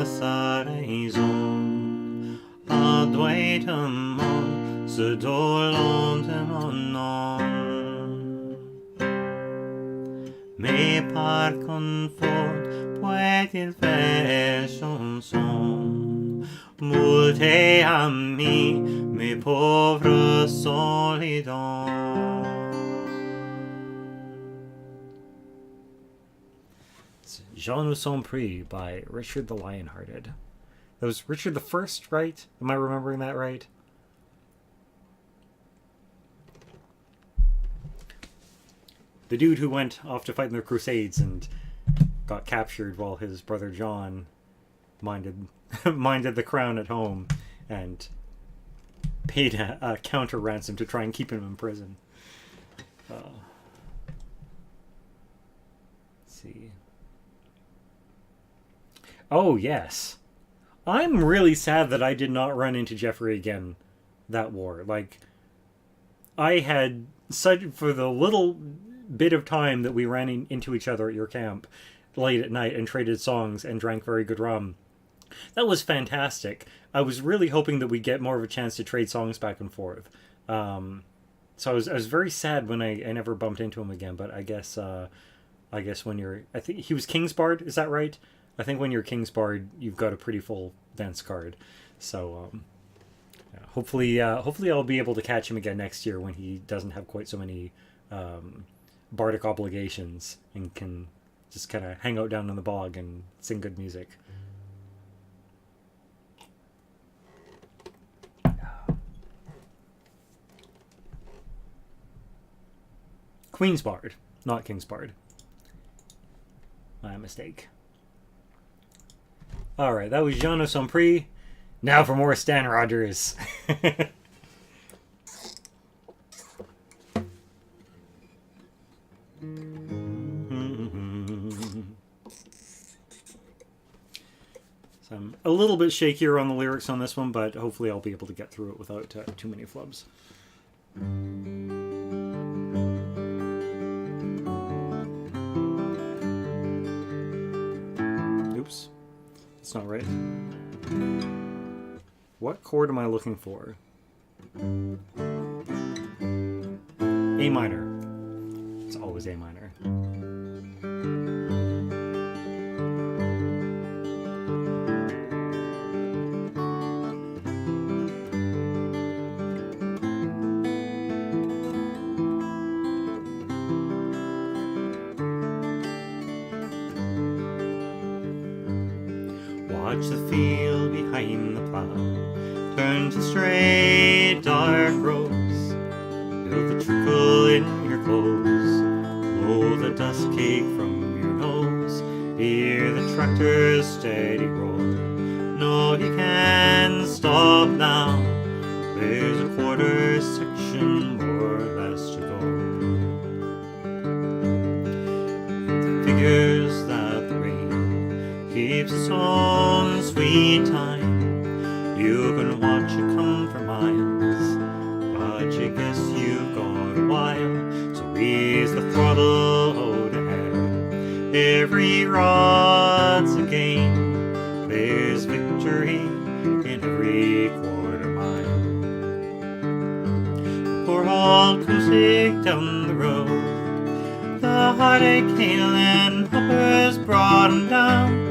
Sa raison adroitement se dolant de mon nom, mais par confort peut-il faire chanson. Moult amis, mes pauvres sont les dents. Jean Nous Sommes Pris by Richard the Lionhearted. That was Richard the First, right? Am I remembering that right? The dude who went off to fight in the Crusades and got captured while his brother John minded the crown at home and paid a counter ransom to try and keep him in prison. Let's see. Oh, yes. I'm really sad that I did not run into Jeffrey again that war. Like, I had such, for the little bit of time that we ran into each other at your camp late at night and traded songs and drank very good rum, that was fantastic. I was really hoping that we'd get more of a chance to trade songs back and forth. So I was very sad when I never bumped into him again, but I guess when you're, I think he was King's Bard, is that right? I think when you're King's Bard, you've got a pretty full dance card. So yeah, hopefully I'll be able to catch him again next year when he doesn't have quite so many bardic obligations and can just kind of hang out down on the bog and sing good music. Queen's Bard, not King's Bard. My mistake. All right, that was Jean Sompré. Now for more Stan Rogers. So I'm a little bit shakier on the lyrics on this one, but hopefully I'll be able to get through it without too many flubs. Oops. That's not right. What chord am I looking for? A minor. It's always A minor. Watch the field behind the plow turn to straight dark roads. Feel the trickle in your clothes, blow the dust cake from your nose. Hear the tractor's steady roar. No, you can't stop now. There's a quarter section more or less to go. The figures that the rain keeps its own sweet time. You can watch it come for miles, but you guess you've got a while. So ease the throttle out ahead. Every rod's a game. There's victory in every quarter mile. Poor old Pennsic down the road, the heartache hail and hoppers brought him down.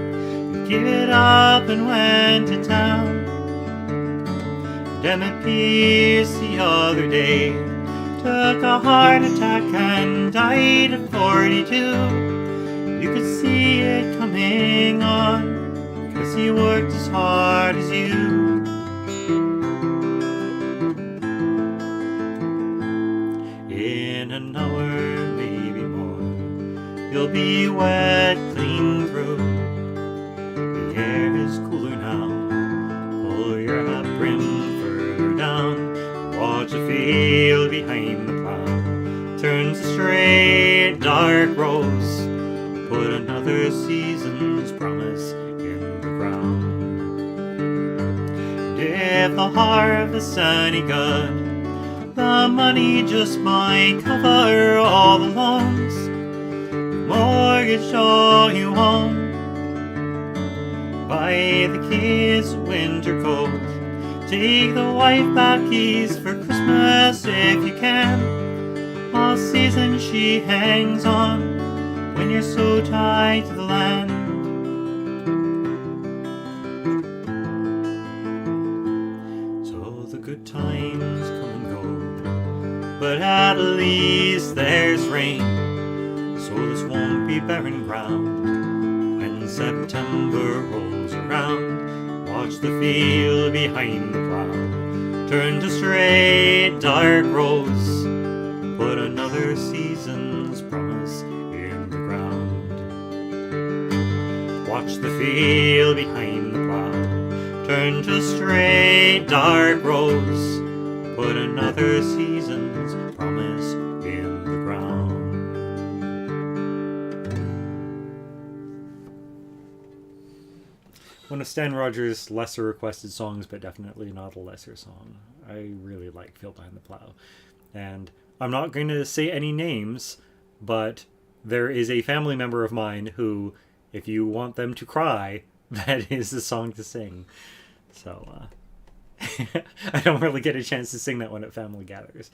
He gave it up and went to town. Emmett Pierce the other day took a heart attack and died at 42. You could see it coming on, 'cause he worked as hard as you. In an hour, maybe more, you'll be wet clean through. The air is cooler now. Pull your hat brim further down. Watch the field behind the plow turns to straight dark roads. Put another season's promise in the ground. And if the harvest's any good, the money just might cover all the loans. The mortgage all you own. Buy the kids a winter coat. Take the wife back east for Christmas if you can. All season she hangs on when you're so tied to the land. So the good times come and go, but at least there's rain. So this won't be barren ground when September rolls around. Watch the field behind the plow turn to straight dark roads. Put another season's promise in the ground. Watch the field behind the plow turn to straight dark roads. Put another season's promise in the ground. One of Stan Rogers' lesser requested songs, but definitely not a lesser song. I really like Field Behind the Plow. And I'm not going to say any names, but there is a family member of mine who, if you want them to cry, that is the song to sing. So, I don't really get a chance to sing that one at family gatherings.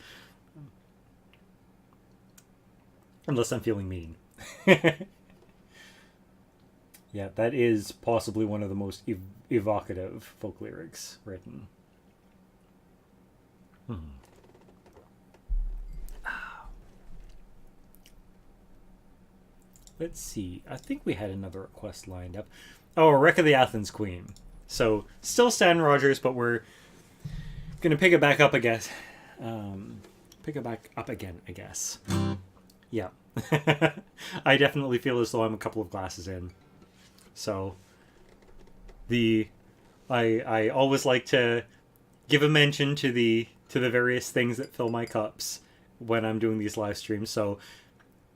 Unless I'm feeling mean. Yeah, that is possibly one of the most evocative folk lyrics written. Let's see. I think we had another request lined up. Oh, Wreck of the Athens Queen. So, still Stan Rogers, but we're going to pick it back up, I guess. Pick it back up again, I guess. Yeah. I definitely feel as though I'm a couple of glasses in. So, I always like to give a mention to the various things that fill my cups when I'm doing these live streams. So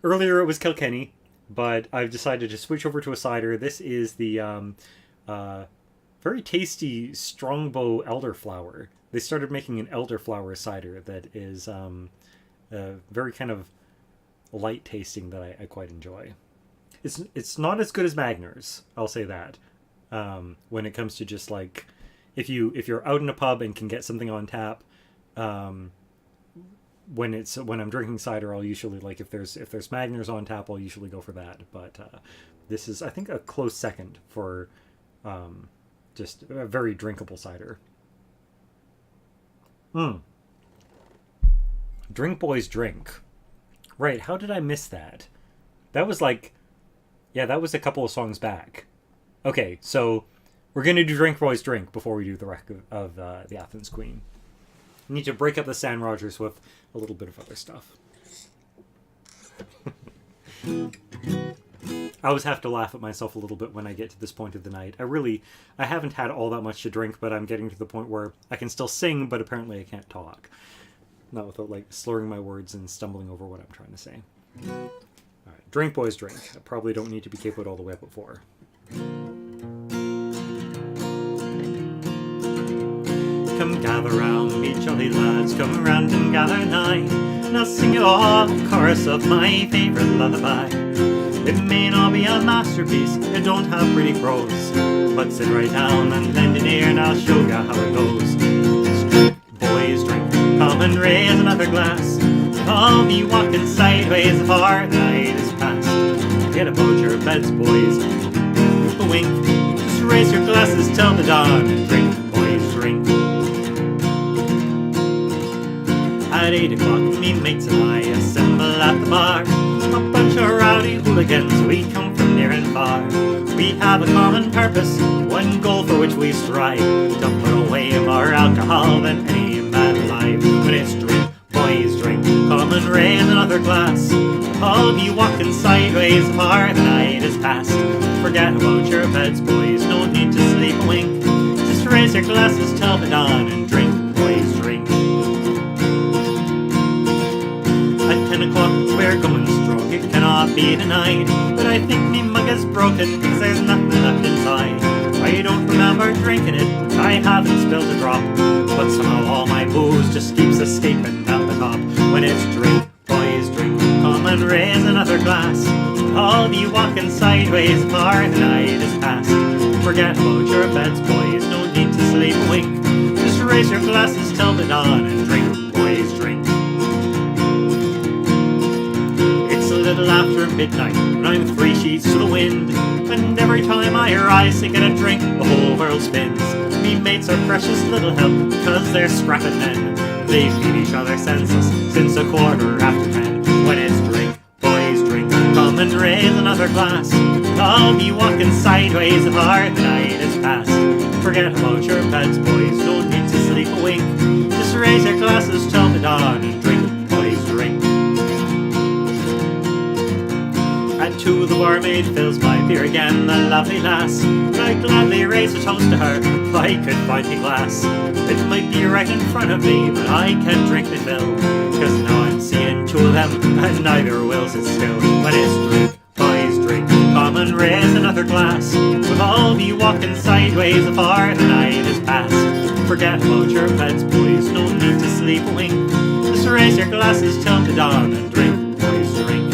earlier it was Kilkenny, but I've decided to switch over to a cider. This is the very tasty Strongbow elderflower. They started making an elderflower cider that is very kind of light tasting that I quite enjoy. It's not as good as Magners, I'll say that. When it comes to just like if you're out in a pub and can get something on tap, when I'm drinking cider, I'll usually like if there's Magners on tap, I'll usually go for that. But this is, I think, a close second for just a very drinkable cider. Drink Boys Drink. Right, how did I miss that? That was like, yeah, that was a couple of songs back. Okay, so we're going to do Drink Boys Drink before we do the rest of the Athens Queen. We need to break up the San Rogers with a little bit of other stuff. I always have to laugh at myself a little bit when I get to this point of the night. I haven't had all that much to drink, but I'm getting to the point where I can still sing, but apparently I can't talk. Not without, like, slurring my words and stumbling over what I'm trying to say. Alright, Drink Boys Drink. I probably don't need to be capoed all the way up at 4. Come gather round me, jolly lads, come round and gather nigh, and I'll sing you all a chorus of my favourite lullaby. It may not be a masterpiece, it don't have pretty prose, but sit right down and lend an ear and I'll show you how it goes. Drink, boys, drink, come and raise another glass. I'll be walking sideways afar the night is past. Forget about your beds, boys, a wink, just raise your glasses till the dawn and drink, boys, drink. At 8 o'clock, me mates and I assemble at the bar. A bunch of rowdy hooligans, we come from near and far. We have a common purpose, one goal for which we strive, to put away more alcohol than any man alive. When it's drink, boys, drink, come and raise another glass. I'll be walking sideways afar the night is past. Forget about your beds, boys, no need to sleep a wink. Just raise your glasses till the dawn and drink, boys, drink. At 10 o'clock we're going strong, it cannot be denied, but I think me mug is broken because there's nothing left inside. I don't remember drinking it, I haven't spilled a drop, but somehow all my booze just keeps escaping down the top. When it's drink, boys, drink, come and raise another glass. I'll be walking sideways far the night is past. Forget about your beds, boys, no need to sleep a wink. Just raise your glasses till the dawn and drink, boys, drink. It's a little after midnight when I'm 3 sheets to the wind, and every time I rise to get a drink, the whole world spins. Me mates are precious little help because they're scrapping men. They feed each other senseless since 10:15. When it's drink, boys, drink, come and raise another glass. I'll be walking sideways afar the night is past. Forget about your beds, boys, no need to sleep a wink. Just raise your glasses till the dawn and drink, boys, drink. At 2 the barmaid fills my beer again, the lovely lass. I'd gladly raise a toast to her if I could find a glass. It might be right in front of me, but I can't drink the fill, cause now I'm seeing 2 of them, and neither will sit still. When it's drink, boys, drink, come and raise another glass. We'll all be walking sideways afar the night is past. Forget about your beds, boys, no need to sleep a wink. Just raise your glasses till the dawn and drink, boys, drink.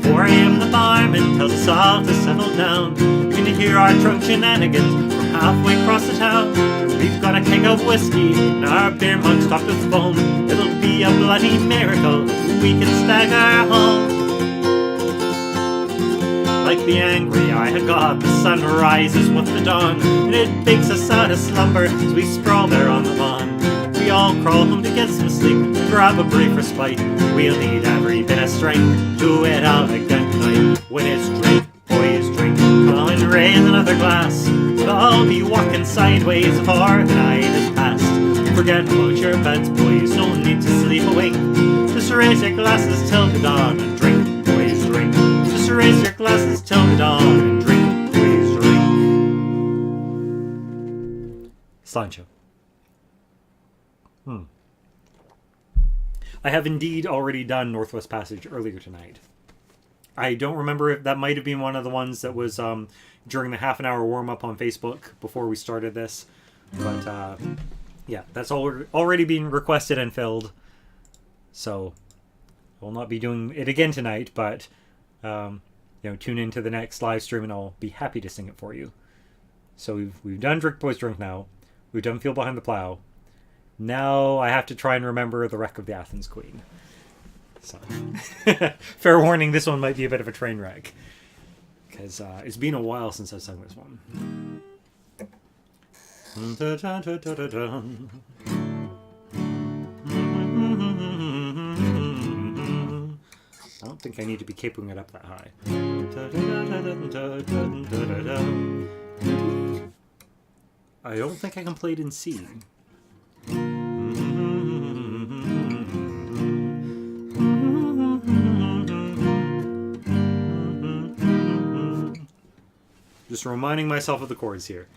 4 a.m. the barman tells us all to settle down. You're gonna hear our drunk shenanigans from halfway across the town. We've got a keg of whiskey and our beer mugs stocked with foam. It'll be a bloody miracle if we can stagger home. Like the angry I had got, the sun rises with the dawn, and it bakes us out of slumber as we sprawl there on the lawn. We all crawl home to get some sleep, to grab a brief respite. We'll need every bit of strength to do it all again tonight. When it's drink, boys, drink, come and raise another glass. I'll be walking sideways afar the night is past. Forget about your beds, boys, no need to sleep a wink. Just raise your glasses till the dawn and drink, boys, drink. Just raise your glasses till the dawn and drink, boys, drink. Sancho. I have indeed already done Northwest Passage earlier tonight. I don't remember if that might have been one of the ones that was during the half-an-hour warm-up on Facebook before we started this. But, yeah, that's already been requested and filled. So, I will not be doing it again tonight, but, tune into the next live stream and I'll be happy to sing it for you. So we've done Drink Boys Drunk now. We've done Feel Behind the Plow. Now I have to try and remember The Wreck of the Athens Queen. So, fair warning, this one might be a bit of a train wreck. Because it's been a while since I've sung this one. I don't think I need to be capering it up that high. I don't think I can play it in C. Just reminding myself of the chords here.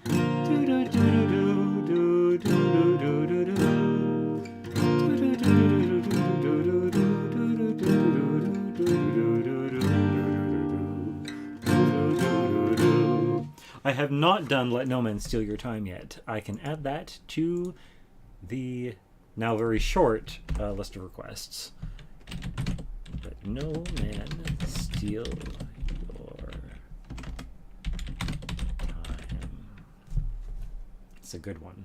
I have not done Let No Man Steal Your Time yet. I can add that to the now very short list of requests. Let no man steal your time. It's a good one.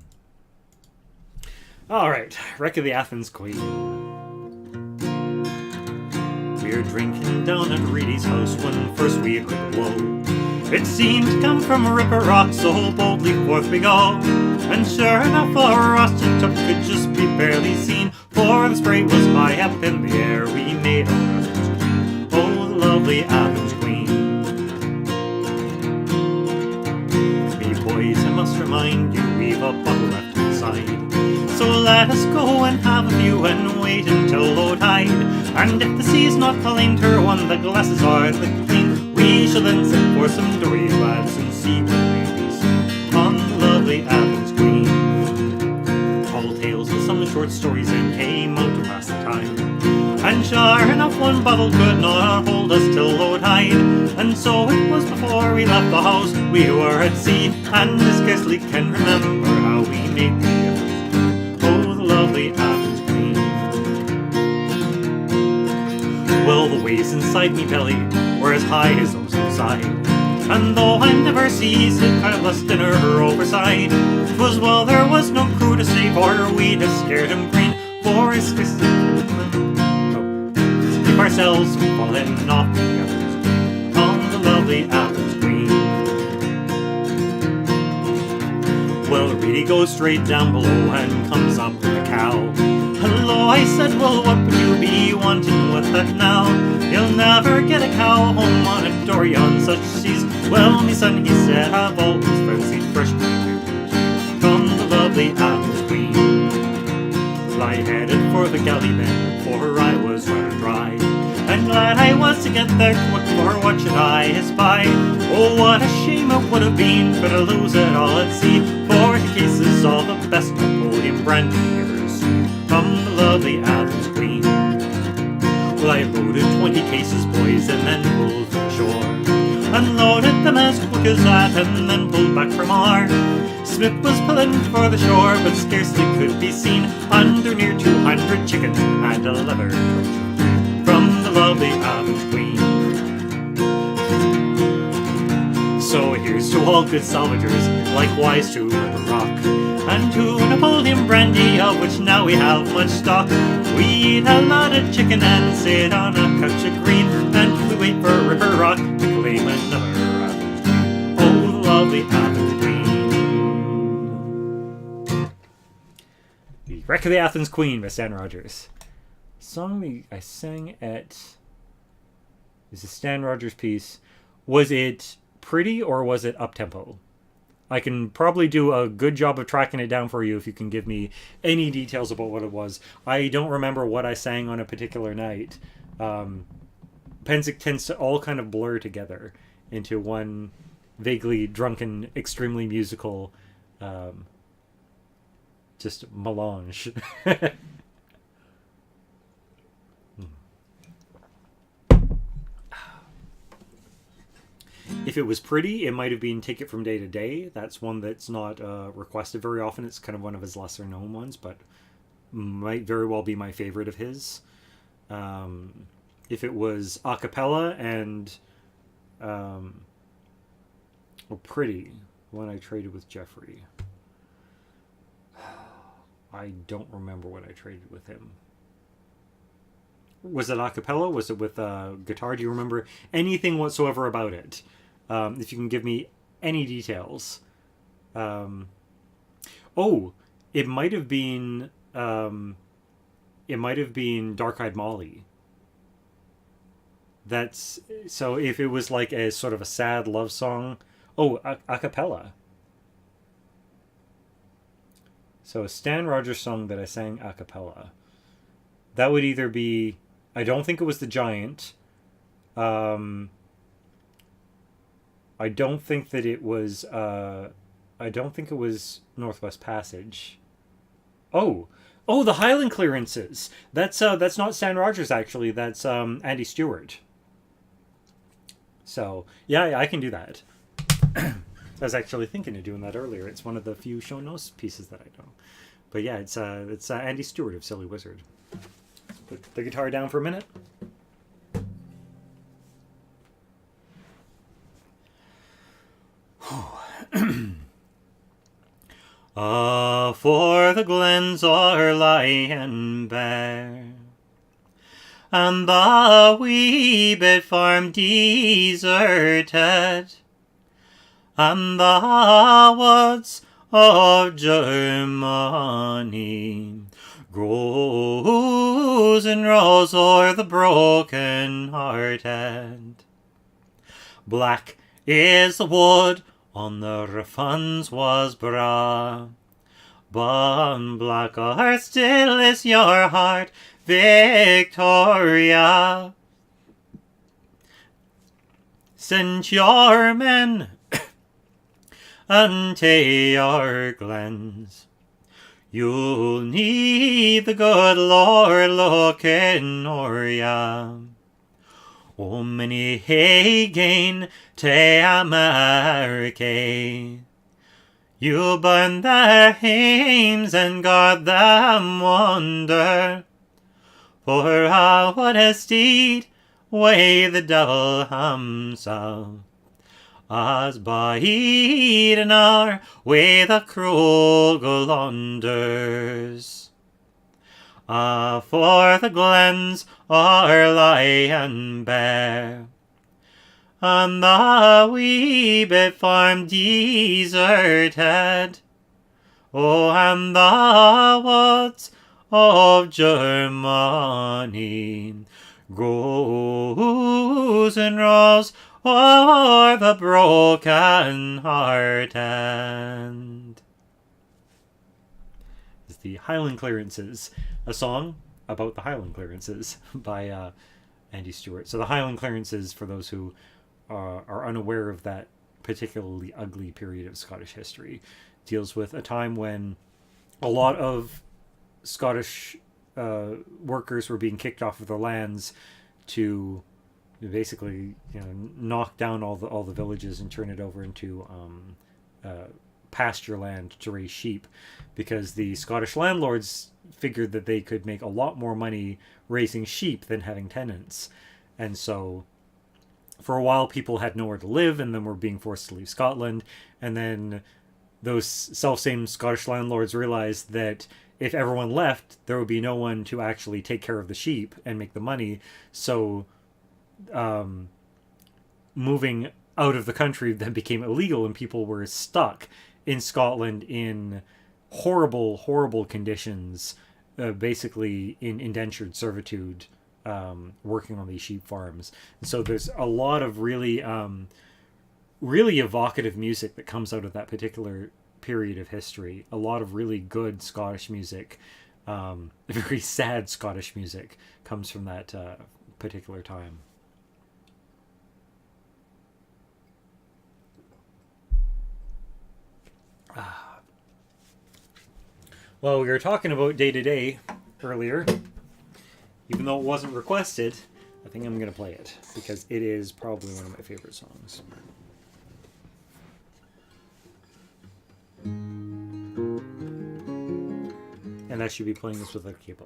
All right, Wreck of the Athens Queen. We're drinking down at Reedy's house when first we heard a woe. It seemed to come from a ripper rock, so boldly forth we go. And sure enough, our rusted top could just be barely seen, for the spray was high up in the air. We made our Athens, oh, the lovely Athens Queen. Me boys, I must remind you, we've a bottle left inside. So let us go and have a few and wait until low tide. And if the sea's not calling her when the glasses are the clean, we shall then send for some dory lads and see what ladies on the lovely Athens Queen. Tall tales and some short stories and came out to pass the time. And sure enough, one bottle could not hold us till low tide. And so it was before we left the house, we were at sea, and I scarcely can remember how we made the oh, the lovely Athens Queen. Well, the waves inside me belly were as high as those inside, and though I never seasick, I lust in her overside. 'Twas well there was no crew to save, or we'd have scared him green, for his fist keep ourselves from falling off the others on the lovely Athens Queen. Well, Reedy goes straight down below and comes up with a cow. Hello, I said, well, what would you be wanting with that now? You'll never get a cow home on a dory on such seas. Well, me son, he said, I've always fancied fresh from the lovely Athens Queen. Well, I headed for the galley then, for I was rather dry, and glad I was to get there quick, for what should I espy? Oh, what a shame it would have been for to lose it all at sea. 40 cases, all the best Napoleon brandy ever seen from the lovely Athens Queen. Well, I loaded 20 cases, boys, and then pulled from shore, unloaded them as quick as that, and then pulled back for more. Smith was pulling for the shore, but scarcely could be seen, under near 200 chickens and a leather coach from the lovely Athens Queen. So here's to all good salvagers, likewise to the Rock, and to Napoleon brandy, of which now we have much stock. We eat a lot of chicken and sit on a couch of green, and we wait for Ripper Rock to claim another Athens Queen. Oh, the lovely Athens Queen. The Wreck of the Athens Queen by Stan Rogers. Song I sang at... is a Stan Rogers piece. Was it pretty or was it up-tempo? I can probably do a good job of tracking it down for you if you can give me any details about what it was. I don't remember what I sang on a particular night. Pennsic tends to all kind of blur together into one vaguely drunken, extremely musical just melange. If it was pretty, it might have been Take It From Day to Day. That's one that's not requested very often. It's kind of one of his lesser known ones, but might very well be my favorite of his. If it was a cappella and Pretty, when I traded with Jeffrey. I don't remember what I traded with him. Was it a cappella? Was it with guitar? Do you remember anything whatsoever about it? If you can give me any details. Oh, it might have been Dark-Eyed Molly. That's so. If it was like a sort of a sad love song, a cappella. So a Stan Rogers song that I sang a cappella. That would either be. I don't think it was The Giant. I don't think that it was. I don't think it was Northwest Passage. Oh, the Highland Clearances. That's not Stan Rogers actually. That's Andy Stewart. So yeah, I can do that. I was actually thinking of doing that earlier. It's one of the few show notes pieces that I know. But yeah, it's Andy Stewart of Silly Wizard. Put the guitar down for a minute. For the glens are lying bare, and the wee bit farm deserted, and the woods of Germany grows and rolls o'er the broken hearted. Black is the wood on the Refunds was bra, but blacker still is your heart, Victoria. Send your men unto your glens. You'll need the good Lord looking o'er ya. O many again to America. You burn their hames and guard them wonder. For what has steed way the devil himself, as biding our way the cruel Golonders. For the glens are lying bare, and the wee bit farm deserted. Oh, and the woods of Germany grows and rolls o'er the broken hearted. It's the Highland Clearances, a song about the Highland Clearances by Andy Stewart. So the Highland Clearances, for those who are unaware of that particularly ugly period of Scottish history, deals with a time when a lot of Scottish workers were being kicked off of their lands to basically, knock down all the villages and turn it over into pasture land to raise sheep, because the Scottish landlords figured that they could make a lot more money raising sheep than having tenants. And so for a while people had nowhere to live and then were being forced to leave Scotland. And then those self-same Scottish landlords realized that if everyone left, there would be no one to actually take care of the sheep and make the money. So moving out of the country then became illegal, and people were stuck in Scotland in horrible conditions, basically in indentured servitude, working on these sheep farms. And so there's a lot of really evocative music that comes out of that particular period of history. A lot of really good Scottish music, very sad Scottish music, comes from that particular time. Well, we were talking about Day to Day earlier. Even though it wasn't requested, I think I'm going to play it because it is probably one of my favorite songs. And I should be playing this with a capo.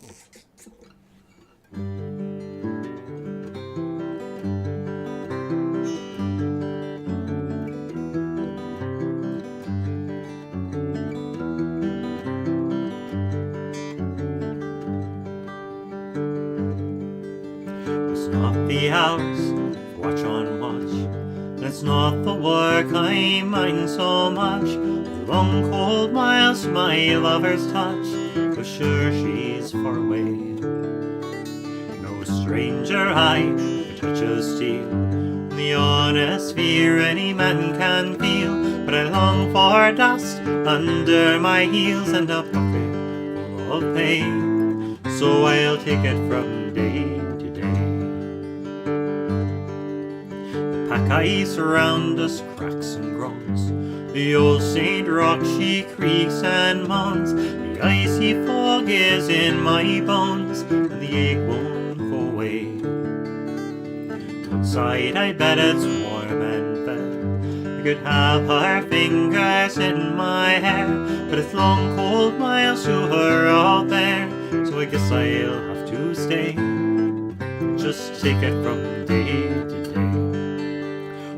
It's not the hours, watch on watch, and it's not the work I mind so much. The long cold miles, my lover's touch, for sure she's far away. No stranger I, the touch of steel, the honest fear any man can feel. But I long for dust under my heels and a pocket full of pain, so I'll take it from day to day. The pack ice around us cracks and groans, the old St. Rock she creaks and moans. The icy fog is in my bones, and the ache won't go away. Outside I bet it's warm and fair, I could have her fingers in my hair, but it's long cold miles to her out there, so I guess I'll have to stay. Just take it from day to day.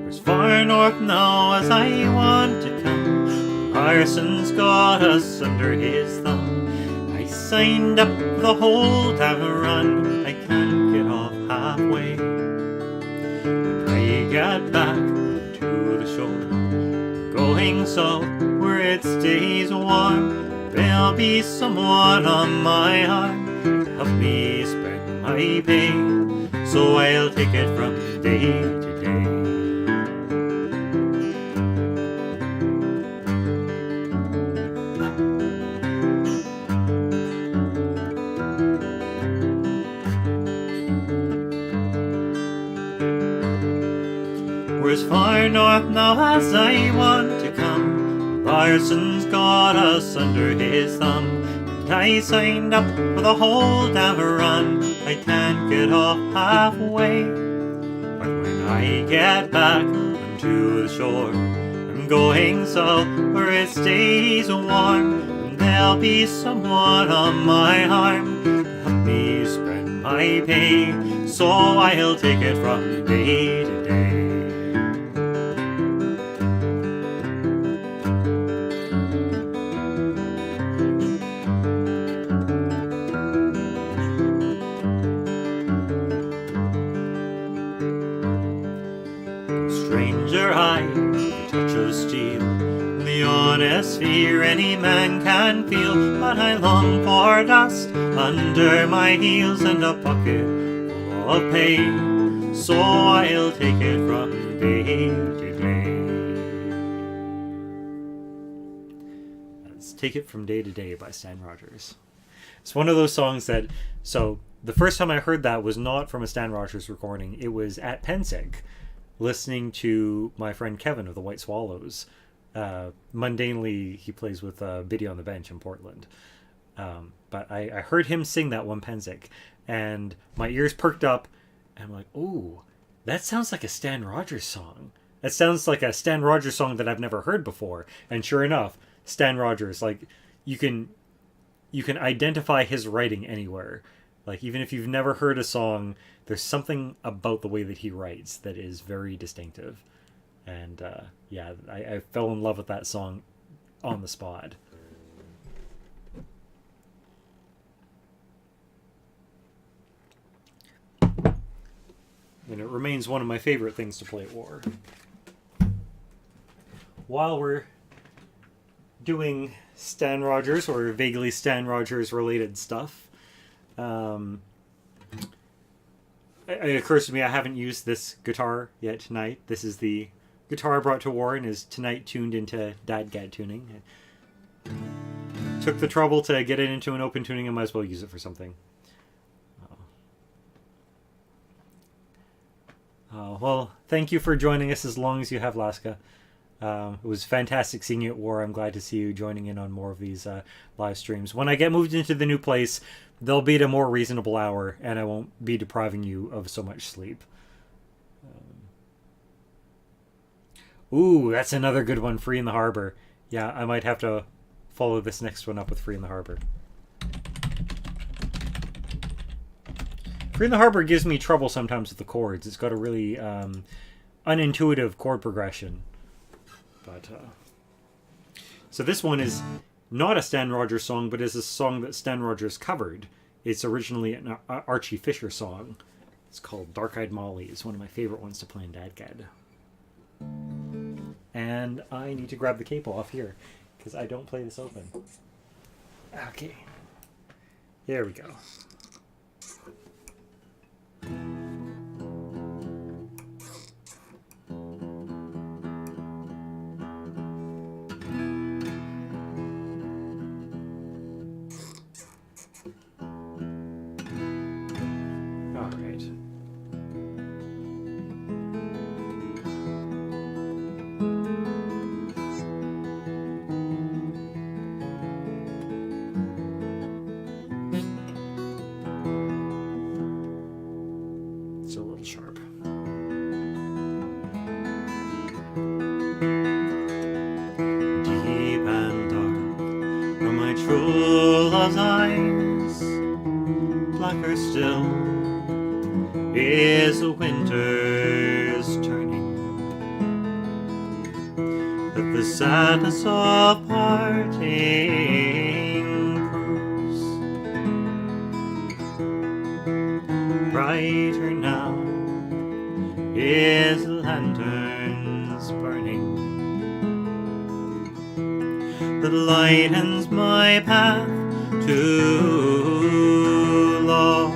Where's far north now as I want to come? Parson's got us under his thumb. I signed up for the whole damn run, I can't get off halfway. When I get back to the shore, going south where it stays warm, there'll be someone on my arm to help me spend my pay, so I'll take it from day to day. Where's far north now as I want to come? Parson's got us under his thumb, and I signed up for the whole damn run, I can't get off halfway. But when I get back to the shore, I'm going south where it stays warm, and there'll be someone on my arm to help me spend my pay, so I'll take it from day to day. Stranger I, the touch of steel, the honest fear any man can feel. But I long for dust under my heels and a pocket full of pain, so I'll take it from day to day. Let's Take It From Day to Day by Stan Rogers. It's one of those songs that, so the first time I heard that was not from a Stan Rogers recording, it was at Pennsic, listening to my friend Kevin of the White Swallows. Mundanely, he plays with Biddy on the Bench in Portland. But I heard him sing that one Pennsic, and my ears perked up, and I'm like, ooh, that sounds like a Stan Rogers song. That sounds like a Stan Rogers song that I've never heard before. And sure enough, Stan Rogers, like, you can identify his writing anywhere. Like, even if you've never heard a song, there's something about the way that he writes that is very distinctive. And yeah, I fell in love with that song on the spot. And it remains one of my favorite things to play at war. While we're doing Stan Rogers or vaguely Stan Rogers related stuff, it occurs to me I haven't used this guitar yet tonight. This is the guitar I brought to war and is tonight tuned into DADGAD tuning. I took the trouble to get it into an open tuning, I might as well use it for something. Well, thank you for joining us as long as you have, Laska. It was fantastic seeing you at War. I'm glad to see you joining in on more of these live streams. When I get moved into the new place, they'll be at a more reasonable hour, and I won't be depriving you of so much sleep. Ooh, that's another good one, Free in the Harbor. Yeah, I might have to follow this next one up with Free in the Harbor. Free in the Harbor gives me trouble sometimes with the chords. It's got a really unintuitive chord progression. But so this one is not a Stan Rogers song, but is a song that Stan Rogers covered. It's originally an Archie Fisher song. It's called Dark-Eyed Molly. It's one of my favorite ones to play in Dadgad. And I need to grab the capo off here, because I don't play this open. Okay. There we go. Still is the winter's turning, that the sadness of parting proves brighter now is the lanterns burning that lightens my path to love.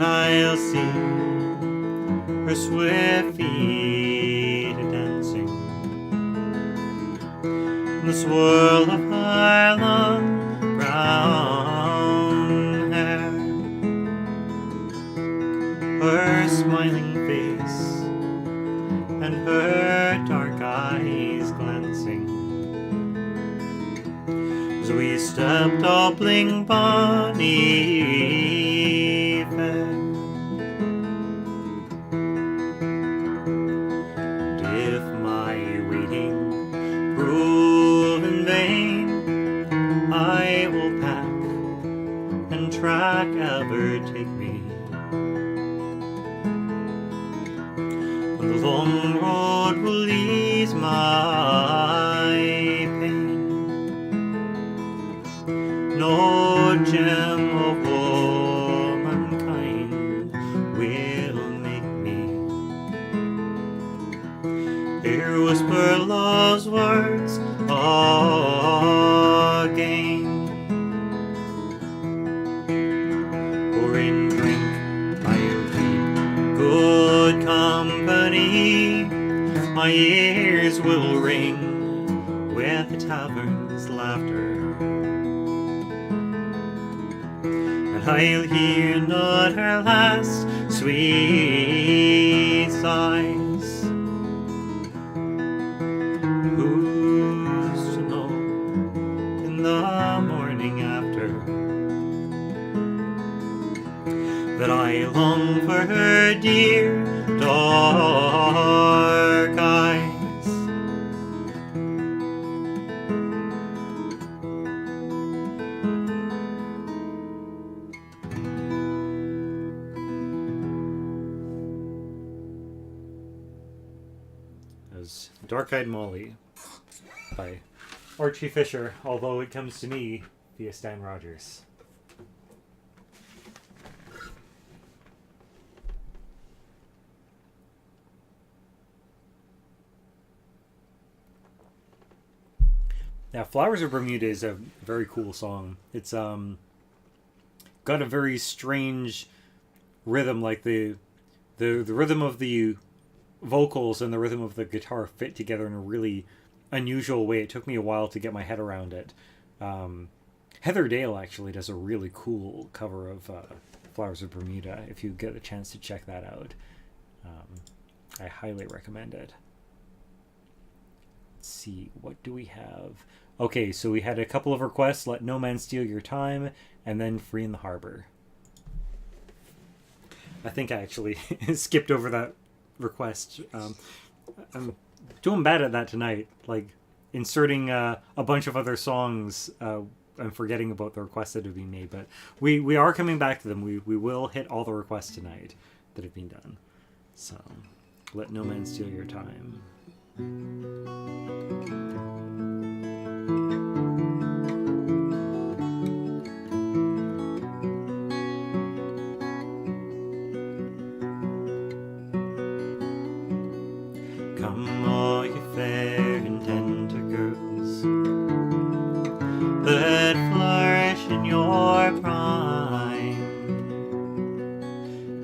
I'll see her swift feet dancing in the swirl of her long brown hair, her smiling face and her dark eyes glancing as we step toppling Bonnie fair. Track ever take me on the long road will ease my pain. No gem of womankind will make me hear whisper love's words again. Good company, my ears will ring with the tavern's laughter, and I'll hear not her last sweet sighs. Who's to know in the morning after that I long for her dear dark eyes. As Dark-Eyed Molly by Archie Fisher, although it comes to me via Stan Rogers. Now, Flowers of Bermuda is a very cool song. It's got a very strange rhythm, like the rhythm of the vocals and the rhythm of the guitar fit together in a really unusual way. It took me a while to get my head around it. Heather Dale actually does a really cool cover of Flowers of Bermuda. If you get a chance to check that out, I highly recommend it. Let's see, what do we have? Okay, so we had a couple of requests: Let No Man Steal Your Time, and then Free in the Harbor. I think I actually skipped over that request. I'm doing bad at that tonight, like inserting a bunch of other songs and forgetting about the requests that have been made. But we are coming back to them. We will hit all the requests tonight that have been done. So, Let No Man Steal Your Time. Come, all you fair and tender girls that flourish in your prime.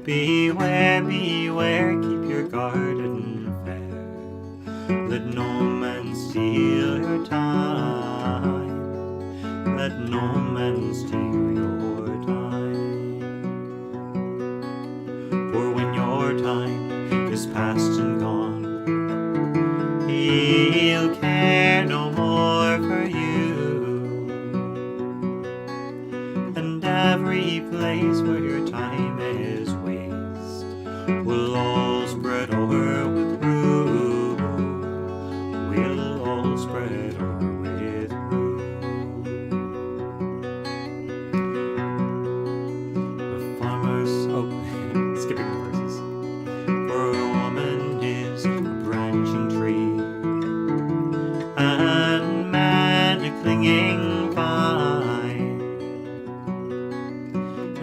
Beware, beware, keep your garden fair. Let no man steal your time. Let no man steal your time. For when your time is past and gone, He'll care no more for you. And every place where your time is waste will all spread over with rue. We'll all spread over with rue. The farmer's skipping the verses. For a woman is a branching tree, and man a clinging vine,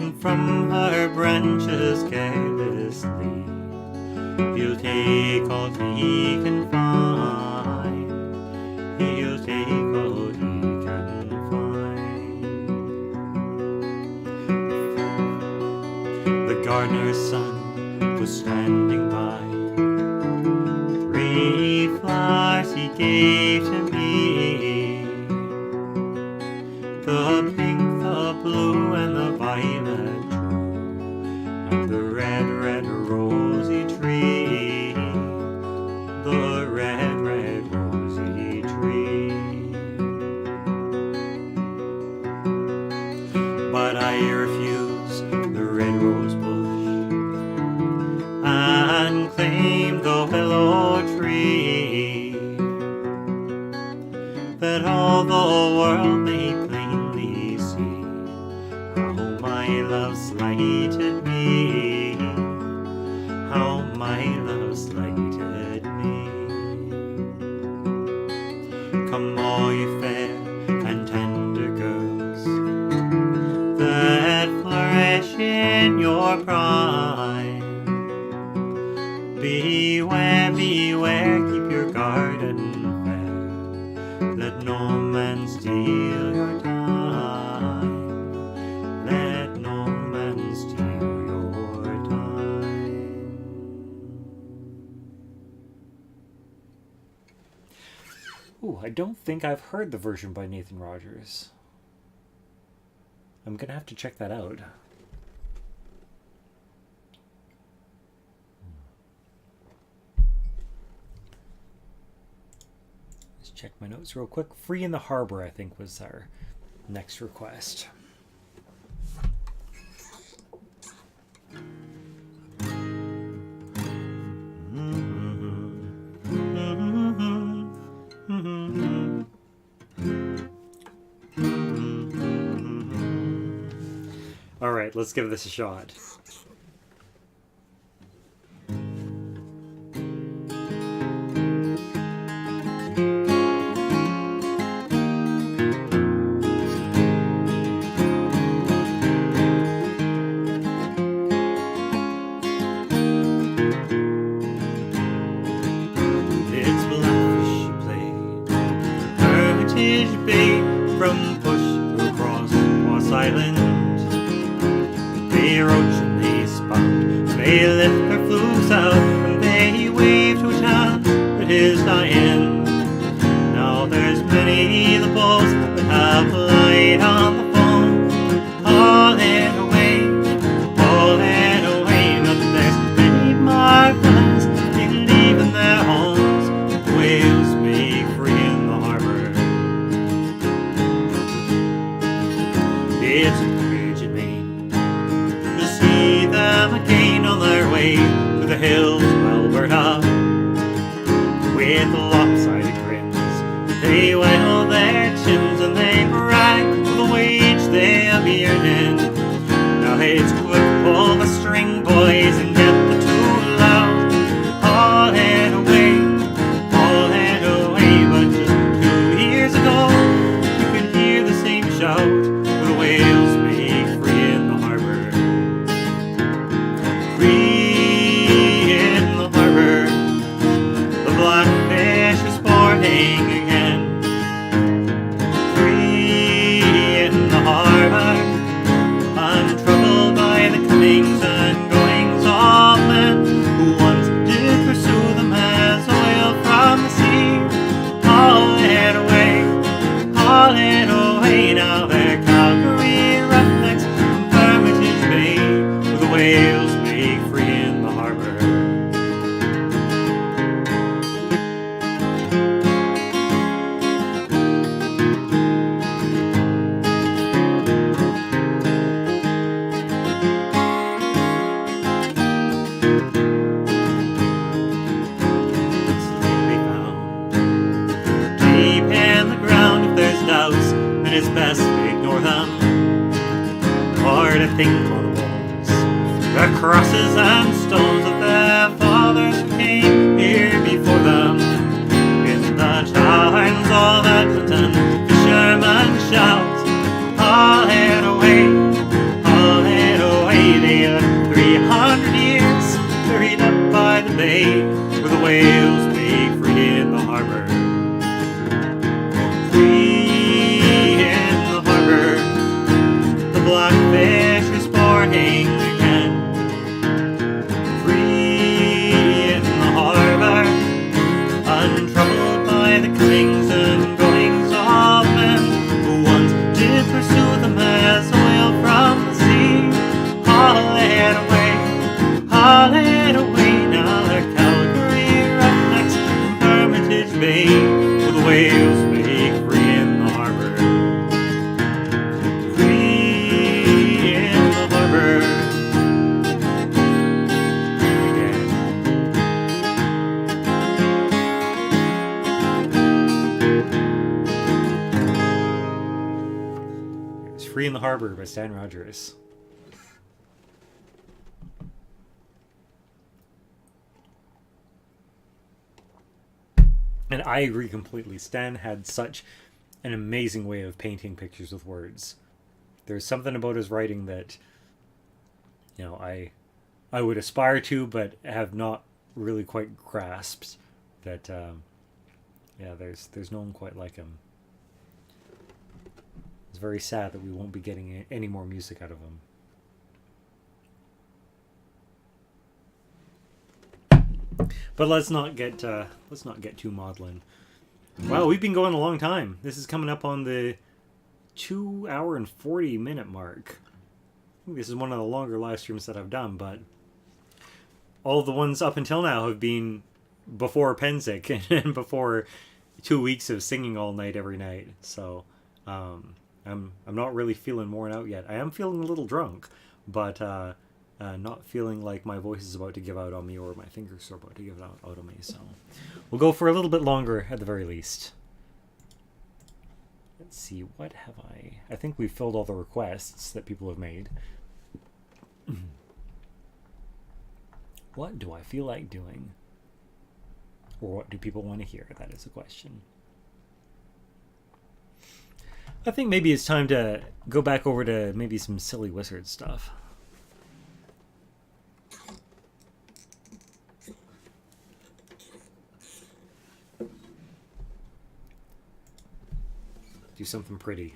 and from her branches carelessly He'll take all he can find. He'll take all he can find. The gardener's son was standing by. 3 flowers he gave to me, the pink, the blue, and the violet true, and the red, red rosy tree, the red, red rosy tree. But I refuse the red rose bush and claim the willow tree, that all the world may plainly see how my love slighted me, how my love slighted me. Come, all you fair and tender girls that flourish in your prime. Beware, beware, keep your garden fair. Let no man steal your time. Let no man steal your time. Ooh, I don't think I've heard the version by Nathan Rogers. I'm gonna have to check that out. Let's check my notes real quick. Free in the Harbor, I think, was our next request. All right, let's give this a shot. It's Blackfish she played, Hermitage Bay, from Push to across Moss Island. They roach and they spout, they lift their flukes out, and they wave to a town that is dying. Now there's many the balls that have light on the with lopsided grins. They waggle their chins and they brag for the wage they'll be earning. Now it's quick, pull the string, boys, and get the tool out. Haul it away, but just 2 years ago, you could hear the same shout for the whales make free in the harbor. Free in the harbor, the blackfish are sporting again. Free in the harbor, untroubled by the comings and goings of men who once did pursue them as oil from the sea. Haul it away, now they're Calgary roughnecks from Hermitage Bay, where the whales make free in the harbor. Deep in the ground, if there's doubts, then it's best to ignore them. Or to think on the walls, the crosses and stones of their fathers who came here before them. In the taverns of Edmonton, fishermen shout, haul it away, they are 300 years buried up by the bay, where the whales make free in the harbor. Blackfish are sporting again. Free in the harbor, untroubled by the comings and goings of men who once did pursue them as oil from the sea. Haul it away, now they're Calgary roughnecks from Hermitage Bay, where the whales make free in the harbor. Free in the Harbor by Stan Rogers. And I agree completely. Stan had such an amazing way of painting pictures with words. There's something about his writing that, you know, I would aspire to, but have not really quite grasped. That, yeah, there's no one quite like him. It's very sad that we won't be getting any more music out of him. But let's not get too maudlin. Wow, we've been going a long time. This is coming up on the 2 hour and 40 minute mark. I think this is one of the longer live streams that I've done, but all of the ones up until now have been before Pennsic and before 2 weeks of singing all night every night. So I'm not really feeling worn out yet. I am feeling a little drunk, but not feeling like my voice is about to give out on me or my fingers are about to give out on me. So we'll go for a little bit longer at the very least. Let's see, what have I think we've filled all the requests that people have made. What do I feel like doing? Or what do people want to hear? That is a question. I think maybe it's time to go back over to maybe some silly wizard stuff. Do something pretty.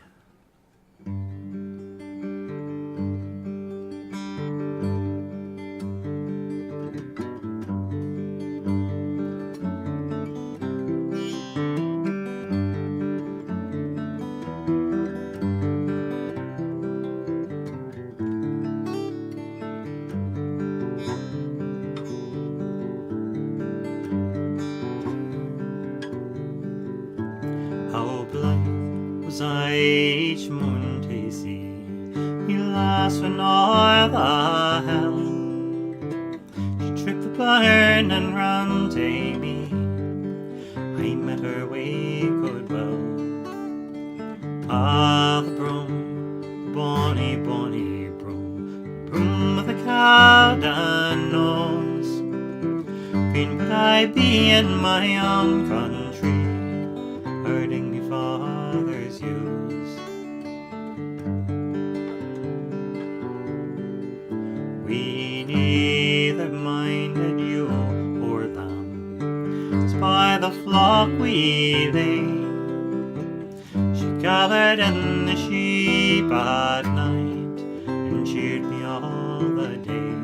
Each moon to see you last when all the hell she tripped the burn and run to me better way could well. Ah, the broom, bonny, bonny broom, broom of the Cowden nose. Fain would I be in my own country, herding me father's ewes. We neither minded ewe or lamb, 'twas by the flock we lay. She gathered in the sheep at night, and cheered me all the day.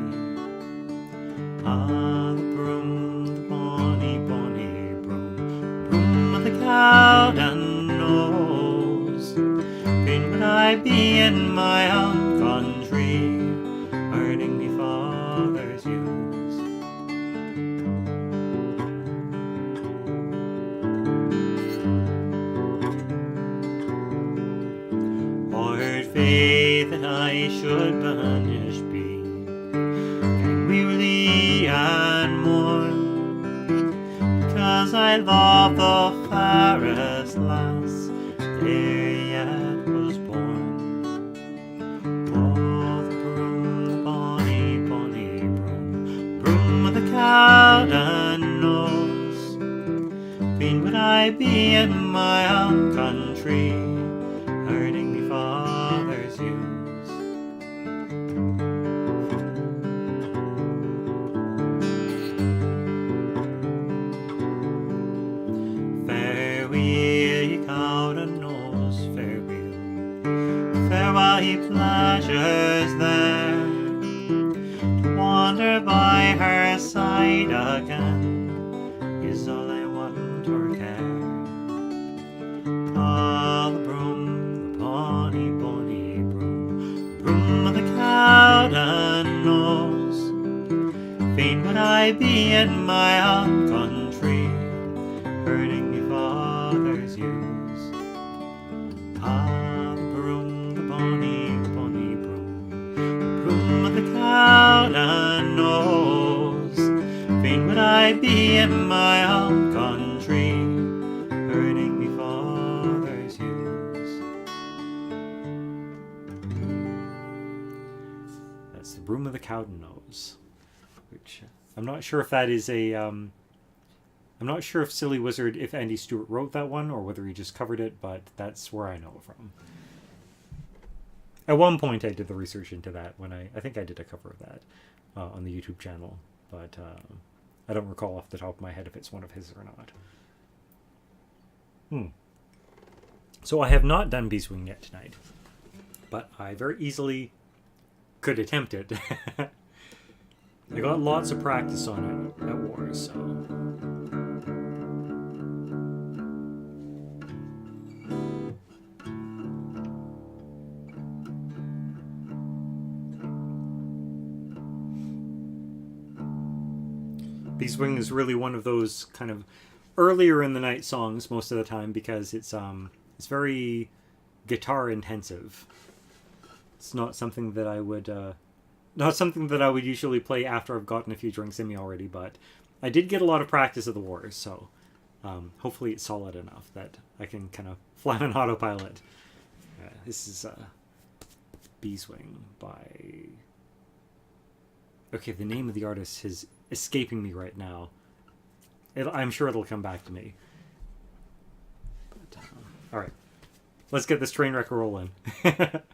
Ah, the broom, the bonny, bonny broom, broom of the Cowden nose. Fain would I be in my own country, herding me father's ewes. Hard faith that I should banished be, can wearily and mourn, because I love the fairest lass there yet was born. Oh, the broom, the bonny, bonny broom, broom of the Cowden nose. Fain would I be in my own country, herding me father's ewes. Farewell, ye Cowden nose, farewell. Farewell, ye pleasures there, to wander by her side again is all I want or care. Ah, the broom, the bonny, bonny broom, broom of the Cowden nose. Fain would I be in my own country, herding me father's ewes. Ah, the broom, the bonny, bonny broom, broom of the Cowden nose. Fain would I be in my own country, herding me father's ewes. That's the broom of the Cowden nose, which I'm not sure if that is a I'm not sure if Silly Wizard, if Andy Stewart wrote that one or whether he just covered it, but that's where I know it from. At one point I did the research into that when I think I did a cover of that on the YouTube channel, but I don't recall off the top of my head if it's one of his or not. So I have not done Beeswing yet tonight, but I very easily could attempt it. I got lots of practice on it at Wars, so... Beeswing is really one of those kind of earlier in the night songs most of the time because it's very guitar intensive. It's not something that I would usually play after I've gotten a few drinks in me already, but I did get a lot of practice at the Wars, so hopefully it's solid enough that I can kind of fly on autopilot. This is Beeswing by... Okay, the name of the artist is escaping me right now. I'm sure it'll come back to me. But, all right, let's get this train wreck rolling. But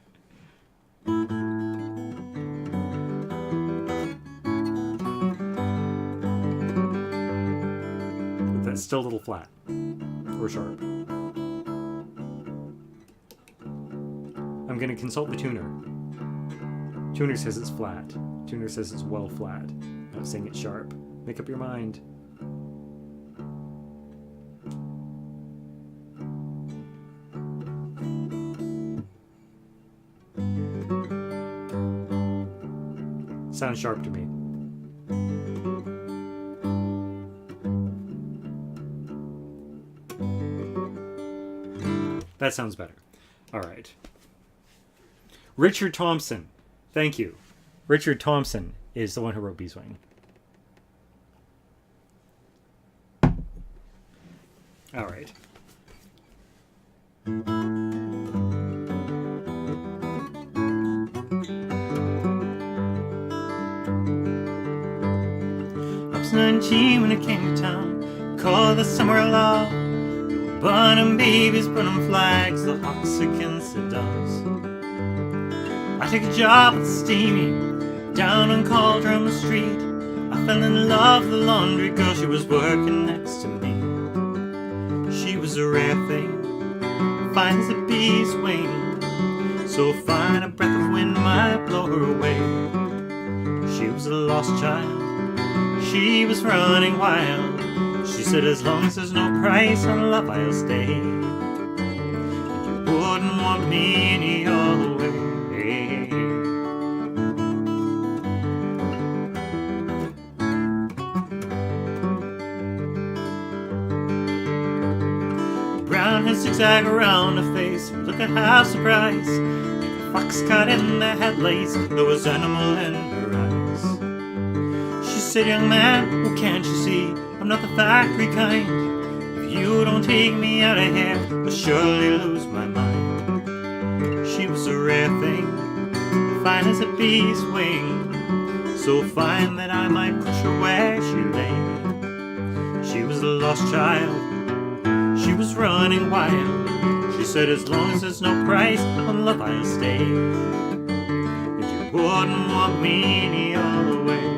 that's still a little flat or sharp. I'm going to consult the tuner. Tuner says it's flat. Tuner says it's well flat. Not saying it's sharp. Make up your mind. Sounds sharp to me. That sounds better. All right. Richard Thompson. Thank you. Richard Thompson is the one who wrote Beeswing. All right. I was 19 when I came to town. Called the summer law. Burning babies, burning flags, the hawks against the doves. I took a job at the steamy down on Cauldron Street. I fell in love with the laundry girl, she was working next to me. She was a rare thing, fine as a bee's wing, so fine a breath of wind might blow her away. She was a lost child, she was running wild. She said, as long as there's no price on love, I'll stay. And you wouldn't want me any other way. Brown hair zigzag around her face, look at how surprised. A fox caught in the headlights, there was animal in her eyes. She said, young man, well, can't you see I'm not the factory kind? If you don't take me out of here, I'll surely lose my mind. She was a rare thing, fine as a bee's wing, so fine that I might push her where she lay. She was a lost child, she was running wild. She said, as long as there's no price on love, I'll stay. And you wouldn't want me any other way.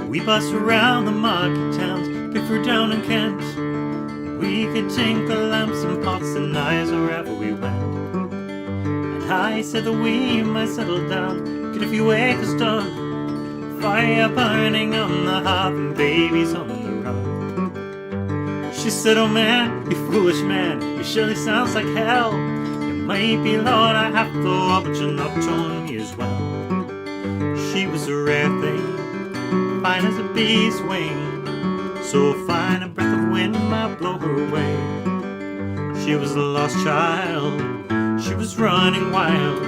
We bust around the market towns, Pickford down in Kent. We could tinkle lamps and pots and knives wherever we went. And I said that we might settle down, get a few acres done, fire burning on the hearth and babies on the run. She said, oh man, you foolish man, it surely sounds like hell. It might be, Lord, I have thought, but you're not on me as well. She was a rare thing, fine as a bee's wing, so fine a breath of wind might blow her away. She was a lost child, she was running wild.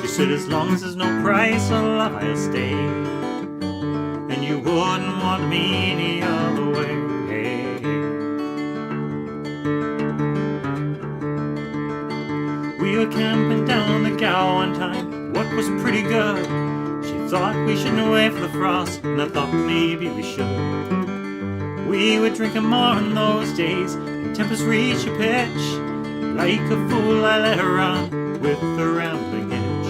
She said, as long as there's no price on love, I'll stay. And you wouldn't want me any other way. We were camping down the Gow one time, what was pretty good. She thought we shouldn't wait for the frost, and I thought maybe we should. We were drinking more in those days, and tempers reached a pitch. Like a fool I let her run with the rambling itch.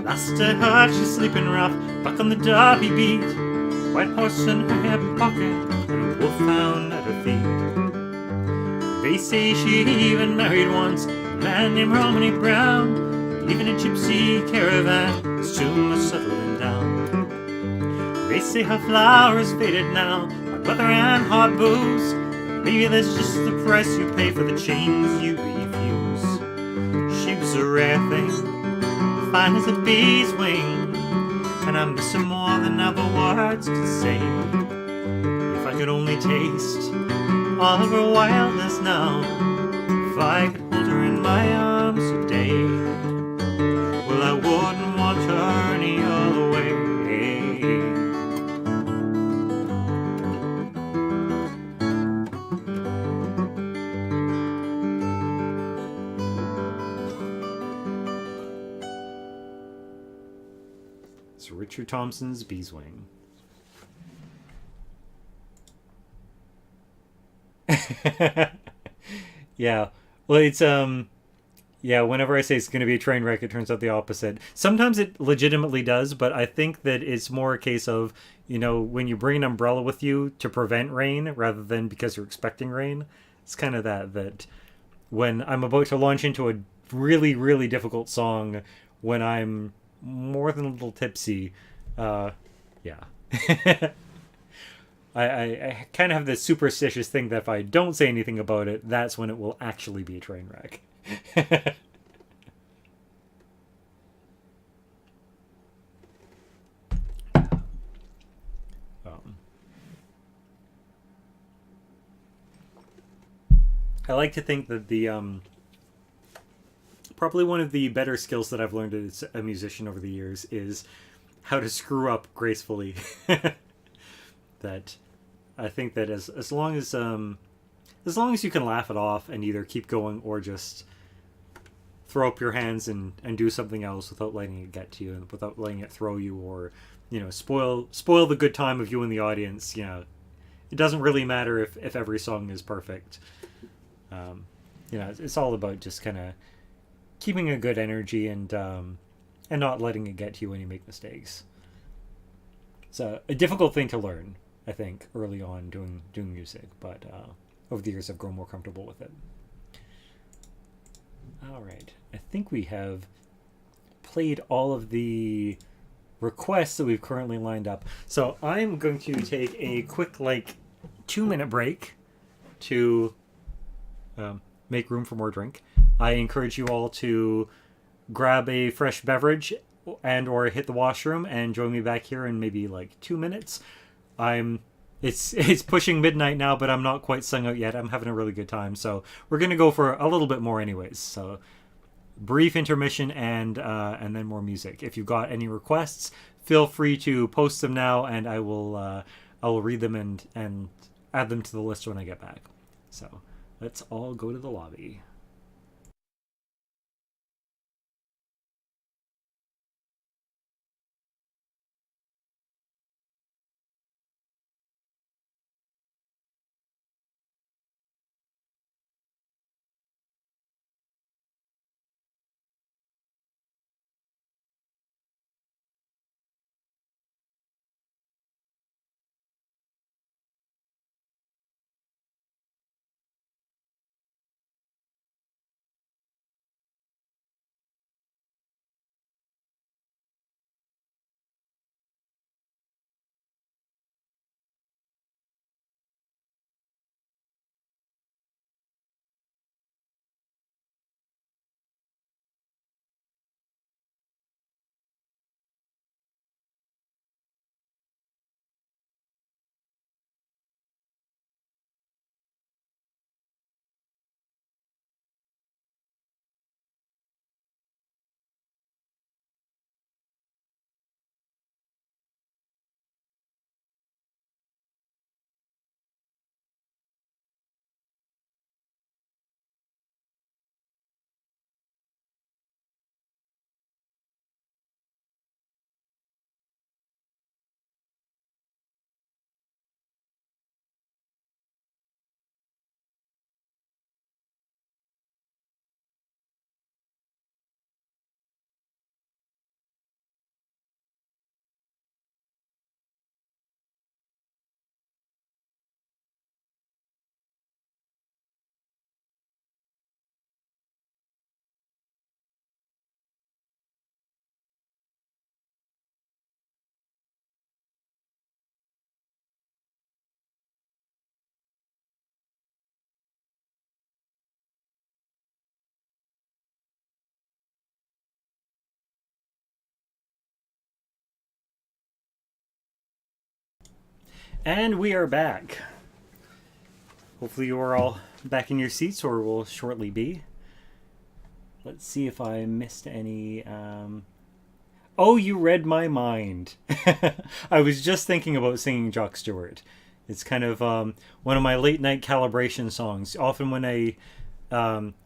Last I heard she's sleeping rough, back on the Derby beat. White horse in her hip pocket, and a wolf found at her feet. They say she even married once, a man named Romney Brown, leaving a gypsy caravan, it's too much settling down. They say her flowers faded now, hot weather and hot booze. Maybe that's just the price you pay for the chains you refuse. She was a rare thing, fine as a bee's wing, and I miss her more than other words could say. If I could only taste all of her wildness now, if I could hold her in my arms today, well, I wouldn't want her any other way. It's Richard Thompson's Beeswing. Yeah. Well, it's yeah, whenever I say it's going to be a train wreck, it turns out the opposite. Sometimes it legitimately does, but I think that it's more a case of, you know, when you bring an umbrella with you to prevent rain rather than because you're expecting rain. It's kind of that when I'm about to launch into a really, really difficult song, when I'm more than a little tipsy, yeah. I kind of have this superstitious thing that if I don't say anything about it, that's when it will actually be a train wreck. I like to think that the probably one of the better skills that I've learned as a musician over the years is how to screw up gracefully. That I think that as long as you can laugh it off and either keep going or just throw up your hands and do something else without letting it get to you and without letting it throw you, or spoil the good time of you and the audience. It doesn't really matter if every song is perfect. It's all about just kind of keeping a good energy and not letting it get to you when you make mistakes. It's a difficult thing to learn, I think, early on doing music, but over the years I've grown more comfortable with it. All right, I think we have played all of the requests that we've currently lined up. So I'm going to take a quick 2-minute break to make room for more drink. I encourage you all to grab a fresh beverage and or hit the washroom and join me back here in maybe 2 minutes. It's pushing midnight now, but I'm not quite sung out yet. I'm having a really good time, so we're gonna go for a little bit more anyways. So brief intermission and then more music. If you've got any requests, feel free to post them now, and I will read them and add them to the list when I get back. So let's all go to the lobby. And we are back. Hopefully you are all back in your seats, or will shortly be. Let's see if I missed any. Oh, you read my mind. I was just thinking about singing Jock Stewart. It's kind of one of my late night calibration songs. Often when I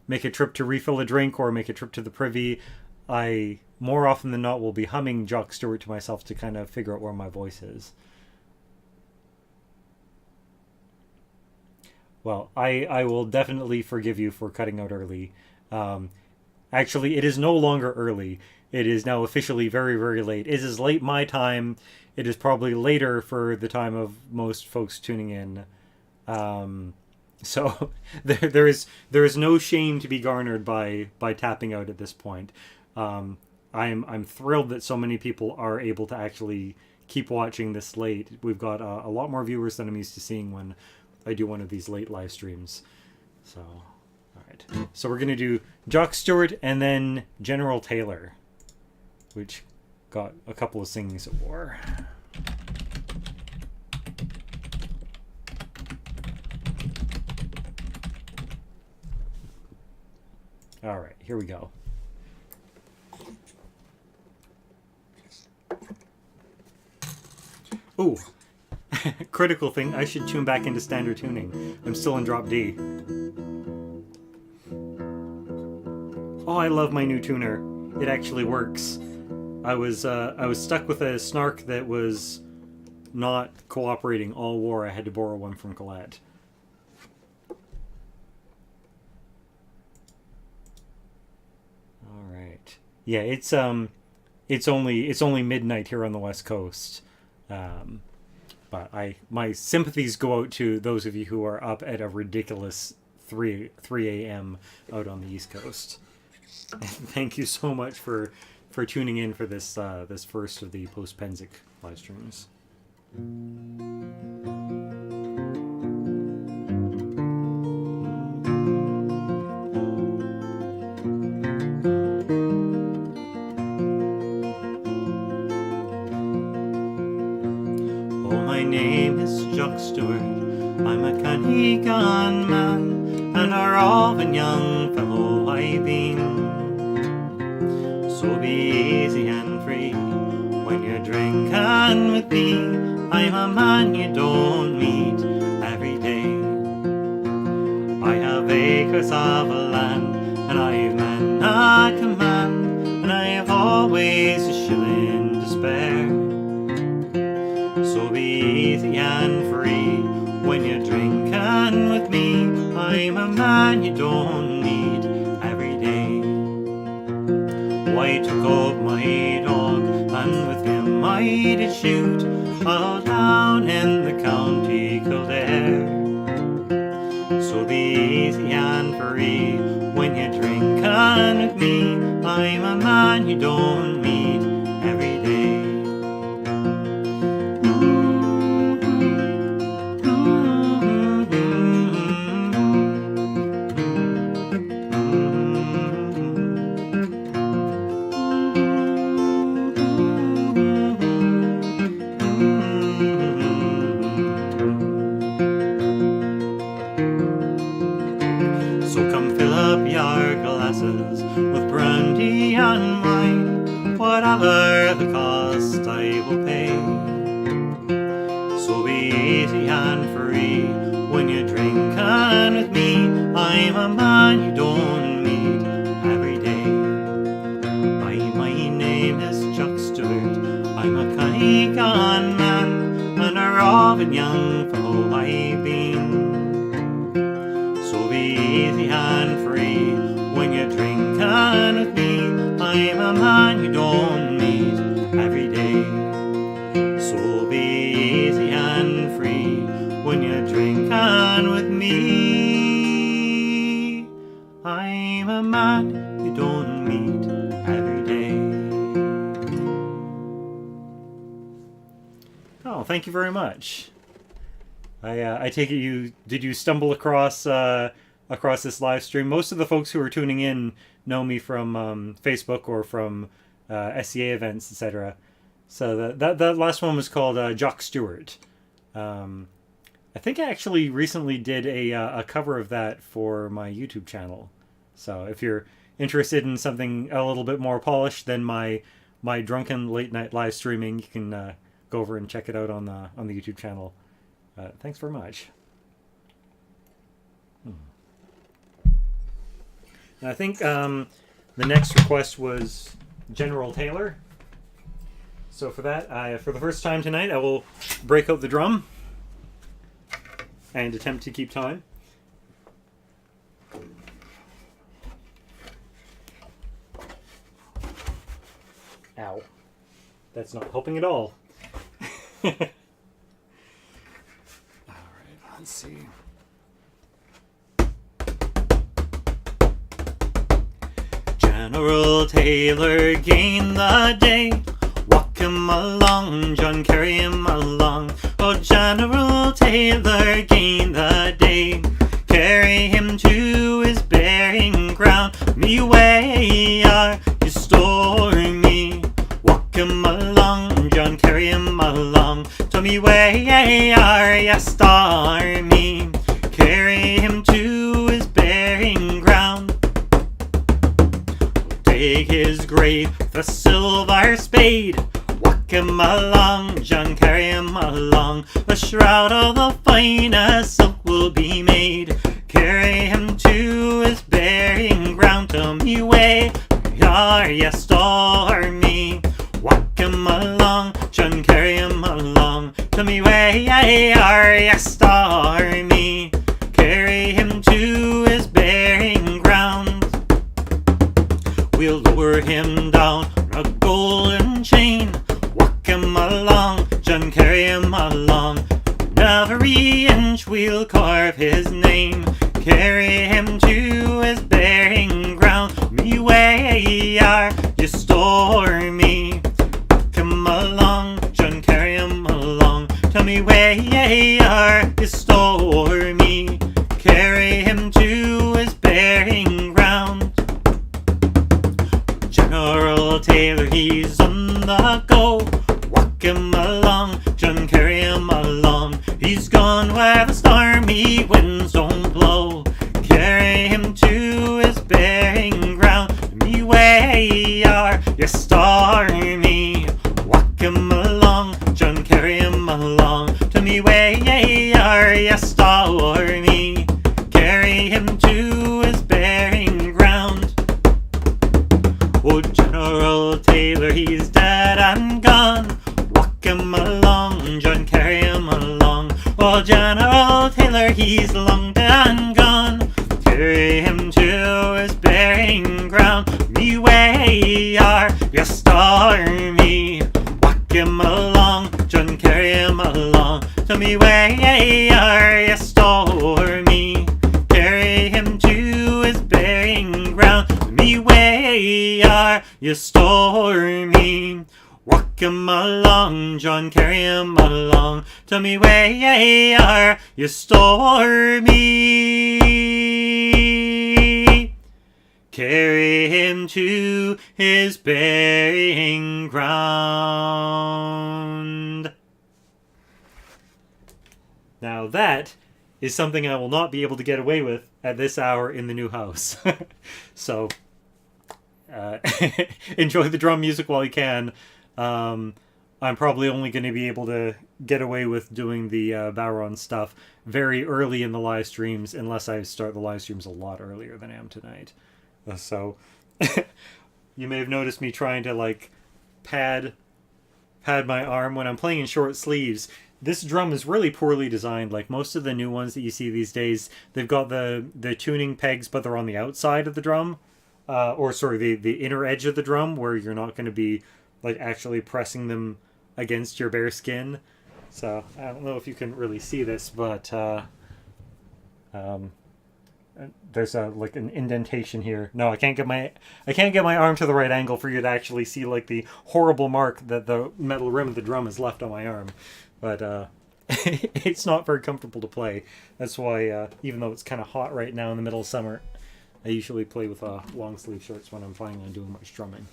make a trip to refill a drink or make a trip to the privy, I more often than not will be humming Jock Stewart to myself to kind of figure out where my voice is. Well, I will definitely forgive you for cutting out early. Actually, it is no longer early. It is now officially very, very late. It is late my time. It is probably later for the time of most folks tuning in. So there is no shame to be garnered by tapping out at this point. I'm thrilled that so many people are able to actually keep watching this late. We've got a lot more viewers than I'm used to seeing when I do one of these late live streams. So, all right. So we're going to do Jock Stewart and then General Taylor, which got a couple of singings at war. All right, here we go. Ooh, critical thing. I should tune back into standard tuning. I'm still in drop D. Oh, I love my new tuner. It actually works. I was stuck with a snark that was not cooperating all war. I had to borrow one from Colette. All right. Yeah, it's only midnight here on the West Coast. But my sympathies go out to those of you who are up at a ridiculous 3 a.m. out on the East Coast. And thank you so much for tuning in for this this first of the Post-Pennsic live streams. My name is Jock Stewart, I'm a Canadian man, and a roving young fellow I've been. So be easy and free when you're drinking with me, I'm a man you don't meet every day. I have acres of land, and I've men at command, and I have always a shilling to spare. So be easy and free when you're drinking with me, I'm a man you don't need every day. I took up my dog, and with him I did shoot all down in the county Kildare. So be easy and free when you're drinking with me, I'm a man you don't meet every day. So come fill up your glasses with brandy and wine, whatever the cost I will pay. So be easy and free when you're drinking with me, I'm a man you don't meet every day. My name is Jock Stewart, I'm a Canadian man, and a roving young fellow I've been. So be easy and free when you're drinking with me, I'm a man you don't meet every day. So be easy and free when you're drinking with me, I'm a man you don't meet every day. Oh, thank you very much. I take it did you stumble across this live stream? Most of the folks who are tuning in know me from Facebook or from SCA events, etc. So that last one was called Jock Stewart. I think I actually recently did a cover of that for my YouTube channel. So if you're interested in something a little bit more polished than my drunken late night live streaming, you can go over and check it out on the YouTube channel. Thanks very much. And I think the next request was General Taylor. So for that, for the first time tonight, I will break out the drum and attempt to keep time. Ow. That's not helping at all. Alright, let's see. General Taylor gained the day. Walk him along, John, carry him along. Oh, General Taylor gained the day. Carry him to his bearing ground. Me way are you stormy. Walk him along, John, carry him along. To me way are you stormy. Carry him to his bearing ground. grave with a silver spade. Walk him along, John, carry him along. A shroud of the finest silk will be made. Carry him to his burying ground. Tell me where are you, stormy? Walk him along, John, carry him along. Tell me where are you, stormy? Carry him to his burying ground. We'll lower him down on a golden chain. Walk him along, John, carry him along. And every inch we'll carve his name. Carry him to his burying ground. Me way are you, stormy? Walk him along, John, carry him along. Tell me where are you, stormy? Carry him to his burying ground. General Taylor, he's on the go. Walk him along, John, carry him along. He's gone where the stormy winds don't blow. Carry him to his burying ground. Me way are you, stormy? Walk him along, John, carry him along. To me way are you, stormy? Carry him to his burying ground. Oh, General Taylor, he's dead and gone. Walk him along, John, carry him along. Oh, General Taylor, he's long dead and gone. Carry him to his burying ground. Me way are you, stormy? Walk him along, John, carry him along. Tell me way are you, stormy? Carry him to his burying ground. Me way are you, stormy? Walk him along, John, carry him along. Tell me where are you, stormy? Carry him to his burying ground. Now that is something I will not be able to get away with at this hour in the new house. So, enjoy the drum music while you can. I'm probably only going to be able to get away with doing the Bowron stuff very early in the live streams, unless I start the live streams a lot earlier than I am tonight. So, you may have noticed me trying to like pad my arm when I'm playing in short sleeves. This drum is really poorly designed. Like most of the new ones that you see these days, they've got the tuning pegs, but they're on the outside of the drum. The inner edge of the drum, where you're not going to be like actually pressing them against your bare skin. So I don't know if you can really see this, but there's like an indentation here. No, I can't get my arm to the right angle for you to actually see like the horrible mark that the metal rim of the drum has left on my arm. But it's not very comfortable to play. That's why even though it's kind of hot right now in the middle of summer, I usually play with long sleeve shirts when I'm planning on doing much drumming.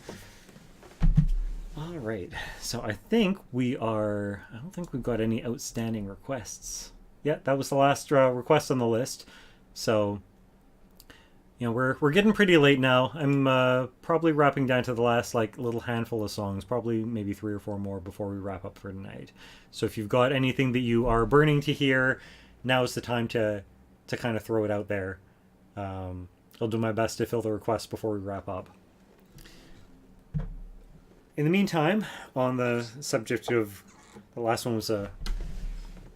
Alright, so I don't think we've got any outstanding requests. Yeah, that was the last request on the list. So, you know, we're getting pretty late now. I'm probably wrapping down to the last like little handful of songs, probably maybe 3 or 4 more before we wrap up for tonight. So if you've got anything that you are burning to hear, now's the time to kind of throw it out there. I'll do my best to fill the requests before we wrap up. In the meantime, on the subject of the last one was I'm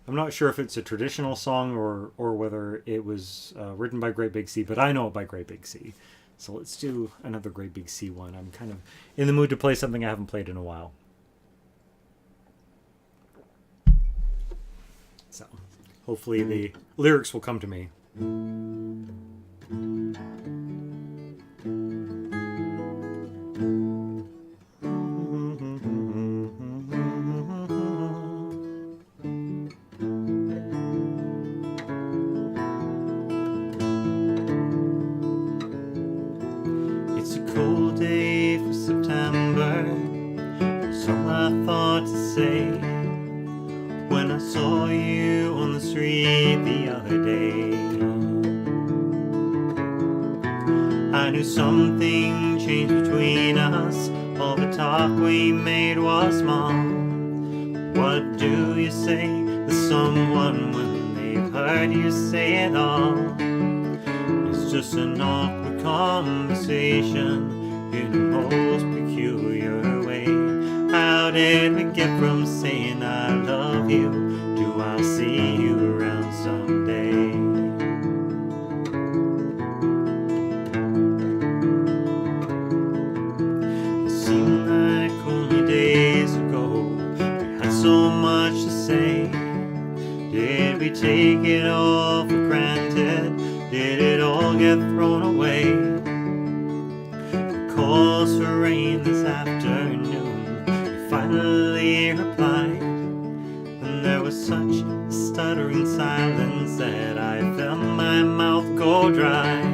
not sure if it's a traditional song or whether it was written by Great Big Sea, but I know it by Great Big Sea. So let's do another Great Big Sea one. I'm kind of in the mood to play something I haven't played in a while. So hopefully the lyrics will come to me. It's a cold day for September. That's all I thought to say when I saw you on the street the other day. I knew something changed between us. All the talk we made was small. What do you say to someone when they've heard you say it all? It's just an awkward conversation in a most peculiar way. How did we get from saying I love you to I'll see you around someday? It seemed like only days ago we had so much to say. Did we take it all for granted? Did it all get thrown away? The calls for rain this afternoon, you finally replied, and there was such a stuttering silence that I felt my mouth go dry.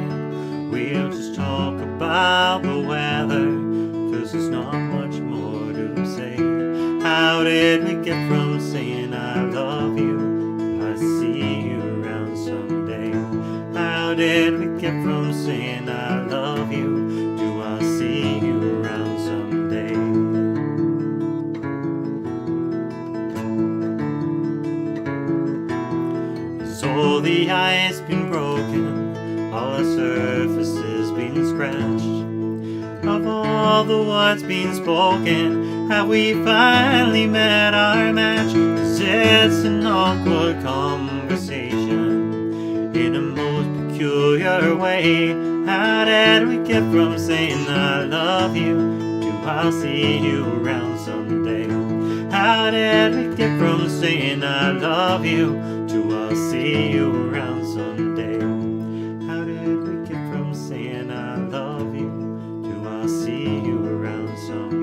We'll just talk about the weather, 'cause there's not much more to say. How did we get from saying I love you, I see you around someday? How did we get from saying I love you to I'll see you around someday? So the ice been broken, all the surfaces been scratched. Of all the words being spoken, have we finally met our match? 'Cause it's an awkward conversation in a most peculiar way. How did we get from saying I love you to I'll see you around someday? How did we get from saying I love you to I'll see you around someday? How did we get from saying I love you to I'll see you around someday?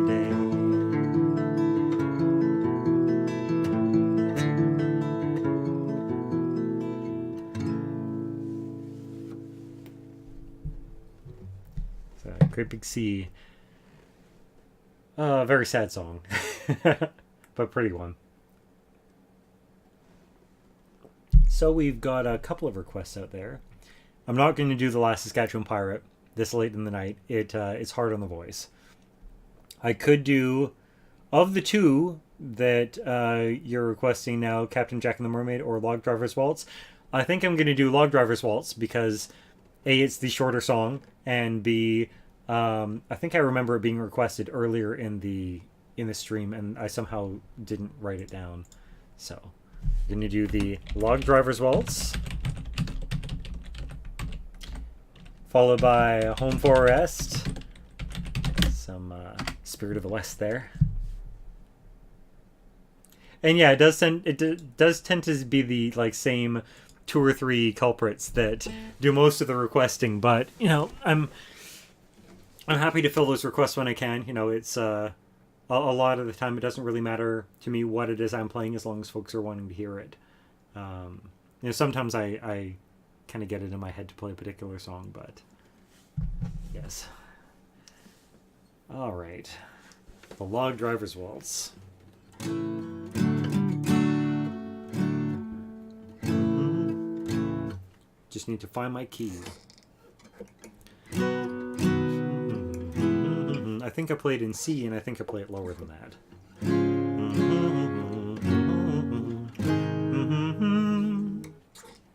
Great Big Sea. Very sad song, but pretty one. So we've got a couple of requests out there. I'm not going to do The Last Saskatchewan Pirate this late in the night. It's hard on the voice. I could do, of the two that you're requesting now, Captain Jack and the Mermaid or Log Driver's Waltz, I think I'm going to do Log Driver's Waltz because A, it's the shorter song, and B, I think I remember it being requested earlier in the stream, and I somehow didn't write it down. So I'm going to do the Log Driver's Waltz, followed by Home for Rest, some Spirit of the West there. And yeah, it does tend to be the like same 2 or 3 culprits that do most of the requesting, but you know, I'm happy to fill those requests when I can. You know, it's a lot of the time it doesn't really matter to me what it is I'm playing as long as folks are wanting to hear it. You know, sometimes I kind of get it in my head to play a particular song, but yes. All right, the Log Driver's Waltz. Just need to find my keys. I think I played in C, and I think I play it lower than that.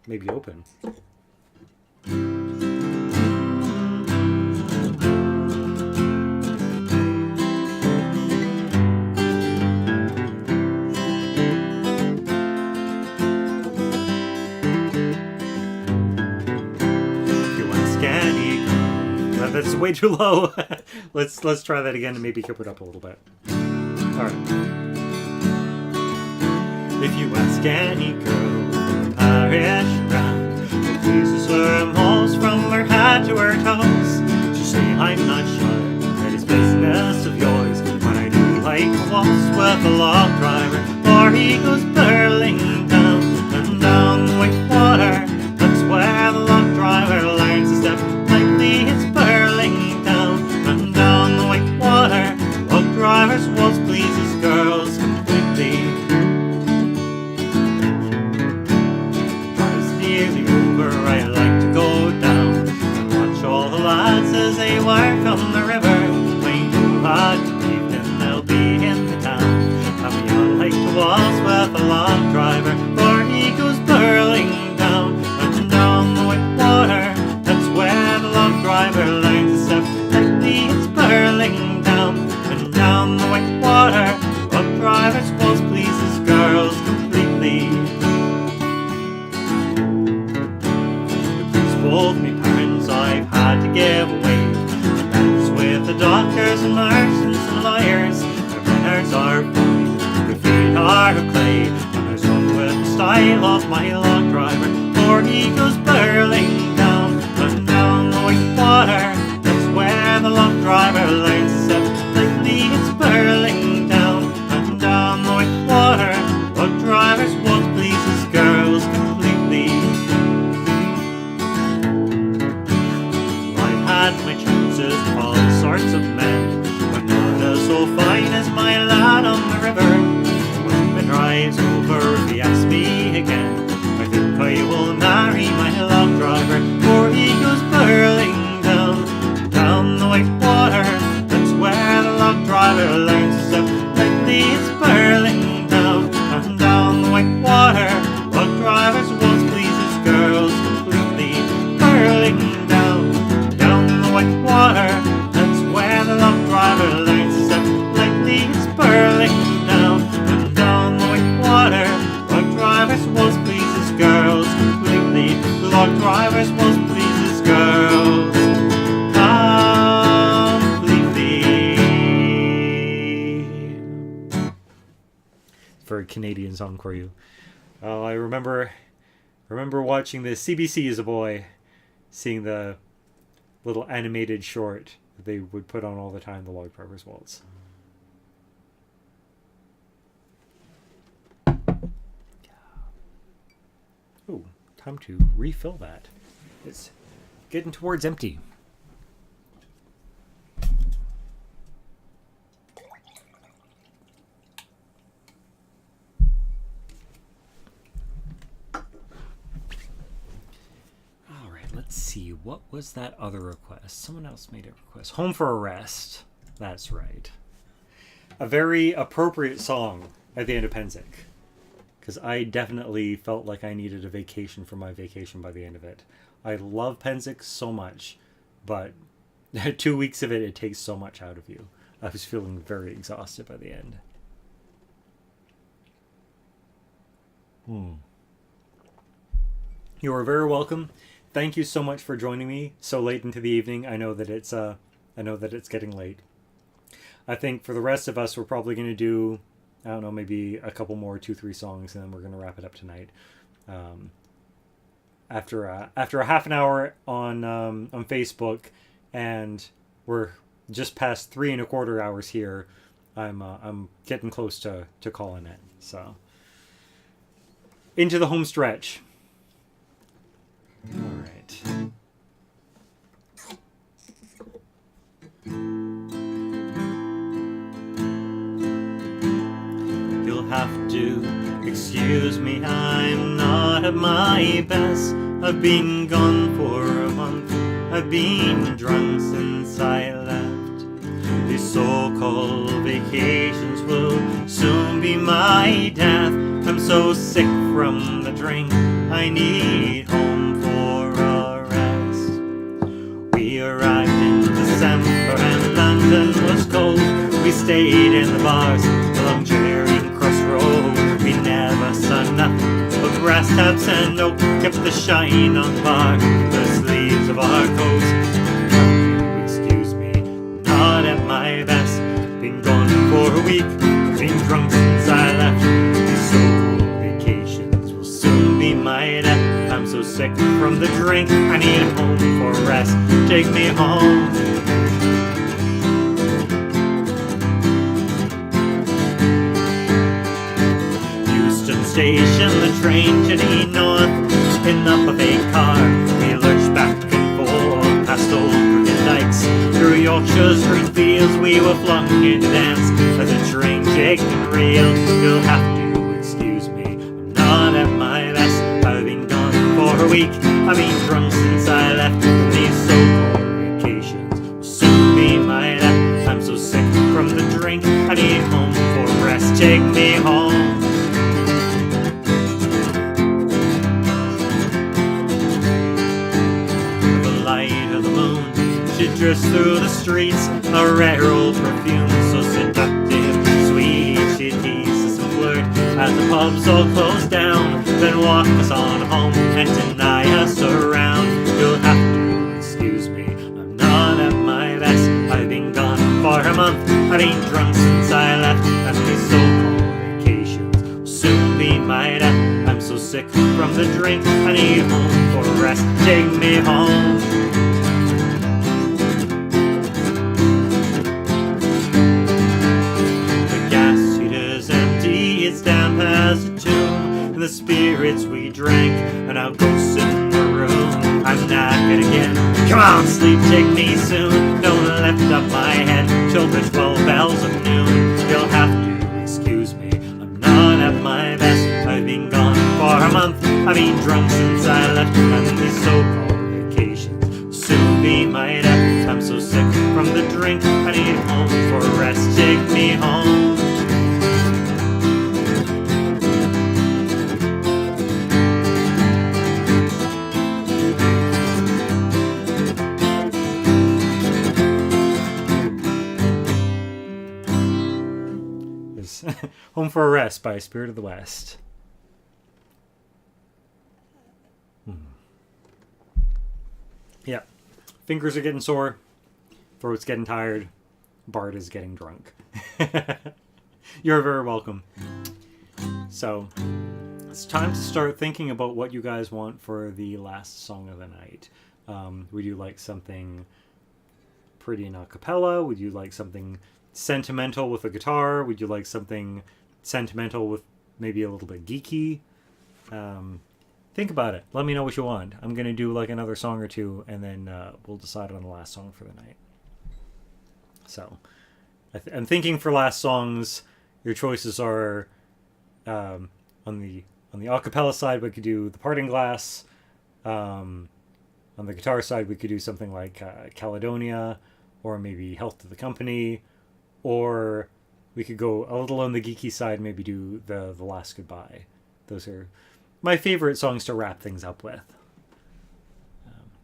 Maybe open. That's way too low. Let's try that again and maybe keep it up a little bit. All right. If you ask any girl from Irish ground what pleases her most from her head to her toes, she'll say I'm not sure that it's business of yours. When I do like a waltz with a log driver, or he goes burling down and down the white water. That's where the log driver learns to step lightly. It's burling down and down the white water. Log driver's waltz pleases girls completely. Drive's nearly over, I like to go down and watch all the lads as they work on the river. both me parents I've had to give away. Lives with the doctors and merchants and lawyers. Their manners are fine, their feet are clay. And there's one with the style of my log driver, for he goes burling down and down the white water. That's where the log driver learns to step. Lately it's burling down and down the white water. Log drivers won't please his girls completely. I've had my chances with all sorts of men, but none are so fine as my lad on the river. When the drive's over, if he asks me again, I think I will marry my log driver, for he goes burling down, down the white water. That's where the log driver learns to step. Lately it's burling down and down the white water. Log drivers won't please his girls completely. Burling down, down the white water. That's where the log driver learns to step. Lately it's burling down and down the white water. Log drivers won't please his girls completely. Log drivers won't please his girls completely. For a Canadian song for you. Oh, I remember watching this CBC as a boy, seeing the little animated short that they would put on all the time, the Log Driver's Waltz. Oh, time to refill that. It's getting towards empty. Let's see, what was that other request? Someone else made a request. Home for a Rest. That's right. A very appropriate song at the end of Pennsic, because I definitely felt like I needed a vacation from my vacation by the end of it. I love Pennsic so much, but 2 weeks of it, it takes so much out of you. I was feeling very exhausted by the end. You are very welcome. Thank you so much for joining me so late into the evening. I know that it's getting late. I think for the rest of us, we're probably going to do, I don't know, maybe a couple more, 2-3 songs, and then we're going to wrap it up tonight. After a half an hour on Facebook, and we're just past 3 1/4 hours here, I'm getting close to calling it. So into the home stretch. All right. You'll have to excuse me, I'm not at my best. I've been gone for a month, I've been drunk since I left. These so-called vacations will soon be my death. I'm so sick from the drink, I need home for a rest. We arrived in December and London was cold. We stayed in the bars along Charing Cross Road. We never saw nothing but grass taps and oak. Kept the shine on bar, the sleeves of our coats. Excuse me, not at my best. Been gone for a week, been drunk since I left. These so-called vacations will soon be my death. I'm so sick from the drink, I need a home for rest. Take me home. Euston Station, the train journey north in the buffet car. We lurched back and forth past old crooked dikes. Through Yorkshire's green fields we were flung into dance. As the train jigged and reeled, you'll have to excuse me, I'm not at my best. I've been gone for a week, I've been drunk since I left. These so-called vacations will soon be my death. I'm so sick from the drink, I need home for rest. Take me home. The light of the moon should drifts through the streets, a rare old perfume so seductive, sweet. She'd tease us and flirt as the pubs all close down, then walk us on home and deny us around. You'll have from the drink. I need home for rest. Take me home. The gas heater's empty, it's damp as a tomb. The spirits we drank are now ghosts in the room. I'm knackered again. Come on, sleep, take me soon. Don't lift up my head till the 12 bells of noon. You'll have to excuse me, I'm not at my best. I've been gone for a month, I've been drunk since I left. And these so-called vacations soon be my death. I'm so sick from the drink, I need home for rest. Take me home. Home for a Rest by Spirit of the West. Yeah. Fingers are getting sore. Throat's getting tired. Bart is getting drunk. You're very welcome. So, it's time to start thinking about what you guys want for the last song of the night. Would you like something pretty in a cappella? Would you like something sentimental with a guitar? Would you like something sentimental with maybe a little bit geeky? Think about it. Let me know what you want. I'm going to do like another song or two, and then we'll decide on the last song for the night. So, I'm thinking for last songs, your choices are on the a cappella side, we could do The Parting Glass. On the guitar side, we could do something like Caledonia, or maybe Health to the Company, or we could go a little on the geeky side, maybe do the Last Goodbye. Those are my favorite songs to wrap things up with.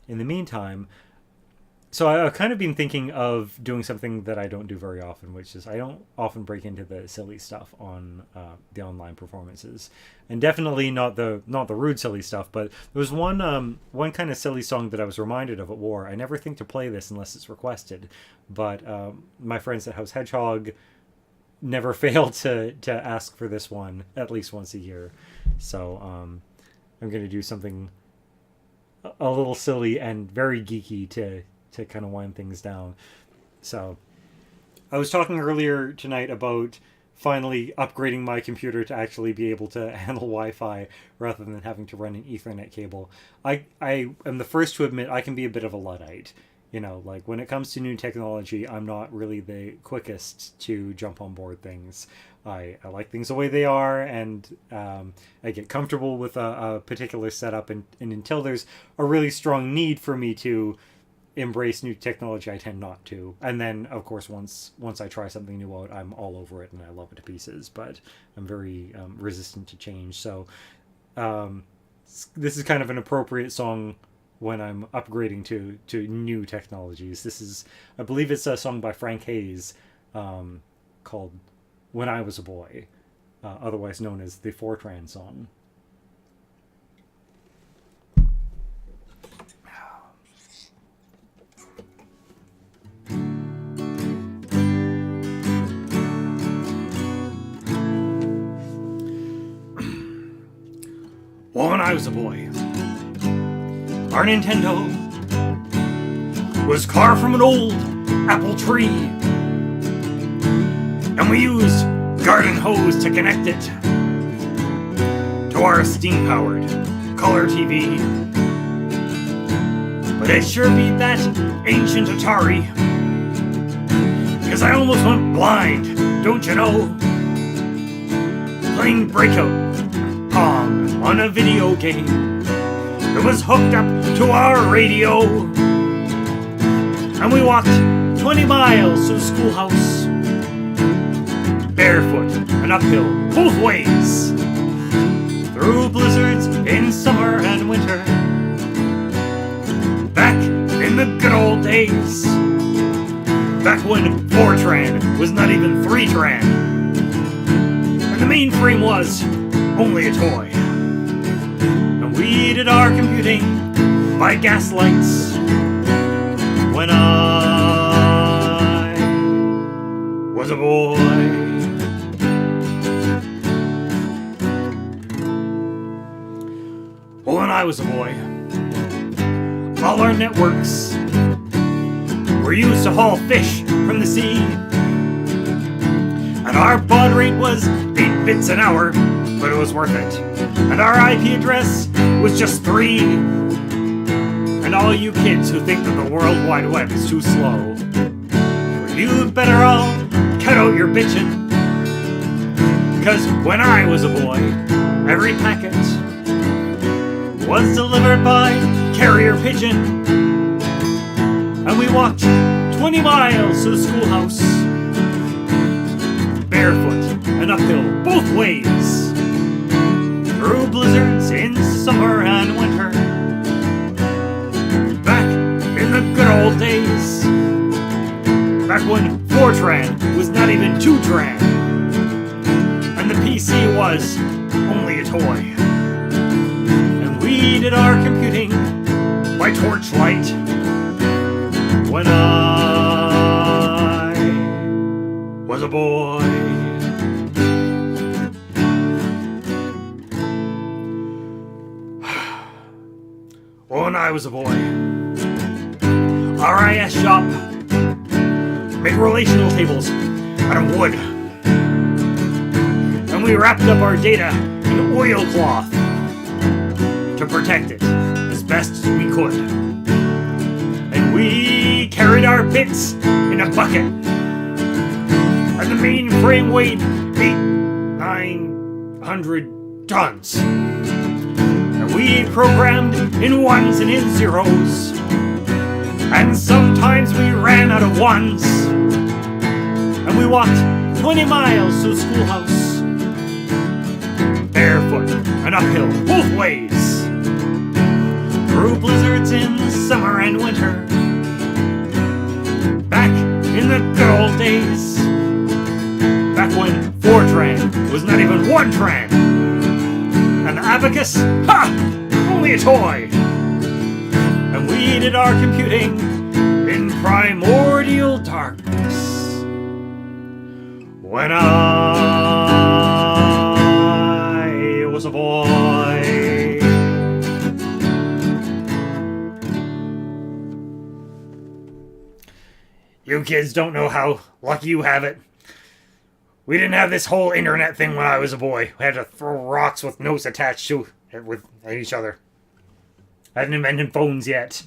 In the meantime, so I've kind of been thinking of doing something that I don't do very often, which is I don't often break into the silly stuff on the online performances, and definitely not the rude silly stuff. But there was one kind of silly song that I was reminded of at war. I never think to play this unless it's requested, but my friends at House Hedgehog never fail to ask for this one at least once a year. So I'm going to do something a little silly and very geeky to kind of wind things down. So I was talking earlier tonight about finally upgrading my computer to actually be able to handle Wi-Fi rather than having to run an Ethernet cable. I am the first to admit I can be a bit of a Luddite. You know, like when it comes to new technology, I'm not really the quickest to jump on board things. I like things the way they are, and I get comfortable with a particular setup, and until there's a really strong need for me to embrace new technology, I tend not to. And then, of course, once I try something new out, I'm all over it and I love it to pieces. But I'm very resistant to change. So this is kind of an appropriate song when I'm upgrading to new technologies. This is, I believe it's a song by Frank Hayes called When I Was a Boy, otherwise known as the Fortran song. Well, when I was a boy, our Nintendo was carved from an old apple tree, and we used garden hose to connect it to our steam-powered color TV. But it sure beat that ancient Atari, because I almost went blind, don't you know, playing Breakout Pong on a video game that was hooked up to our radio. And we walked 20 miles to the schoolhouse, barefoot and uphill both ways, through blizzards in summer and winter, back in the good old days, back when Fortran was not even 3-tran, and the mainframe was only a toy. And we did our computing by gaslights when I was a boy. Well, when I was a boy, all our networks were used to haul fish from the sea. And our baud rate was 8 bits an hour, but it was worth it. And our IP address was just 3. And all you kids who think that the World Wide Web is too slow, well, you'd better all cut out your bitchin'. Cause when I was a boy, every packet was delivered by carrier pigeon. And we walked 20 miles to the schoolhouse, barefoot and uphill both ways, through blizzards in summer and winter. Back in the good old days, back when Fortran was not even 2-tran, and the PC was only a toy. And we did our computing by torchlight when I was a boy. When I was a boy, our IS shop made relational tables out of wood, and we wrapped up our data in oilcloth to protect it as best as we could. And we carried our bits in a bucket, and the mainframe weighed 900 tons. And we programmed in ones and in zeros, and sometimes we ran out of ones. And we walked 20 miles to the schoolhouse, barefoot and uphill both ways, through blizzards in summer and winter. Back in the good old days, back when Fortran was not even 1-tran, and the abacus, ha! Only a toy. And we did our computing in primordial darkness when I was a boy. You kids don't know how lucky you have it. We didn't have this whole internet thing when I was a boy. We had to throw rocks with notes attached to it at each other. I hadn't invented phones yet.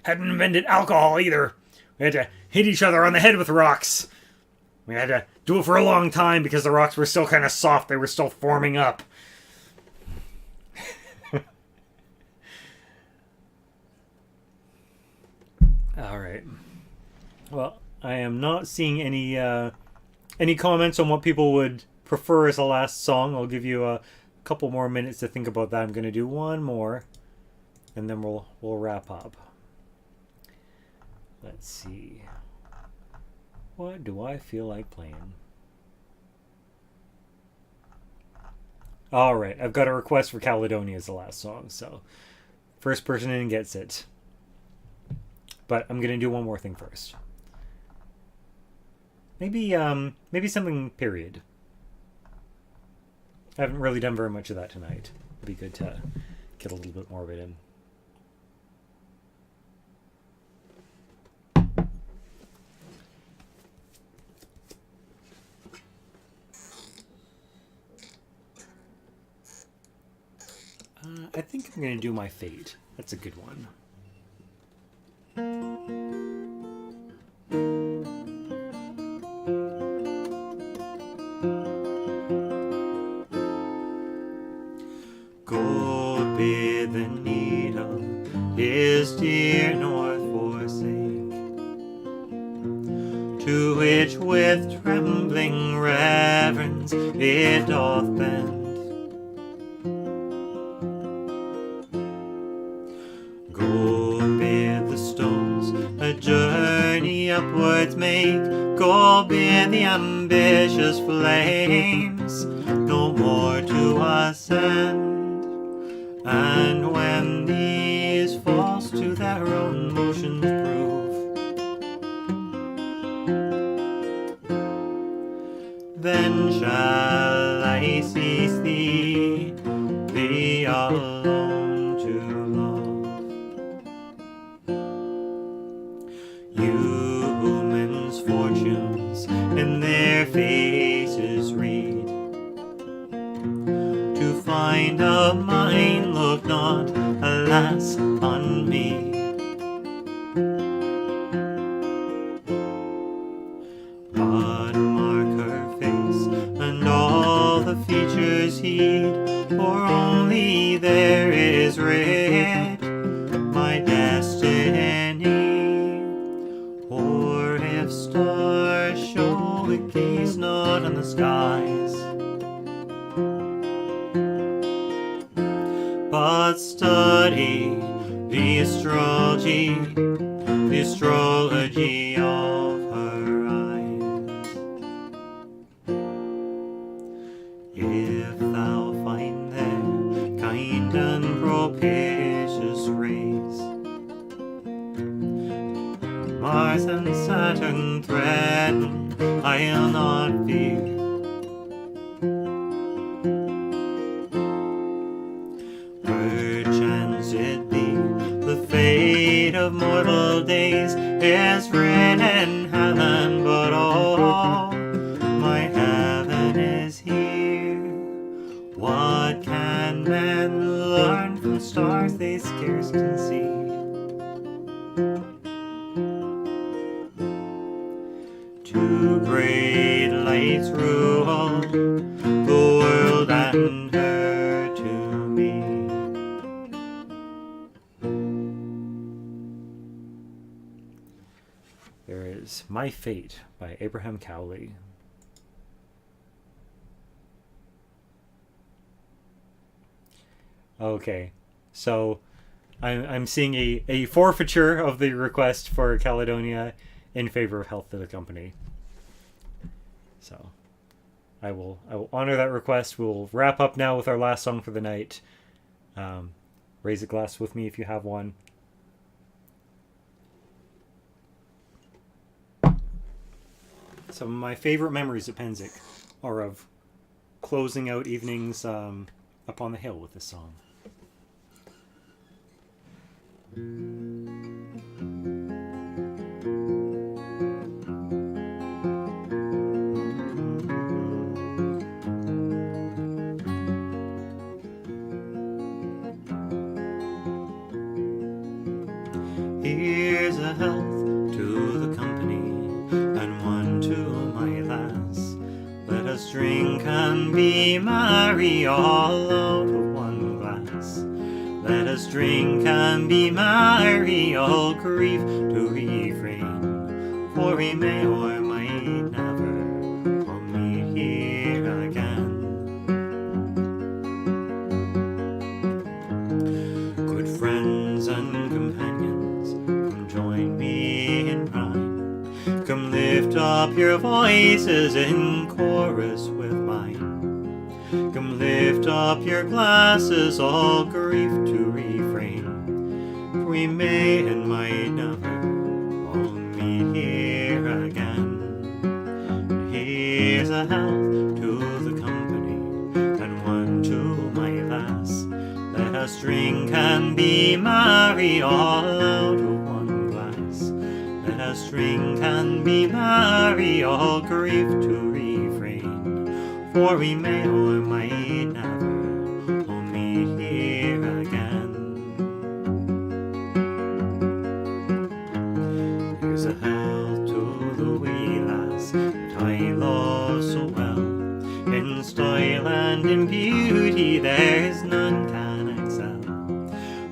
Hadn't invented alcohol either. We had to hit each other on the head with rocks. We had to do it for a long time because the rocks were still kind of soft. They were still forming up. Alright. Well, I am not seeing any comments on what people would prefer as the last song. I'll give you a couple more minutes to think about that. I'm going to do one more, and then we'll wrap up. Let's see. What do I feel like playing? Alright, I've got a request for Caledonia as the last song, so first person in gets it. But I'm going to do one more thing first. Maybe something period. I haven't really done very much of that tonight. It'd be good to get a little bit more of it in. I think I'm going to do My Fate. That's a good one. Go bid the needle his dear north forsake, to which with trembling reverence it doth bend. Go bid the stones a journey upwards make, go bid the ambitious flames no more to ascend. And when these false to their own motions prove, then shall I may cease thee, thee alone to love. Humans' fortunes in their faces read, to find a mind look not, alas, on me. But mark her face and all the features heed, for only there is writ my destiny. Or if stars show, gaze not on the skies, but study the astrology of her eyes. If thou find there kind and propitious rays, Mars and Saturn threaten, I'll not fear. Perchance it be the fate of mortal days is written in heaven, but oh, my heaven is here. What can men learn from stars they scarce can see? Two great lights rule the world and her to me. There is My Fate by Abraham Cowley. Okay, so I'm seeing a forfeiture of the request for Caledonia in favor of Health to the Company. So I will honor that request. We'll wrap up now with our last song for the night. Raise a glass with me if you have one. Some of my favorite memories at Pennsic are of closing out evenings up on the hill with this song. Here's a health to the company, and one to my lass. Let us drink and be merry all out of one glass. Let us drink and be merry, all grief to refrain, for we may or might never all meet here again. Good friends and companions, come join me in rhyme. Come lift up your voices in chorus with mine. Come lift up your glasses, all grief to refrain, for we may and might never all meet here again. Here's a health to the company, and one to my lass. Let us drink and be merry, all out of one glass. Let us drink and be merry, all grief to refrain, for we may or might never all meet here again. Here's a health to the wee lass that I love so well. In style and in beauty there's none can excel.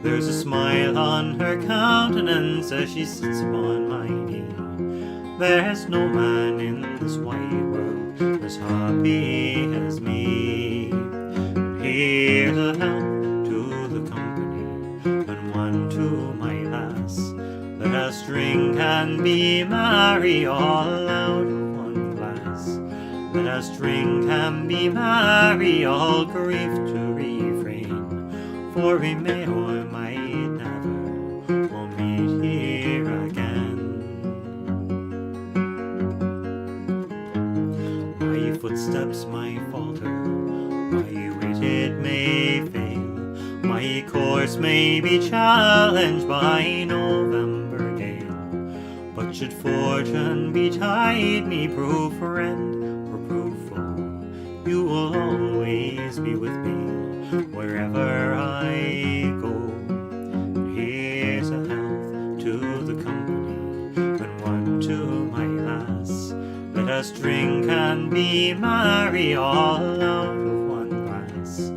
There's a smile on her countenance as she sits upon my knee. There's no man in this wide world as happy as me. Here's a health to the company, and one to my lass. Let us drink and be merry, all out of one glass. Let us drink and be merry, all grief to refrain, for we may or might never all meet here again. My footsteps might falter My wit it may fail, my course may be challenged by November gale, but should fortune betide me, prove friend or prove foe, you will always be with me wherever I go. Here's a health to the company, and one to my lass. Let us drink and be merry, all out of one glass.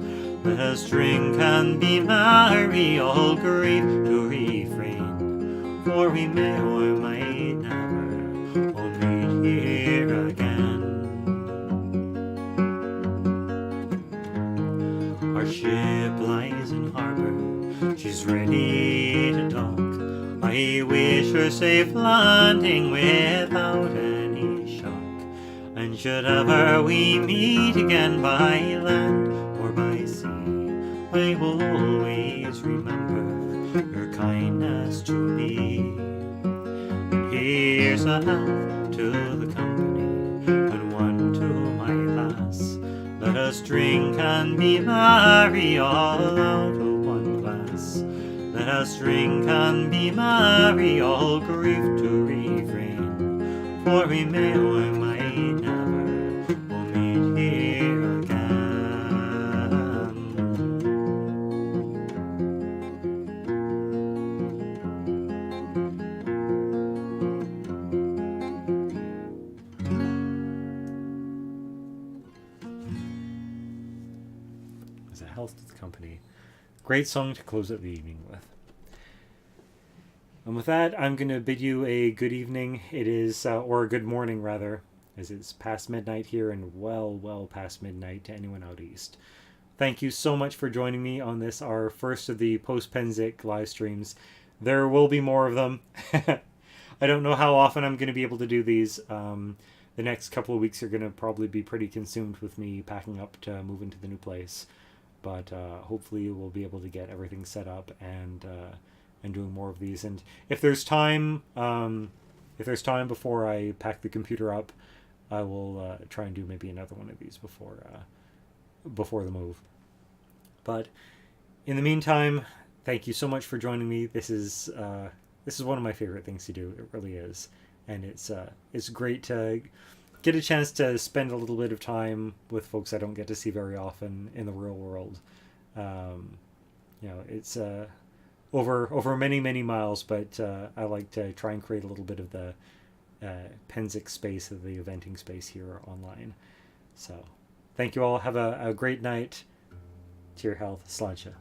Let us drink and be merry, all grief to refrain, for we may or might never all meet here again. Our ship lies in harbour, she's ready to dock. I wish her safe landing without any shock. And should ever we meet again by land or by sea, I will always remember your kindness to me. And here's a health to the company, and one to my lass. Let us drink and be merry, all out of one glass. Let us drink and be merry, all grief to refrain, for we may or might never all meet here again. As a health to the company. Great song to close out the evening with. And with that, I'm going to bid you a good evening. It is, or a good morning rather, as it's past midnight here and well past midnight to anyone out east. Thank you so much for joining me on this, our first of the Post-Pennsic live streams. There will be more of them. I don't know how often I'm going to be able to do these. The next couple of weeks are going to probably be pretty consumed with me packing up to move into the new place. But hopefully we'll be able to get everything set up and doing more of these. And if there's time before I pack the computer up, I will try and do maybe another one of these before the move. But in the meantime, thank you so much for joining me. This is one of my favorite things to do. It really is, and it's great to get a chance to spend a little bit of time with folks I don't get to see very often in the real world. It's over many miles, but I like to try and create a little bit of the Pennsic space, of the eventing space here online. So thank you all. Have a great night. To your health. Sláinte.